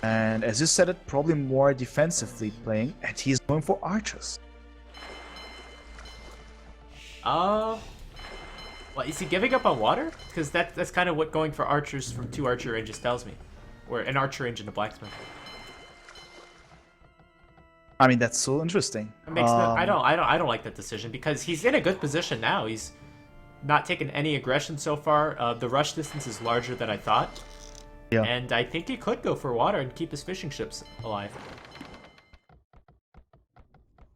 Speaker 1: And as you said it, probably more defensively playing, and he's going for archers.
Speaker 2: Well, is he giving up on water? Because that's kind of what going for archers from 2 archer ranges tells me. Or an archer range and a blacksmith.
Speaker 1: I mean, that's so interesting.
Speaker 2: It makes I don't like that decision, because he's in a good position now. He's not taken any aggression so far. The rush distance is larger than I thought.
Speaker 1: Yeah.
Speaker 2: And I think he could go for water and keep his fishing ships alive.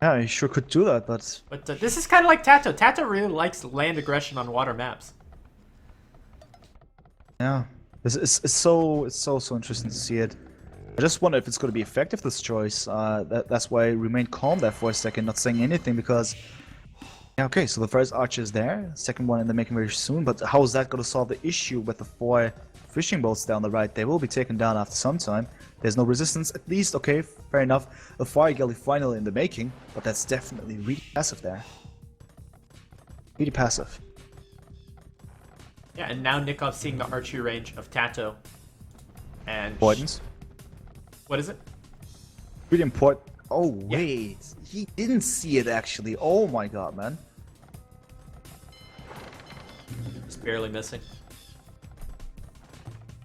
Speaker 1: Yeah, he sure could do that, but...
Speaker 2: But this is kind of like TaToH. TaToH really likes land aggression on water maps.
Speaker 1: Yeah. It's so interesting to see it. I just wonder if it's going to be effective, this choice. That's why I remained calm there for a second, not saying anything, because... Yeah, okay, so the first archer is there, second one in the making very soon, but how is that going to solve the issue with the 4 fishing boats down the right? They will be taken down after some time. There's no resistance, at least, okay, fair enough. A fire galley finally in the making, but that's definitely really passive there. Really passive.
Speaker 2: Yeah, and now Nicov seeing the archery range of TaToH. And...
Speaker 1: Importance.
Speaker 2: What is it?
Speaker 1: Really important. Oh, wait. He didn't see it, actually. Oh my god, man.
Speaker 2: Just barely missing.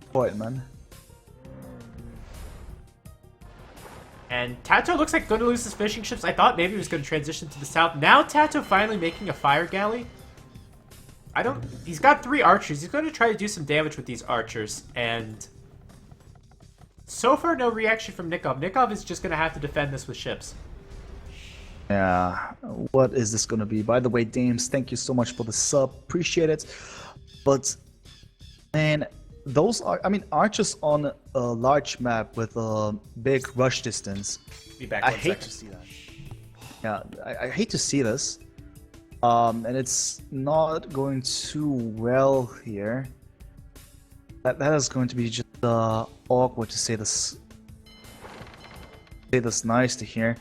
Speaker 1: Important, man.
Speaker 2: And TaToH looks like going to lose his fishing ships. I thought maybe he was going to transition to the south. Now TaToH finally making a fire galley. He's got 3 archers. He's going to try to do some damage with these archers. And so far, no reaction from Nicov. Nicov is just going to have to defend this with ships.
Speaker 1: Yeah, what is this going to be? By the way, Dames, thank you so much for the sub. Appreciate it. But, man, those are, I mean, archers on a large map with a big rush distance.
Speaker 2: Be back
Speaker 1: I
Speaker 2: one
Speaker 1: hate
Speaker 2: second.
Speaker 1: to see that. Yeah, I hate to see this. And it's not going too well here. That is going to be just awkward to say this. Say this nicely here.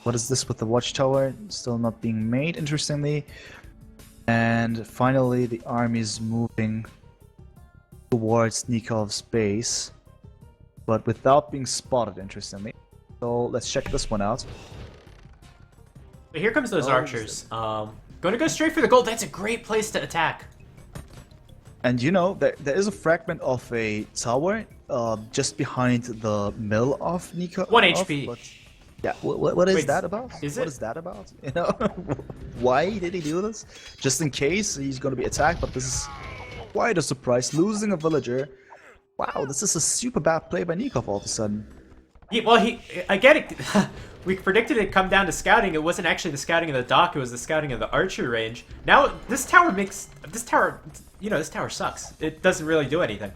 Speaker 1: What is this with the watchtower? Still not being made, interestingly. And finally, the army is moving towards Nikov's base, but without being spotted, interestingly. So let's check this one out.
Speaker 2: But here comes those archers. Going to go straight for the gold. That's a great place to attack.
Speaker 1: And you know, there is a fragment of a tower just behind the mill of Nicov.
Speaker 2: 1 HP.
Speaker 1: But, yeah, what is
Speaker 2: Wait,
Speaker 1: that about?
Speaker 2: is
Speaker 1: What
Speaker 2: it?
Speaker 1: is that about? You know, why did he do this? Just in case he's going to be attacked, but this is quite a surprise. Losing a villager. Wow, this is a super bad play by Nicov all of a sudden.
Speaker 2: I get it. We predicted it'd come down to scouting. It wasn't actually the scouting of the dock. It was the scouting of the archery range. Now this tower, this tower sucks. It doesn't really do anything.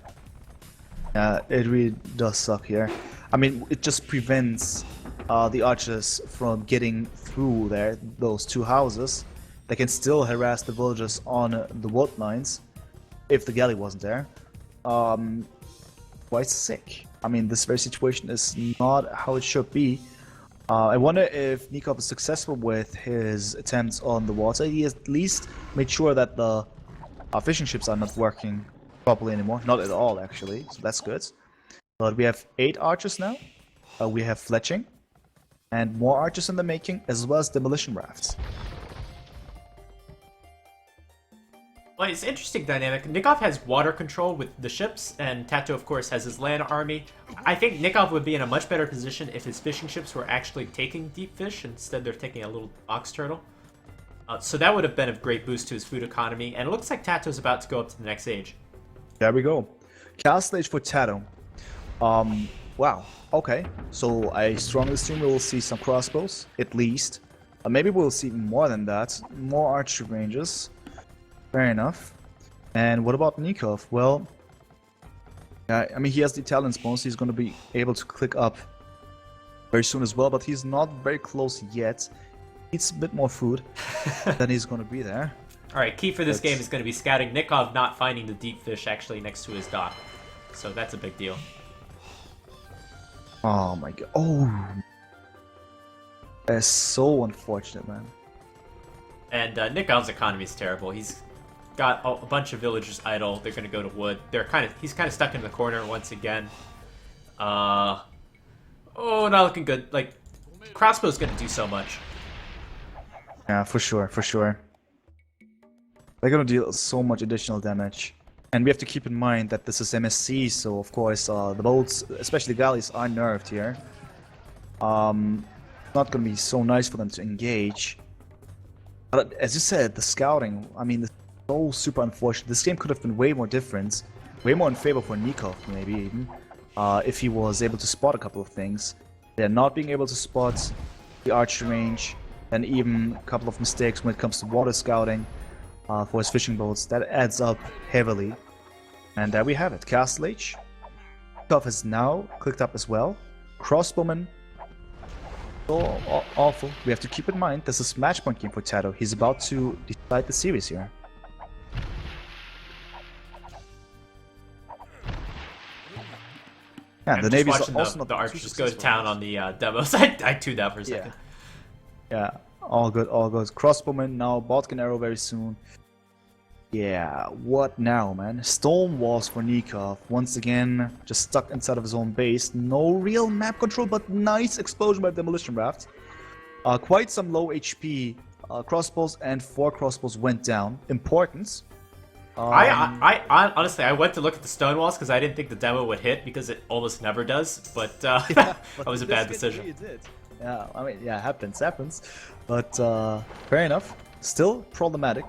Speaker 1: Yeah, it really does suck here. I mean, it just prevents the archers from getting through there, those two houses. They can still harass the villagers on the wood lines if the galley wasn't there. Quite sick. I mean, this very situation is not how it should be. I wonder if Nicov is successful with his attempts on the water. He at least made sure that the fishing ships are not working properly anymore. Not at all, actually, so that's good. But we have 8 archers now. We have fletching. And more archers in the making, as well as demolition rafts.
Speaker 2: Well, it's an interesting dynamic. Nicov has water control with the ships, and TaToH, of course, has his land army. I think Nicov would be in a much better position if his fishing ships were actually taking deep fish. Instead, they're taking a little box turtle. So that would have been a great boost to his food economy, and it looks like TaToH's about to go up to the next age.
Speaker 1: There we go. Castle Age for TaToH. Wow. Okay. So I strongly assume we will see some crossbows, at least. Maybe we'll see more than that. More archery ranges. Fair enough. And what about Nicov? Well, I mean, he has the talent spawns. He's going to be able to click up very soon as well, but he's not very close yet. Needs a bit more food. Then he's going to be there.
Speaker 2: Alright, key for this game is going to be scouting Nicov not finding the deep fish actually next to his dock. So that's a big deal.
Speaker 1: Oh my god. Oh. That's so unfortunate, man.
Speaker 2: And Nikov's economy is terrible. He's got a bunch of villagers idle. They're going to go to wood. He's kind of stuck in the corner once again. Oh, not looking good. Like, crossbow's going to do so much.
Speaker 1: Yeah, for sure, for sure. They're gonna deal so much additional damage. And we have to keep in mind that this is MSC, so of course the boats, especially the galleys, are nerfed here. Not gonna be so nice for them to engage. But as you said, the scouting, I mean, it's so super unfortunate. This game could have been way more different, way more in favor for Nicov, maybe even, if he was able to spot a couple of things. They're not being able to spot the archery range, and even a couple of mistakes when it comes to water scouting. For his fishing boats, that adds up heavily. And there we have it, Castle Age. Nicov has now clicked up as well. Crossbowman. So awful. We have to keep in mind this is match point game for TaToH. He's about to decide the series here. Yeah,
Speaker 2: I'm
Speaker 1: the
Speaker 2: just
Speaker 1: Navy's
Speaker 2: watching
Speaker 1: also not
Speaker 2: the archers just go to town on the demos. I tuned out for a second.
Speaker 1: Yeah, all good, all good. Crossbowman now, Bodkin Arrow very soon. Yeah, what now, man? Stone walls for Nicov. Once again, just stuck inside of his own base. No real map control, but nice explosion by demolition raft. Quite some low HP crossbows, and 4 crossbows went down. Importance.
Speaker 2: I honestly, I went to look at the stone walls because I didn't think the demo would hit because it almost never does. But,
Speaker 1: yeah,
Speaker 2: that was a bad decision.
Speaker 1: Really did. Yeah, I mean, yeah, happens. But fair enough. Still problematic.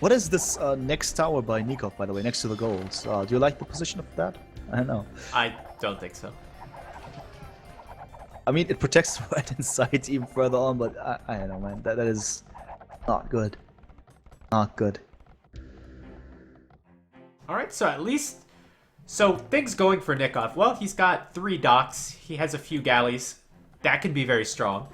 Speaker 1: What is this next tower by Nicov, by the way, next to the golds? Do you like the position of that? I don't know.
Speaker 2: I don't think so.
Speaker 1: I mean, it protects right inside even further on, but I don't know, man. That is not good. Not good.
Speaker 2: Alright, so at least... So, things going for Nicov. Well, he's got 3 docks. He has a few galleys. That can be very strong.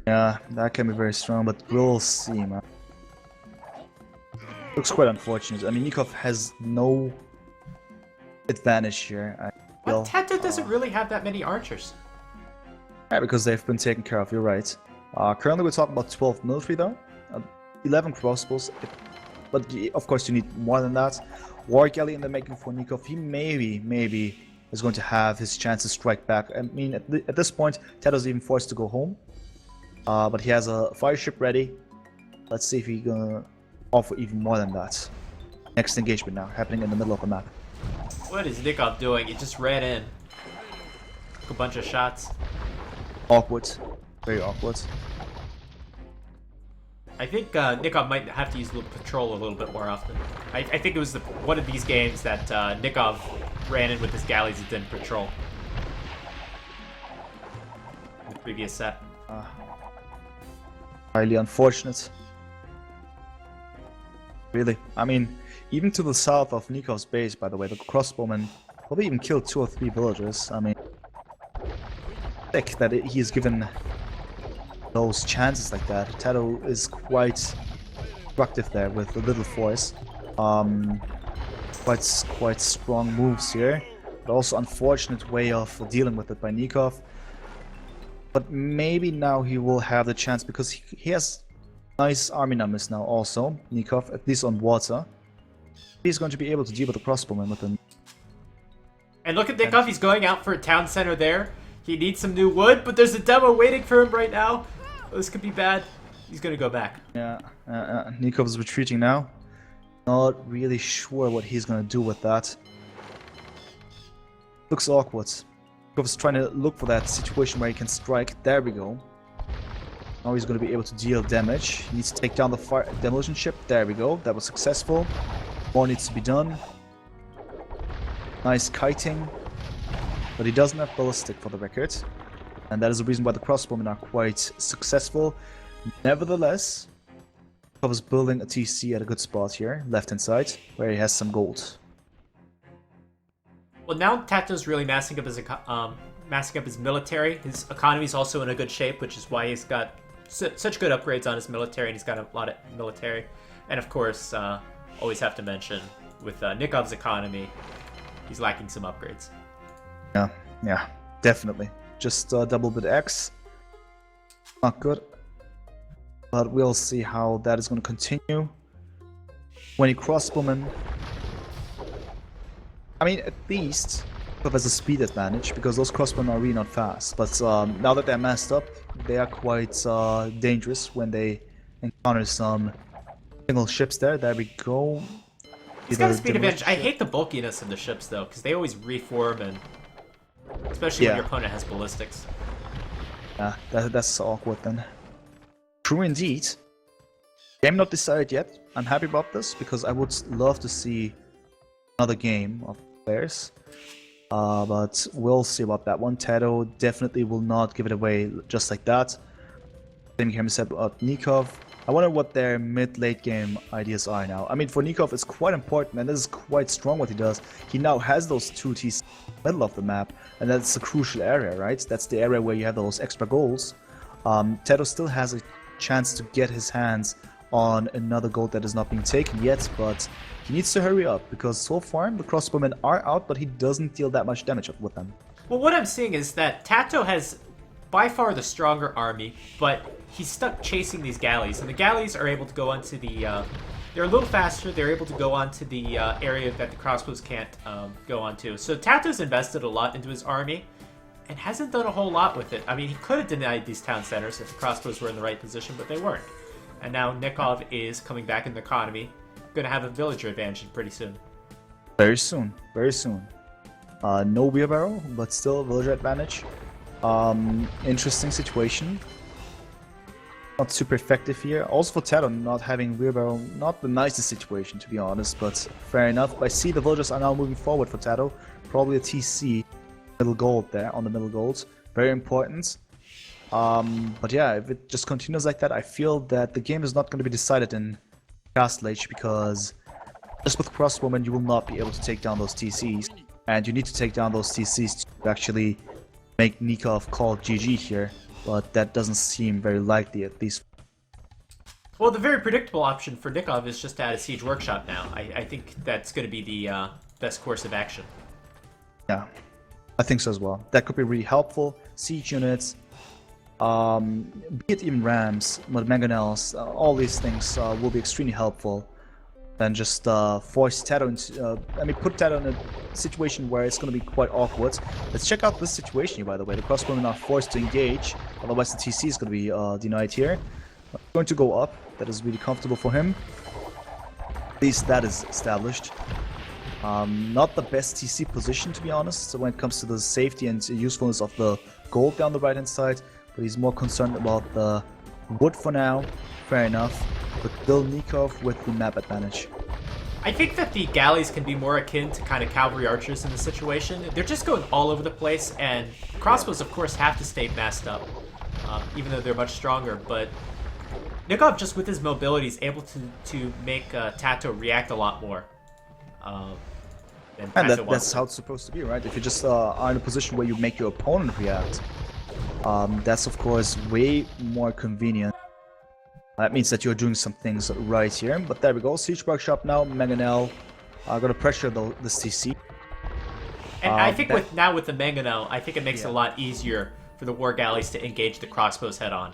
Speaker 1: Yeah, that can be very strong, but we'll see, man. Looks quite unfortunate. I mean, Nicov has no advantage here.
Speaker 2: Well, TaToH doesn't really have that many archers.
Speaker 1: Yeah, because they've been taken care of, you're right. Currently we're talking about 12 military though. 11 crossbows. But of course you need more than that. War Galley in the making for Nicov. He maybe is going to have his chance to strike back. I mean, at this point, TaToH's even forced to go home. But he has a fire ship ready. Let's see if he's gonna offer even more than that. Next engagement now, happening in the middle of the map.
Speaker 2: What is Nicov doing? He just ran in. Took a bunch of shots.
Speaker 1: Awkward. Very awkward.
Speaker 2: I think Nicov might have to use the patrol a little bit more often. I think it was one of these games that Nicov ran in with his galleys and didn't patrol. In the previous set.
Speaker 1: Highly unfortunate. Really. I mean, even to the south of Nikov's base, by the way, the crossbowman probably even killed 2 or 3 villagers. I mean, sick that he's given those chances like that. TaToH is quite destructive there with a little force. Quite strong moves here, but also unfortunate way of dealing with it by Nicov. But maybe now he will have the chance because he has nice army numbers now also, Nicov, at least on water. He's going to be able to deal with the crossbowman with him.
Speaker 2: And look at Nicov, he's going out for a town center there. He needs some new wood, but there's a demo waiting for him right now. This could be bad. He's gonna go back.
Speaker 1: Yeah, Nicov is retreating now. Not really sure what he's gonna do with that. Looks awkward. Nicov is trying to look for that situation where he can strike. There we go. Now he's gonna be able to deal damage. He needs to take down the demolition ship. There we go. That was successful. More needs to be done. Nice kiting. But he doesn't have ballistic for the record. And that is the reason why the crossbowmen are quite successful. Nevertheless, Nicov is building a TC at a good spot here, left hand side, where he has some gold.
Speaker 2: Well, now TaToH's really massing up his military. His economy is also in a good shape, which is why he's got such good upgrades on his military, and he's got a lot of military. And of course, always have to mention, with Nikov's economy, he's lacking some upgrades.
Speaker 1: Yeah, definitely. Just double bit X. Not good. But we'll see how that is going to continue. When he crossbowman, I mean, at least Nicov has a speed advantage because those crossbowmen are really not fast. But now that they're massed up, they are quite dangerous when they encounter some single ships there. There we go.
Speaker 2: He's got a speed advantage. I hate the bulkiness of the ships though, because they always reform, and especially when your opponent has ballistics.
Speaker 1: Yeah, that's awkward then. True indeed. Game not decided yet. I'm happy about this because I would love to see another game of players. But we'll see about that one. TaToH definitely will not give it away just like that. Same game said about Nicov. I wonder what their mid-late game ideas are now. I mean, for Nicov, it's quite important, and this is quite strong what he does. He now has those 2 T's in the middle of the map, and that's a crucial area, right? That's the area where you have those extra goals. TaToH still has a chance to get his hands on another gold that is not being taken yet, but he needs to hurry up, because so far the crossbowmen are out, but he doesn't deal that much damage with them.
Speaker 2: Well, what I'm seeing is that TaToH has by far the stronger army, but he's stuck chasing these galleys, and the galleys are able to go onto the... they're a little faster, they're able to go onto the area that the crossbows can't go onto. So TaToH's invested a lot into his army, and hasn't done a whole lot with it. I mean, he could have denied these town centers if the crossbows were in the right position, but they weren't. And now Nicov is coming back in the economy, going to have a villager advantage pretty soon.
Speaker 1: Very soon, very soon. No wheelbarrow, but still a villager advantage. Interesting situation. Not super effective here. Also for TaToH, not having wheelbarrow, not the nicest situation to be honest, but fair enough. I see the villagers are now moving forward for TaToH. Probably a TC, middle gold there, on the middle gold. Very important. But yeah, if it just continues like that, I feel that the game is not going to be decided in Castle Age, because just with crossbowmen you will not be able to take down those TCs. And you need to take down those TCs to actually make Nicov call GG here. But that doesn't seem very likely, at least.
Speaker 2: Well, the very predictable option for Nicov is just to add a siege workshop now. I think that's going to be the best course of action.
Speaker 1: Yeah, I think so as well. That could be really helpful. Siege units, be it even rams, mangonels, all these things will be extremely helpful. Then just force TaToH into, put TaToH in a situation where it's going to be quite awkward. Let's check out this situation here, by the way. The crossbowmen are forced to engage, otherwise the TC is going to be denied here. Going to go up. That is really comfortable for him. At least that is established. Not the best TC position, to be honest, when it comes to the safety and usefulness of the gold down the right hand side, but he's more concerned about the Wood for now, fair enough. But still Nicov with the map advantage.
Speaker 2: I think that the galleys can be more akin to kind of cavalry archers in this situation. They're just going all over the place, and crossbows, of course, have to stay masked up, even though they're much stronger. But Nicov, just with his mobility, is able to make TaToH react a lot more.
Speaker 1: And that's how it's supposed to be, right? If you just are in a position where you make your opponent react, that's of course way more convenient. That means that you're doing some things right here. But there we go. Siege Workshop now. Mangonel gonna pressure this TC.
Speaker 2: And I think with the Mangonel, I think it makes it a lot easier for the War Galleys to engage the crossbows head on.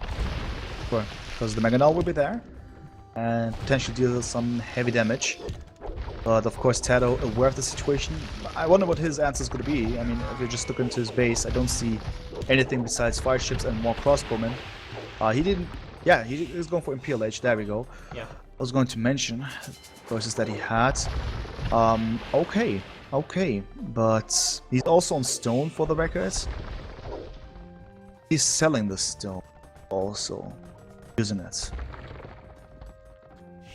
Speaker 1: Sure, because the Mangonel will be there and potentially deal some heavy damage. But of course, TaToH aware of the situation. I wonder what his answer is going to be. I mean, if you just look into his base, I don't see anything besides fire ships and more crossbowmen. He didn't. Yeah, he was going for Imperial Age. There we go.
Speaker 2: Yeah.
Speaker 1: I was going to mention versus that he had. Okay, but he's also on stone for the records. He's selling the stone, also using it.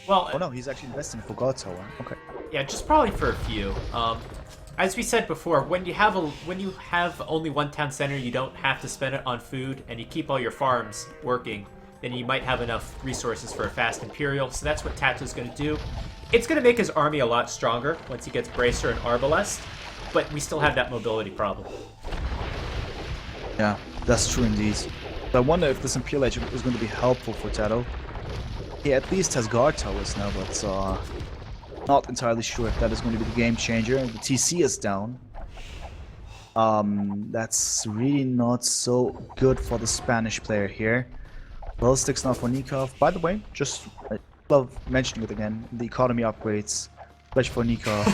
Speaker 2: Well,
Speaker 1: oh no, he's actually investing for God Tower. Okay.
Speaker 2: Yeah, just probably for a few. As we said before, when you have only one town center, you don't have to spend it on food, and you keep all your farms working, then you might have enough resources for a fast Imperial. So that's what TaToH's going to do. It's going to make his army a lot stronger once he gets Bracer and Arbalest, but we still have that mobility problem.
Speaker 1: Yeah, that's true indeed. But I wonder if this Imperial Age is going to be helpful for TaToH. He at least has guard towers now, but not entirely sure if that is going to be the game changer. The TC is down. That's really not so good for the Spanish player here. Well, sticks now for Nicov. By the way, just I love mentioning it again. The economy upgrades, especially for Nicov.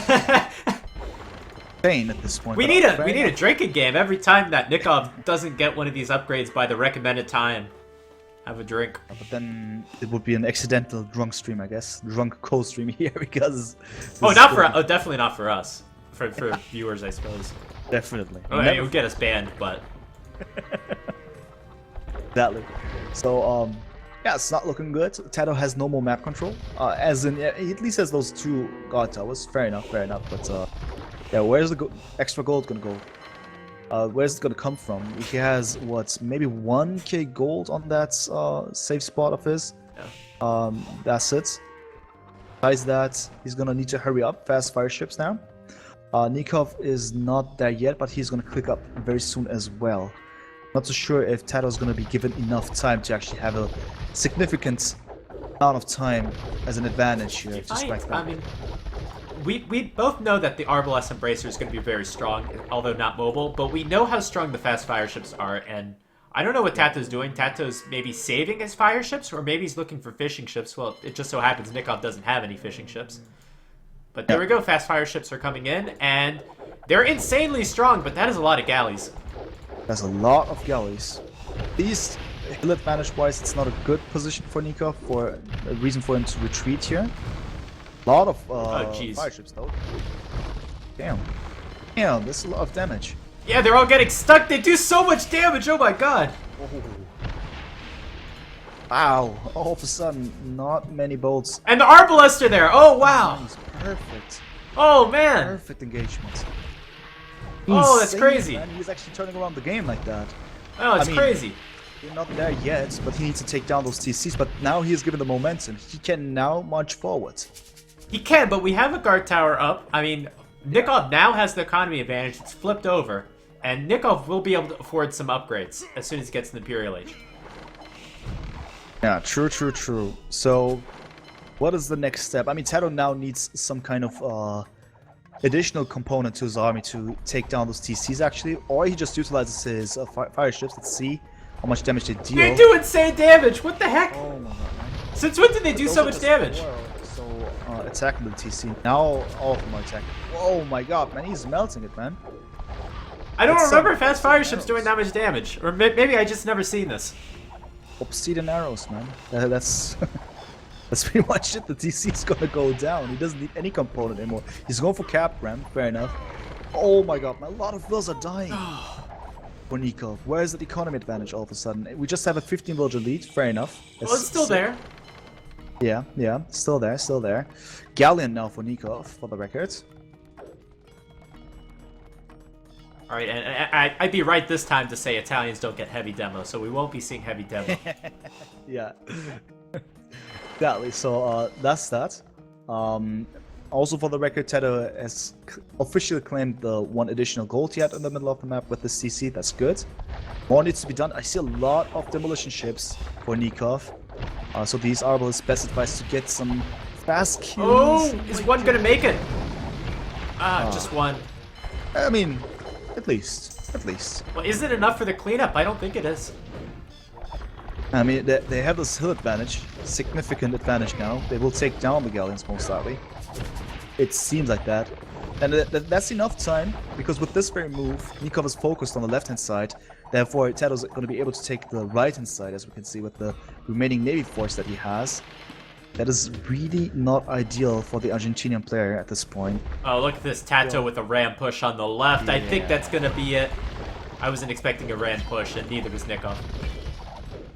Speaker 1: Pain at this point.
Speaker 2: We need a drinking game every time that Nicov doesn't get one of these upgrades by the recommended time. Have a drink.
Speaker 1: But then it would be an accidental drunk stream, I guess. Drunk co-stream here because.
Speaker 2: Definitely not for us. For viewers, I suppose.
Speaker 1: Definitely.
Speaker 2: Oh, yeah, it would get us banned, but.
Speaker 1: Exactly. So yeah, it's not looking good. TaToH has no more map control. As in, yeah, he at least has those two guard towers. Fair enough. But yeah, where's the extra gold gonna go? Where's it gonna come from? He has what, maybe 1k gold on that safe spot of his. Yeah. That's it. Besides that, he's gonna need to hurry up. Fast fire ships now. Nicov is not there yet, but he's gonna click up very soon as well. Not so sure if TaToH is gonna be given enough time to actually have a significant amount of time as an advantage here.
Speaker 2: I mean, we both know that the Arbalest and Bracer is going to be very strong, although not mobile, but we know how strong the fast fire ships are, and I don't know what TaToH's doing. TaToH's maybe saving his fire ships, or maybe he's looking for fishing ships. Well, it just so happens Nicov doesn't have any fishing ships. But there we go, fast fire ships are coming in, and they're insanely strong, but that is a lot of galleys.
Speaker 1: That's a lot of galleys. These hill advantage-wise, it's not a good position for Nicov, for a reason for him to retreat here. A lot of fire ships though. Damn, that's a lot of damage.
Speaker 2: Yeah, they're all getting stuck. They do so much damage. Oh my god.
Speaker 1: Oh. Wow, all of a sudden, not many bolts.
Speaker 2: And the Arbalest are there. Oh wow.
Speaker 1: Perfect.
Speaker 2: Oh man.
Speaker 1: Perfect engagement.
Speaker 2: Oh, that's crazy.
Speaker 1: Man. He's actually turning around the game like that.
Speaker 2: Oh, it's crazy.
Speaker 1: We're not there yet, but he needs to take down those TCs. But now he is given the momentum. He can now march forward.
Speaker 2: He can, but we have a guard tower up. I mean, Nicov now has the economy advantage. It's flipped over. And Nicov will be able to afford some upgrades as soon as he gets in the Imperial Age.
Speaker 1: Yeah, true. So, what is the next step? I mean, TaToH now needs some kind of additional component to his army to take down those TCs, actually. Or he just utilizes his fire ships. Let's see how much damage they deal.
Speaker 2: They do insane damage! What the heck?
Speaker 1: Oh my god, man.
Speaker 2: Since when did they do so much damage?
Speaker 1: Attacking the TC. Now all of them are attacking. Oh my god, man, he's melting it, man.
Speaker 2: I don't remember fast fire ships doing that much damage. Or maybe I just never seen this.
Speaker 1: Obsidian arrows, man. That's that's pretty much it. The TC is gonna go down. He doesn't need any component anymore. He's going for cap ram, fair enough. Oh my god, man, a lot of vills are dying. for Nicov? Where is the economy advantage all of a sudden? We just have a 15 villager lead, fair enough.
Speaker 2: Well, it's still there.
Speaker 1: Yeah, still there. Galleon now for Nicov, for the record.
Speaker 2: All right, and I'd be right this time to say Italians don't get heavy demo, so we won't be seeing heavy demo.
Speaker 1: Yeah. Exactly, so that's that. Also for the record, TaToH has officially claimed the one additional gold yet in the middle of the map with the CC, that's good. More needs to be done. I see a lot of demolition ships for Nicov. So these Arbalists specifies to get some fast kills.
Speaker 2: Oh, is one gonna make it? Just one.
Speaker 1: I mean, at least.
Speaker 2: Well, is it enough for the cleanup? I don't think it is.
Speaker 1: I mean, they have this hill advantage, significant advantage now. They will take down the Galleons most likely. It seems like that. And that's enough time, because with this very move, Nicov is focused on the left-hand side. Therefore, TaToH's going to be able to take the right-hand side, as we can see with the remaining Navy force that he has. That is really not ideal for the Argentinian player at this point.
Speaker 2: Oh, look at this TaToH with a ram push on the left. Yeah. I think that's going to be it. I wasn't expecting a ram push, and neither was Nicov.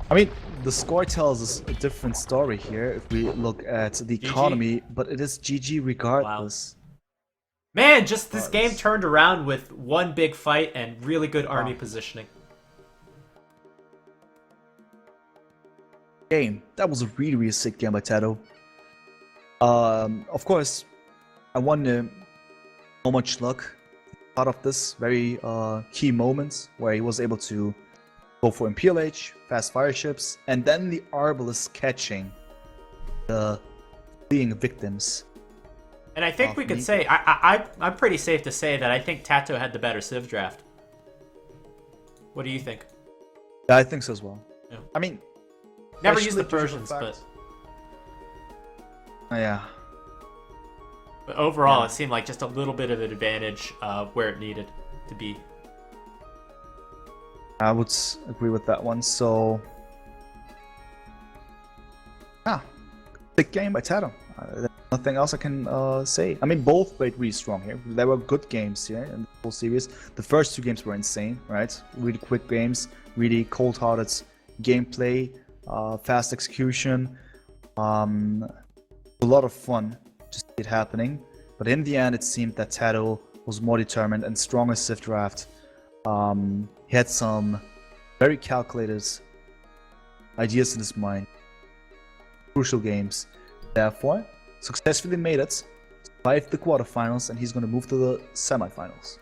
Speaker 1: I mean, the score tells us a different story here if we look at the economy, but it is GG regardless.
Speaker 2: Wow. Man, just this game turned around with one big fight and really good army positioning.
Speaker 1: Game. That was a really sick game by TaToH. Of course, I won so much luck. Part of this very key moments where he was able to go for MPLH, fast fire ships, and then the Arbalists catching the fleeing victims.
Speaker 2: And I think we could say, I'm pretty safe to say that I think TaToH had the better Civ draft. What do you think?
Speaker 1: Yeah, I think so as well.
Speaker 2: Yeah.
Speaker 1: I mean,
Speaker 2: never used the Persians, but...
Speaker 1: yeah.
Speaker 2: But overall, it seemed like just a little bit of an advantage where it needed to be.
Speaker 1: I would agree with that one. So, big game by TaToH. There's nothing else I can say. I mean, both played really strong here. There were good games here in the whole series. The first two games were insane, right? Really quick games, really cold-hearted gameplay, fast execution. A lot of fun to see it happening. But in the end, it seemed that TaToH was more determined and stronger Civ draft. He had some very calculated ideas in his mind. Crucial games. Therefore, successfully made it, survived the quarterfinals, and he's going to move to the semifinals.